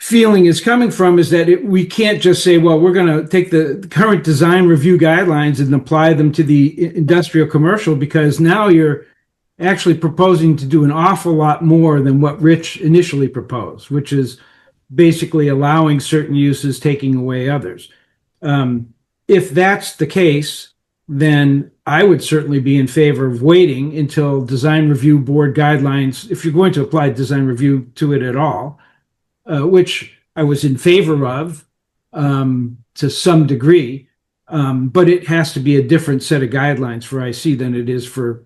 feeling is coming from, is that we can't just say, well, we're going to take the current design review guidelines and apply them to the industrial commercial, because now you're actually proposing to do an awful lot more than what Rich initially proposed, which is basically allowing certain uses, taking away others. If that's the case, then I would certainly be in favor of waiting until design review board guidelines, if you're going to apply design review to it at all, which I was in favor of to some degree, but it has to be a different set of guidelines for IC than it is for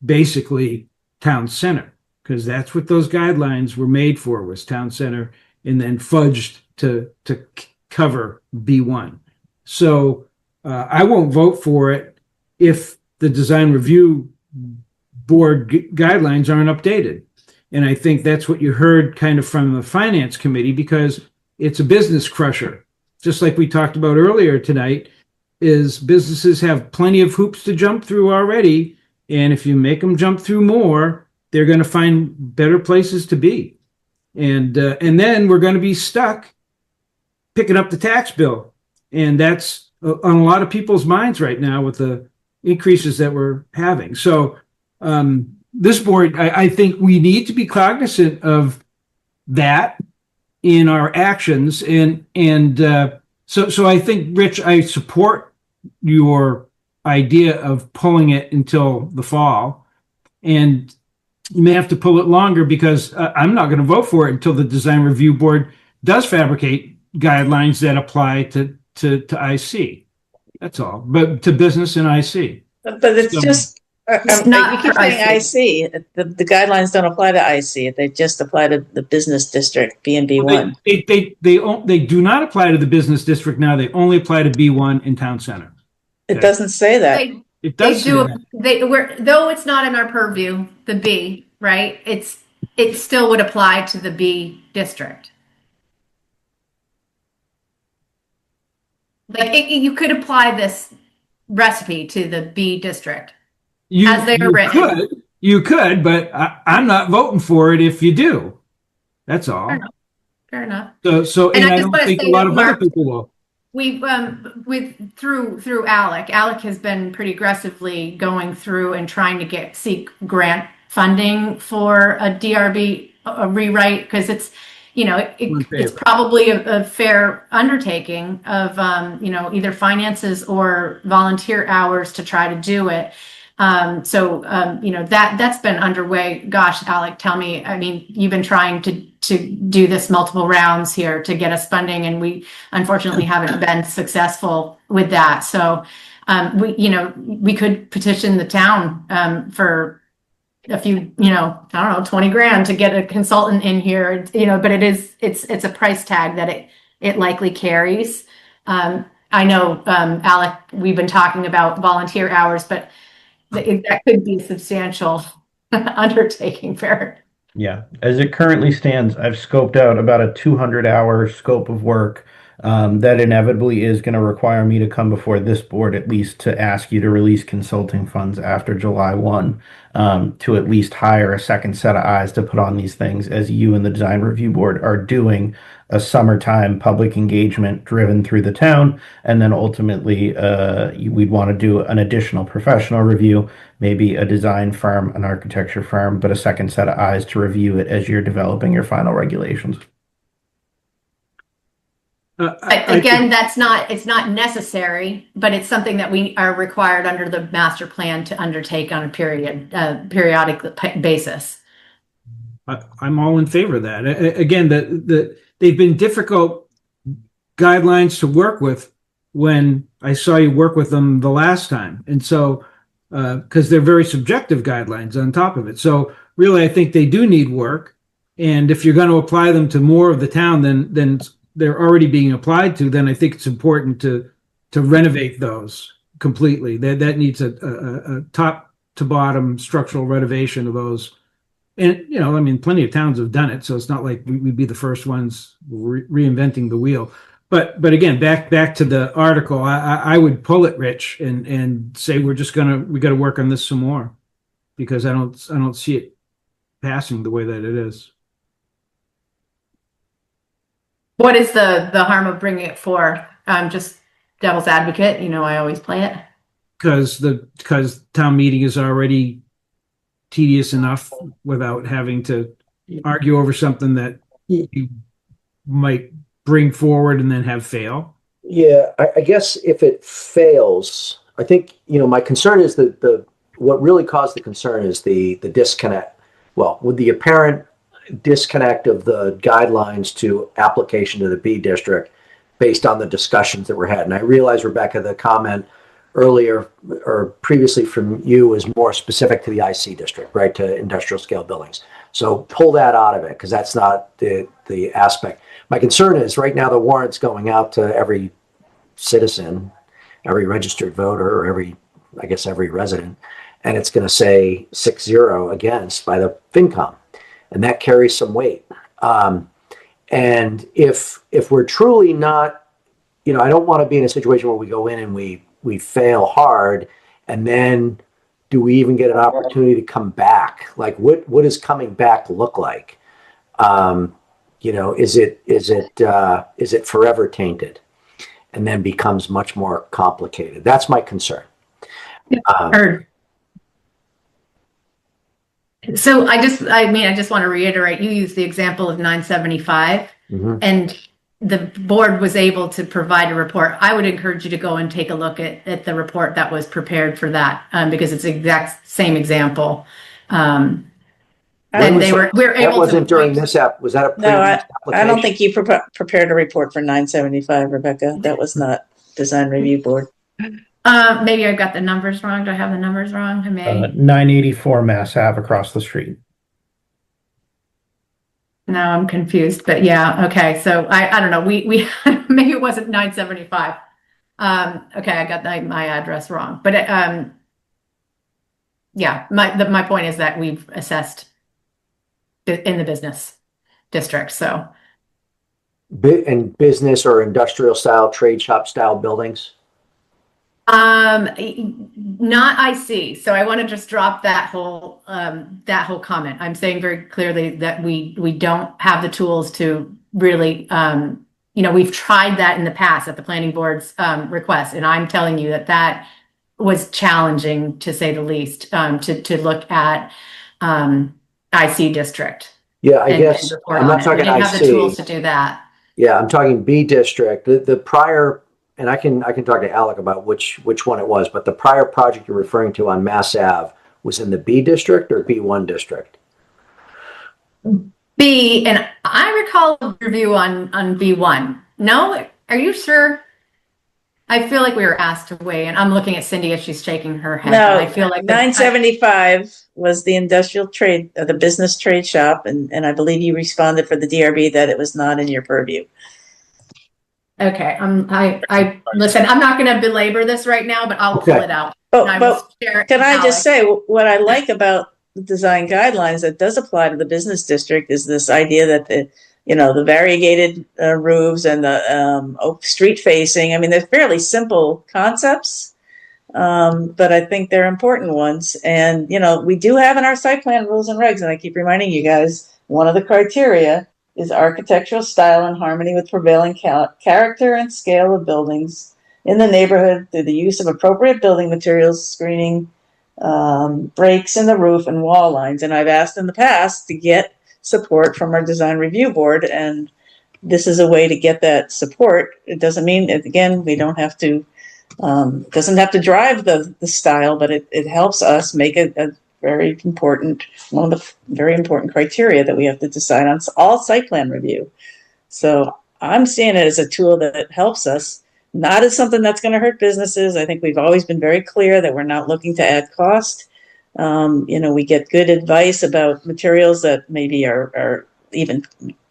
basically town center, because that's what those guidelines were made for, was town center, and then fudged to cover B1. So I won't vote for it if the design review board guidelines aren't updated. And I think that's what you heard kind of from the finance committee, because it's a business crusher. Just like we talked about earlier tonight, is businesses have plenty of hoops to jump through already. And if you make them jump through more, they're going to find better places to be. And then we're going to be stuck picking up the tax bill. And that's on a lot of people's minds right now with the increases that we're having. So, this board, I think we need to be cognizant of that in our actions. So I think, Rich, I support your idea of pulling it until the fall. And you may have to pull it longer, because I'm not going to vote for it until the design review board does fabricate guidelines that apply to IC. That's all. But to business and IC. But it's So- just... not you keep for saying IC. The guidelines don't apply to IC. They just apply to the business district, B and B1. They do not apply to the business district now. They only apply to B1 in town center. It doesn't say that. It does say that. Though it's not in our purview, the B, right? It still would apply to the B district. Like you could apply this recipe to the B district. As they are written. You could, but I'm not voting for it if you do. That's all. Fair enough. So, and I don't think a lot of other people will. We've through Alec. Alec has been pretty aggressively going through and trying to seek grant funding for a DRB rewrite, because it's, it's probably a fair undertaking of either finances or volunteer hours to try to do it. That's been underway. Gosh, Alec, tell me, I mean, you've been trying do this multiple rounds here to get us funding, and we unfortunately haven't been successful with that. So we could petition the town for a few, I don't know, 20 grand to get a consultant in here, but it's a price tag that it likely carries. I know, Alec, we've been talking about volunteer hours, but that could be a substantial undertaking for. Yeah, as it currently stands, I've scoped out about a 200-hour scope of work that inevitably is going to require me to come before this board at least to ask you to release consulting funds after July 1 to at least hire a second set of eyes to put on these things, as you and the design review board are doing a summertime public engagement driven through the town. And then ultimately, we'd want to do an additional professional review, maybe a design firm, an architecture firm, but a second set of eyes to review it as you're developing your final regulations. Again, it's not necessary, but it's something that we are required under the master plan to undertake on a periodic basis. I'm all in favor of that. Again, they've been difficult guidelines to work with when I saw you work with them the last time. And so, because they're very subjective guidelines on top of it. So really, I think they do need work. And if you're going to apply them to more of the town than they're already being applied to, then I think it's important to renovate those completely. That needs a top to bottom structural renovation of those. And, plenty of towns have done it, so it's not like we'd be the first ones reinventing the wheel. But again, back to the article, I would pull it, Rich, and say we got to work on this some more, because I don't see it passing the way that it is. What is the harm of bringing it for? Just devil's advocate, I always play it. Because town meeting is already tedious enough without having to argue over something that you might bring forward and then have fail. Yeah, I guess if it fails, I think, my concern is that what really caused the concern is the disconnect. Well, with the apparent disconnect of the guidelines to application to the B district based on the discussions that were had. And I realize, Rebecca, the comment earlier or previously from you is more specific to the IC district, right, to industrial scale buildings. So pull that out of it, because that's not the aspect. My concern is right now the warrant's going out to every citizen, every registered voter, or every resident, and it's going to say 6-0 against by the FinCom. And that carries some weight. And if we're truly not, I don't want to be in a situation where we go in and we fail hard, and then do we even get an opportunity to come back? Like, what does coming back look like? Is it forever tainted, and then becomes much more complicated? That's my concern. So I just want to reiterate, you used the example of 975, and the board was able to provide a report. I would encourage you to go and take a look at the report that was prepared for that, because it's the exact same example. And we were able to. Wasn't during this app. Was that a previous application? I don't think you prepared a report for 975, Rebecca. That was not design review board. Maybe I got the numbers wrong. Do I have the numbers wrong? I may. 984 Mass Ave across the street. Now I'm confused, but yeah, okay. So I don't know. We maybe it wasn't 975. Okay, I got my address wrong, but yeah, my point is that we've assessed in the business district. So, and business or industrial style, trade shop style buildings. Not IC. So I want to just drop that whole comment. I'm saying very clearly that we don't have the tools to really, we've tried that in the past at the planning board's request, and I'm telling you that was challenging, to say the least, to look at IC district. Yeah, I guess I'm not talking IC. We didn't have the tools to do that. Yeah, I'm talking B district. The prior. And I can talk to Alec about which one it was, but the prior project you're referring to on Mass Ave was in the B district or B1 district? B, and I recall a review on B1. No, are you sure? I feel like we were asked to weigh, and I'm looking at Cindy as she's shaking her head. No, I feel like 975 was the industrial trade, the business trade shop, and I believe you responded for the DRB that it was not in your purview. Okay, I listen. I'm not going to belabor this right now, but I'll pull it out. But can I just say what I like about the design guidelines that does apply to the business district is this idea that the variegated roofs and the street facing. I mean, they're fairly simple concepts, but I think they're important ones. And we do have in our site plan rules and regs, and I keep reminding you guys, one of the criteria is architectural style in harmony with prevailing character and scale of buildings in the neighborhood through the use of appropriate building materials, screening, breaks in the roof and wall lines. And I've asked in the past to get support from our design review board, and this is a way to get that support. It doesn't mean, again, we don't have to, doesn't have to drive the style, but it helps us make a very important, one of the very important criteria that we have to decide on all site plan review. So I'm seeing it as a tool that helps us, not as something that's going to hurt businesses. I think we've always been very clear that we're not looking to add cost. We get good advice about materials that maybe are even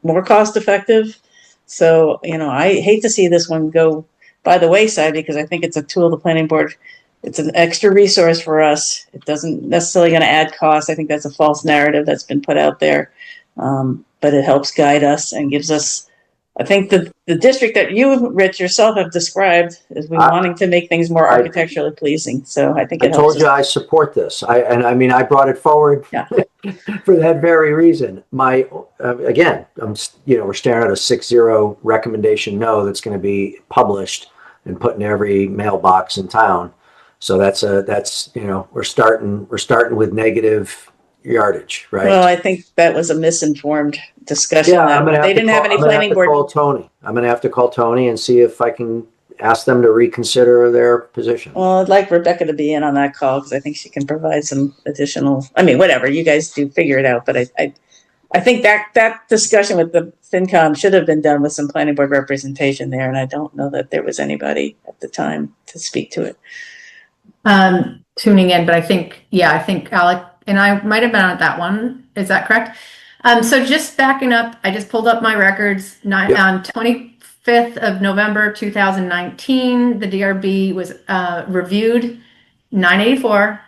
more cost effective. So, I hate to see this one go by the wayside, because I think it's a tool the planning board, it's an extra resource for us. It doesn't necessarily going to add cost. I think that's a false narrative that's been put out there. But it helps guide us and gives us, I think the district that you, Rich, yourself have described as we wanting to make things more architecturally pleasing. So I think it helps. I told you I support this. I brought it forward for that very reason. Again, we're staring at a 6-0 recommendation no that's going to be published and put in every mailbox in town. So that's we're starting with negative yardage, right? Well, I think that was a misinformed discussion. Yeah, they didn't have any planning board. I'm going to have to call Tony and see if I can ask them to reconsider their position. Well, I'd like Rebecca to be in on that call, because I think she can provide some additional. I mean, whatever you guys do, figure it out. But I think that discussion with the FinCom should have been done with some planning board representation there, and I don't know that there was anybody at the time to speak to it. Tuning in, but I think Alec and I might have been on that one. Is that correct? So just backing up, I just pulled up my records. On 25th of November 2019, the DRB was reviewed 984,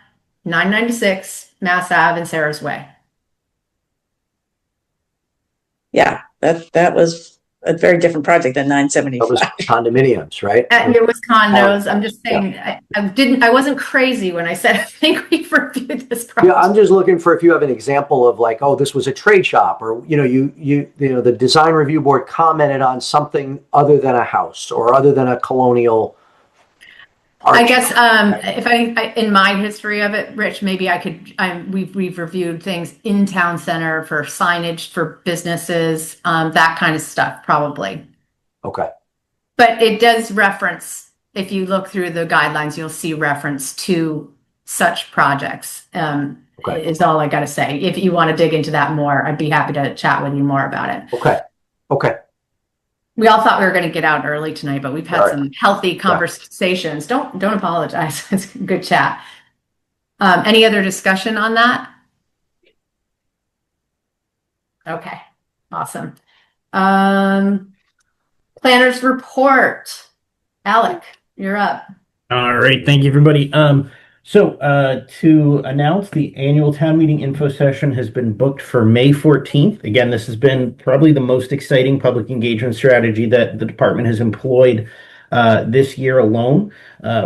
996 Mass Ave and Sarah's Way. Yeah, that was a very different project than 975. That was condominiums, right? It was condos. I'm just saying, I wasn't crazy when I said I think we've reviewed this project. Yeah, I'm just looking for if you have an example of like, oh, this was a trade shop, or the design review board commented on something other than a house or other than a colonial. I guess if I in my history of it, Rich, maybe I could. We've reviewed things in town center for signage for businesses, that kind of stuff, probably. Okay. But it does reference. If you look through the guidelines, you'll see reference to such projects. Okay. Is all I got to say. If you want to dig into that more, I'd be happy to chat with you more about it. Okay. Okay. We all thought we were going to get out early tonight, but we've had some healthy conversations. Yeah. Don't apologize. It's a good chat. Any other discussion on that? Okay, awesome. Planners report. Alec, you're up. All right, thank you, everybody. So to announce, the annual town meeting info session has been booked for May 14th. Again, this has been probably the most exciting public engagement strategy that the department has employed this year alone.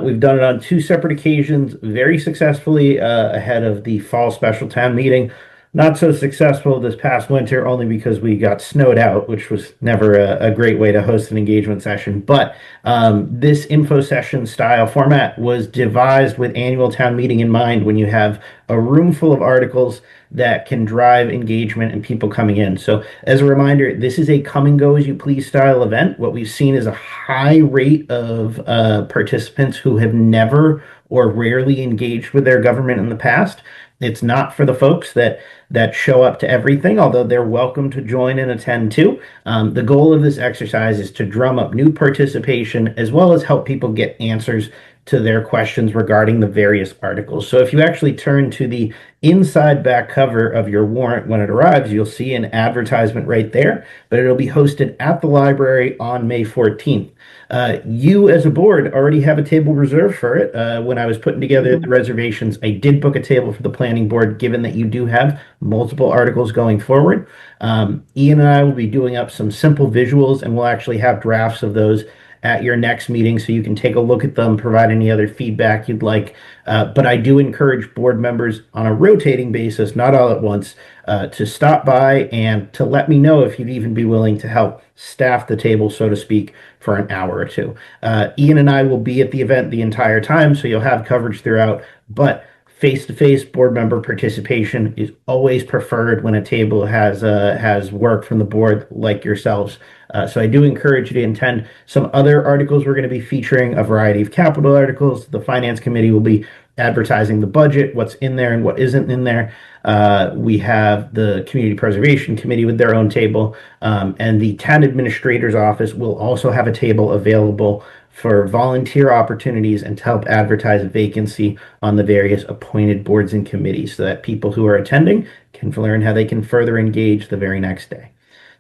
We've done it on 2 separate occasions, very successfully ahead of the fall special town meeting. Not so successful this past winter, only because we got snowed out, which was never a great way to host an engagement session. But this info session style format was devised with annual town meeting in mind, when you have a room full of articles that can drive engagement and people coming in. So as a reminder, this is a come and go as you please style event. What we've seen is a high rate of participants who have never or rarely engaged with their government in the past. It's not for the folks that show up to everything, although they're welcome to join and attend too. The goal of this exercise is to drum up new participation as well as help people get answers to their questions regarding the various articles. So if you actually turn to the inside back cover of your warrant when it arrives, you'll see an advertisement right there, but it'll be hosted at the library on May 14th. You as a board already have a table reserved for it. When I was putting together the reservations, I did book a table for the planning board, given that you do have multiple articles going forward. Ian and I will be doing up some simple visuals, and we'll actually have drafts of those at your next meeting so you can take a look at them, provide any other feedback you'd like. But I do encourage board members on a rotating basis, not all at once, to stop by and to let me know if you'd even be willing to help staff the table, so to speak, for an hour or two. Ian and I will be at the event the entire time, so you'll have coverage throughout, but face-to-face board member participation is always preferred when a table has work from the board like yourselves. So I do encourage you to attend. Some other articles we're going to be featuring a variety of capital articles. The Finance Committee will be advertising the budget, what's in there and what isn't in there. We have the Community Preservation Committee with their own table, and the Town Administrator's Office will also have a table available for volunteer opportunities and to help advertise a vacancy on the various appointed boards and committees so that people who are attending can learn how they can further engage the very next day.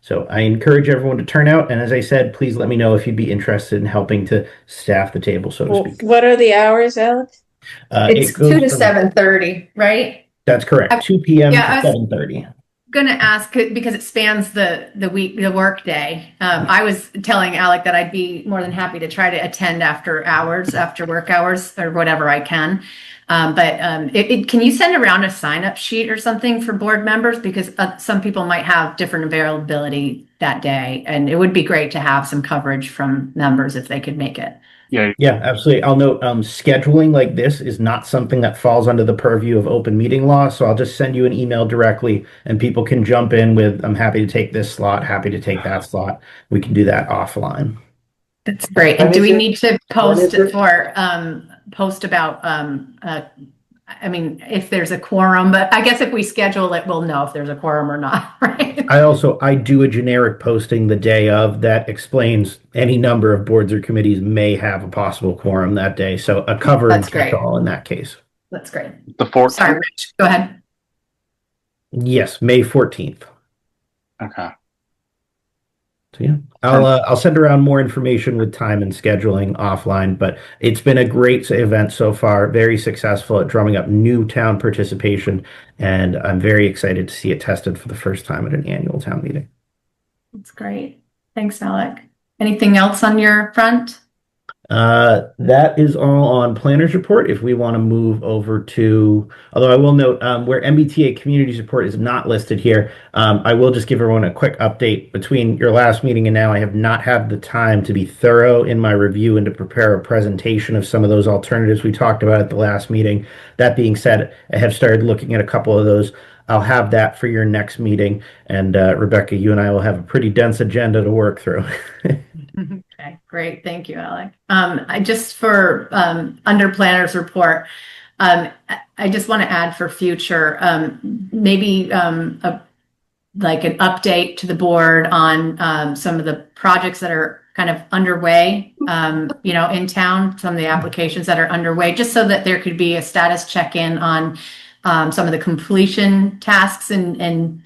So I encourage everyone to turn out, and as I said, please let me know if you'd be interested in helping to staff the table, so to speak. What are the hours, Alex? It's 2 to 7:30, right? That's correct. 2 p.m. to 7:30. Going to ask because it spans the week, the work day. I was telling Alec that I'd be more than happy to try to attend after hours, after work hours, or whatever I can. But can you send around a sign-up sheet or something for board members? Because some people might have different availability that day, and it would be great to have some coverage from members if they could make it. Yeah, absolutely. I'll note scheduling like this is not something that falls under the purview of open meeting law. So I'll just send you an email directly and people can jump in with, I'm happy to take this slot, happy to take that slot. We can do that offline. That's great. And do we need to post post about, I mean, if there's a quorum, but I guess if we schedule it, we'll know if there's a quorum or not, right? I do a generic posting the day of that explains any number of boards or committees may have a possible quorum that day. So a cover and catch-all in that case. That's great. The 14th? Sorry, Rich, go ahead. Yes, May 14th. Okay. So yeah, I'll send around more information with time and scheduling offline, but it's been a great event so far, very successful at drumming up new town participation, and I'm very excited to see it tested for the first time at an annual town meeting. That's great. Thanks, Alec. Anything else on your front? That is all on planner's report. If we want to move over to, although I will note where MBTA community support is not listed here, I will just give everyone a quick update. Between your last meeting and now, I have not had the time to be thorough in my review and to prepare a presentation of some of those alternatives we talked about at the last meeting. That being said, I have started looking at a couple of those. I'll have that for your next meeting. And Rebecca, you and I will have a pretty dense agenda to work through. Okay, great. Thank you, Alec. I just for under planner's report, I just want to add for future, maybe like an update to the board on some of the projects that are kind of underway, in town, some of the applications that are underway, just so that there could be a status check-in on some of the completion tasks and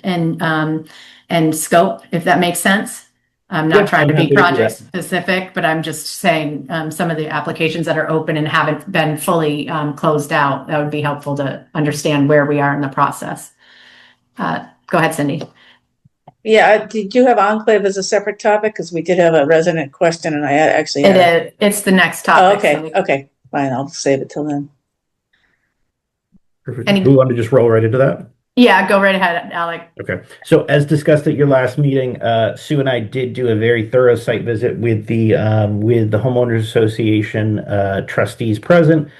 scope, if that makes sense. I'm not trying to be project specific, but I'm just saying some of the applications that are open and haven't been fully closed out, that would be helpful to understand where we are in the process. Go ahead, Cindy. Yeah, did you have Enclave as a separate topic? Because we did have a resident question and I actually had It's the next topic. Okay, fine. I'll save it till then. Perfect. Do we want to just roll right into that? Yeah, go right ahead, Alec. Okay. So as discussed at your last meeting, Sue and I did do a very thorough site visit with the Homeowners Association trustees present.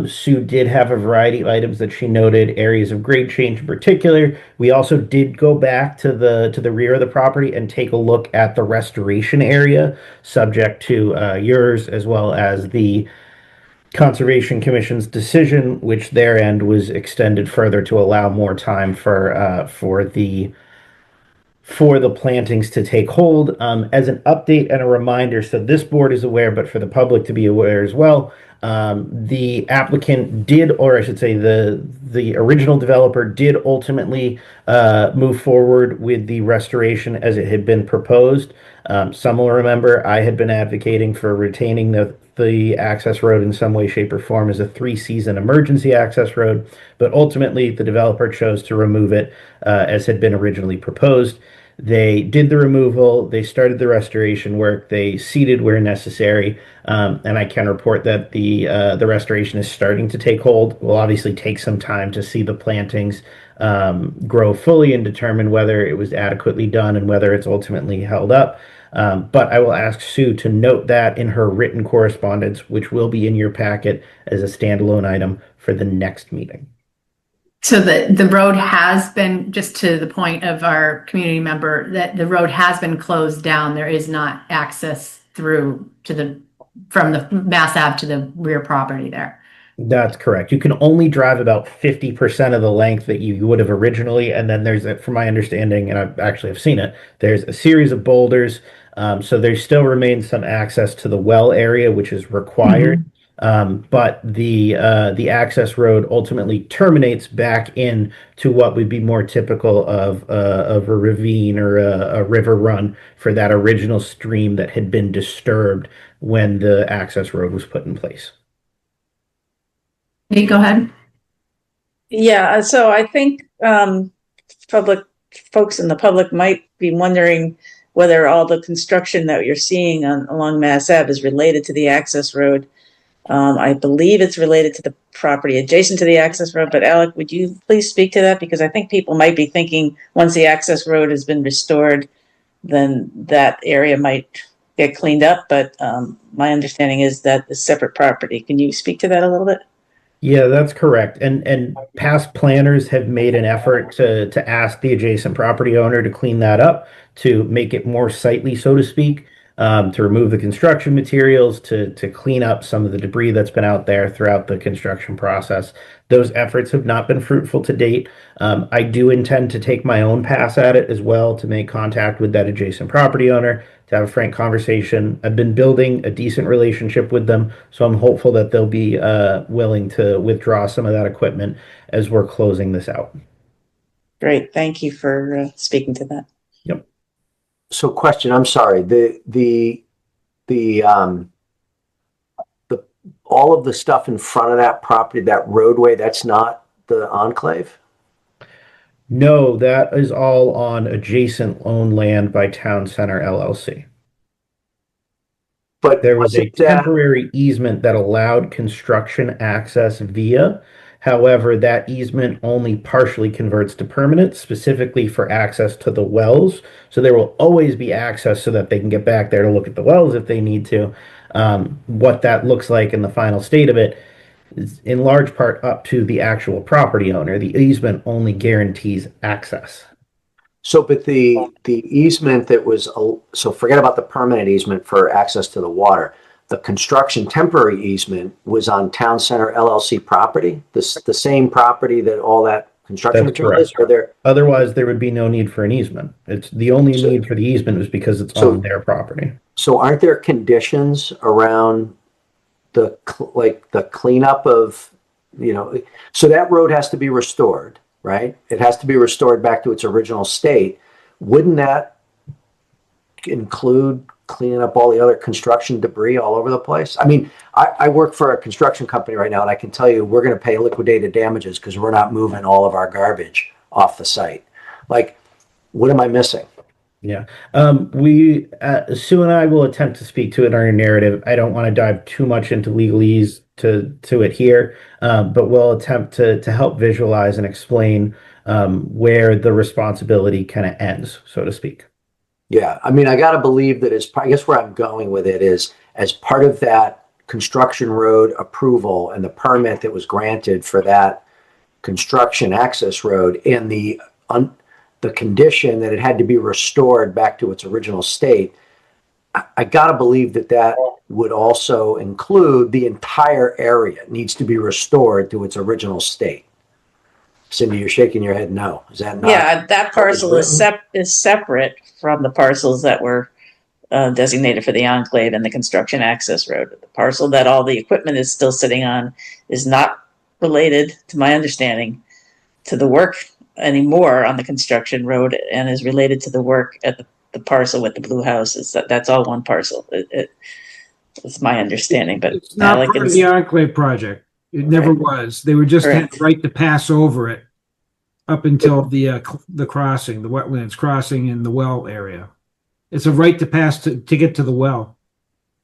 Sue did have a variety of items that she noted, areas of grade change in particular. We also did go back to the rear of the property and take a look at the restoration area, subject to yours as well as the Conservation Commission's decision, which their end was extended further to allow more time for the plantings to take hold. As an update and a reminder, so this board is aware, but for the public to be aware as well, the applicant did, or I should say the original developer did ultimately move forward with the restoration as it had been proposed. Some will remember I had been advocating for retaining the access road in some way, shape, or form as a 3-season emergency access road, but ultimately the developer chose to remove it as had been originally proposed. They did the removal, they started the restoration work, they seeded where necessary, and I can report that the restoration is starting to take hold. It will obviously take some time to see the plantings grow fully and determine whether it was adequately done and whether it's ultimately held up. But I will ask Sue to note that in her written correspondence, which will be in your packet as a standalone item for the next meeting. So the road has been, just to the point of our community member, that the road has been closed down. There is not access through from the Mass Ave to the rear property there. That's correct. You can only drive about 50% of the length that you would have originally. And then from my understanding, and I actually have seen it, there's a series of boulders. So there still remains some access to the well area, which is required. But the access road ultimately terminates back in to what would be more typical of a ravine or a river run for that original stream that had been disturbed when the access road was put in place. Nate, go ahead. Yeah, so I think folks in the public might be wondering whether all the construction that you're seeing along Mass Ave is related to the access road. I believe it's related to the property adjacent to the access road, but Alec, would you please speak to that? Because I think people might be thinking once the access road has been restored, then that area might get cleaned up. But my understanding is that the separate property. Can you speak to that a little bit? Yeah, that's correct. And past planners have made an effort to ask the adjacent property owner to clean that up, to make it more sightly, so to speak, to remove the construction materials, to clean up some of the debris that's been out there throughout the construction process. Those efforts have not been fruitful to date. I do intend to take my own pass at it as well, to make contact with that adjacent property owner, to have a frank conversation. I've been building a decent relationship with them, so I'm hopeful that they'll be willing to withdraw some of that equipment as we're closing this out. Great, thank you for speaking to that. Yep. So question, I'm sorry, the all of the stuff in front of that property, that roadway, that's not the enclave? No, that is all on adjacent owned land by Town Center LLC. But there was a wasn't that temporary easement that allowed construction access via. However, that easement only partially converts to permanent, specifically for access to the wells. So there will always be access so that they can get back there to look at the wells if they need to. What that looks like in the final state of it is in large part up to the actual property owner. The easement only guarantees access. So, but the easement that was, so forget about the permanent easement for access to the water. The construction temporary easement was on Town Center LLC property, the same property that all that construction material is? Or there? Otherwise, there would be no need for an easement. It's the only need for the easement is because it's on their property. So aren't there conditions around the cleanup of, so that road has to be restored, right? It has to be restored back to its original state. Wouldn't that include cleaning up all the other construction debris all over the place? I mean, I work for a construction company right now, and I can tell you we're going to pay liquidated damages because we're not moving all of our garbage off the site. Like, what am I missing? Yeah. Sue and I will attempt to speak to it in our narrative. I don't want to dive too much into legalese to it here, but we'll attempt to help visualize and explain where the responsibility kind of ends, so to speak. Yeah. I mean, I got to believe that I guess where I'm going with it is as part of that construction road approval and the permit that was granted for that construction access road and the condition that it had to be restored back to its original state, I got to believe that would also include the entire area. It needs to be restored to its original state. Cindy, you're shaking your head no. Is that not? Yeah, that parcel is written? separate from the parcels that were designated for the enclave and the construction access road. The parcel that all the equipment is still sitting on is not related, to my understanding, to the work anymore on the construction road, and is related to the work at the parcel with the blue houses. That's all one parcel. It's my understanding, but It's not Alec part of the Enclave project. It never was. They were just had Correct. the right to pass over it up until the crossing, the wetlands crossing in the well area. It's a right to pass to get to the well.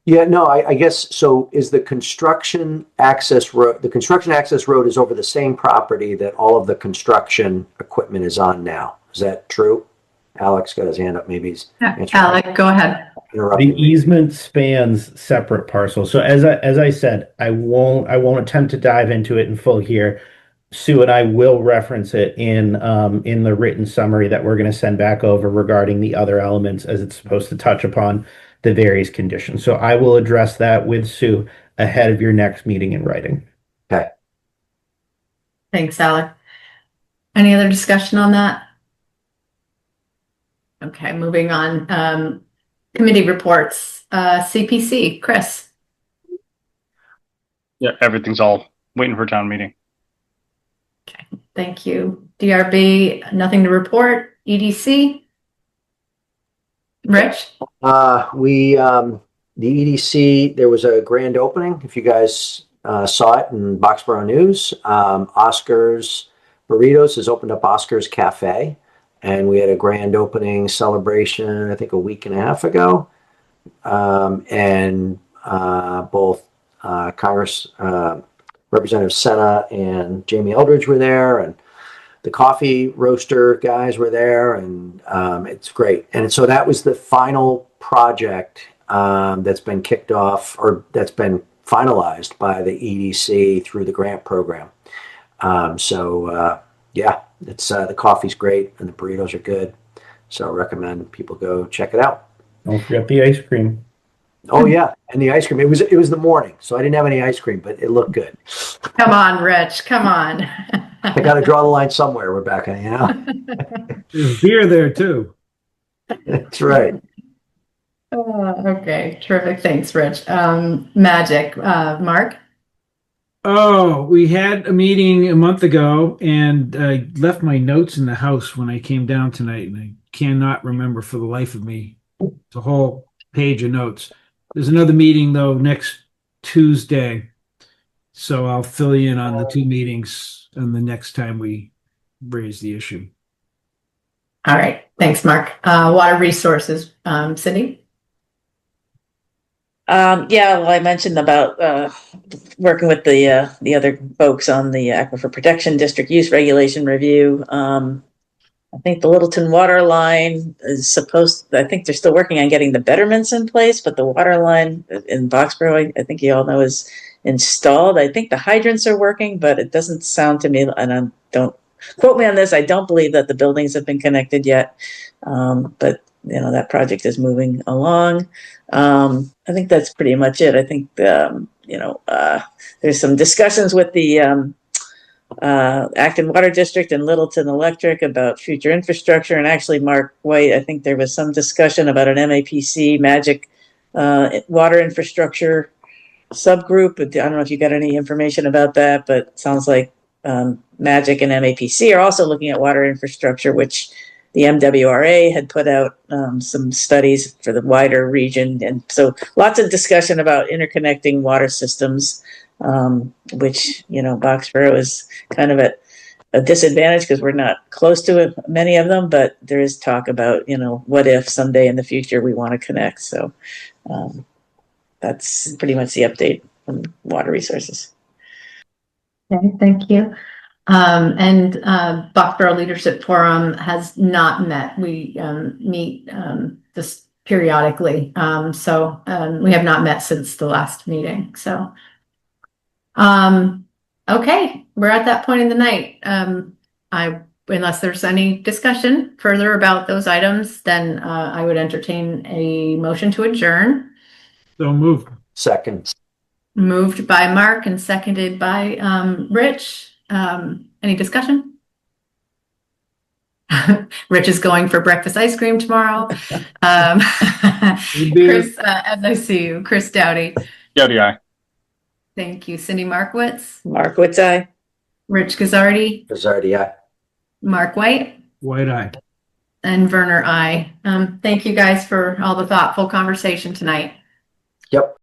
Yeah, no, I guess so. Is the construction access road? The construction access road is over the same property that all of the construction equipment is on now. Is that true? Alex got his hand up. Maybe he's answering. Alec, go ahead. The easement spans separate parcels. So as I said, I won't attempt to dive into it in full here. Sue and I will reference it in the written summary that we're going to send back over regarding the other elements, as it's supposed to touch upon the various conditions. So I will address that with Sue ahead of your next meeting in writing. Okay. Thanks, Alec. Any other discussion on that? Okay, moving on. Committee reports. CPC, Chris. Yeah, everything's all waiting for town meeting. Okay, thank you. DRB, nothing to report. EDC. Rich? The EDC, there was a grand opening. If you guys saw it in Boxborough News, Oscar's Burritos has opened up Oscar's Cafe, and we had a grand opening celebration, I think a week and a half ago. And both Congress Representative Senna and Jamie Eldridge were there, and the coffee roaster guys were there, and it's great. And so that was the final project that's been kicked off, or that's been finalized by the EDC through the grant program. Yeah, it's the coffee's great and the burritos are good. So I recommend people go check it out. Don't forget the ice cream. Oh yeah, and the ice cream. It was the morning, so I didn't have any ice cream, but it looked good. Come on, Rich. Come on. I got to draw the line somewhere, Rebecca. You know, There's beer there too. that's right. Okay, terrific. Thanks, Rich. Magic. Mark? Oh, we had a meeting a month ago, and I left my notes in the house when I came down tonight, and I cannot remember for the life of me the whole page of notes. There's another meeting, though, next Tuesday, so I'll fill you in on the two meetings and the next time we raise the issue. All right. Thanks, Mark. Water resources. Cindy? Yeah, well, I mentioned about working with the other folks on the Aquifer Protection District Use Regulation Review. I think the Littleton water line is I think they're still working on getting the betterments in place, but the water line in Boxborough, I think you all know, is installed. I think the hydrants are working, but it doesn't sound to me, and don't quote me on this, I don't believe that the buildings have been connected yet. But you know, that project is moving along. I think that's pretty much it. I think, there's some discussions with the Acton Water District and Littleton Electric about future infrastructure. And actually, Mark White, I think there was some discussion about an MAPC Magic water infrastructure subgroup. I don't know if you got any information about that, but it sounds like Magic and MAPC are also looking at water infrastructure, which the MWRA had put out some studies for the wider region. And so lots of discussion about interconnecting water systems, which, Boxborough is kind of at a disadvantage because we're not close to many of them, but there is talk about, what if someday in the future we want to connect. So that's pretty much the update on water resources. Okay, thank you. And Boxborough Leadership Forum has not met. We meet just periodically. So we have not met since the last meeting. So, okay, we're at that point in the night. Unless there's any discussion further about those items, then I would entertain a motion to adjourn. So moved. Second. Moved by Mark and seconded by Rich. Any discussion? Rich is going for breakfast ice cream tomorrow. Chris, as I see you, Chris Doughty. Doughty, aye. Thank you. Cindy Markowitz. Markowitz, aye. Rich Gazzardi. Gazzardi, aye. Mark White. White eye. And Werner, aye. Thank you guys for all the thoughtful conversation tonight. Yep.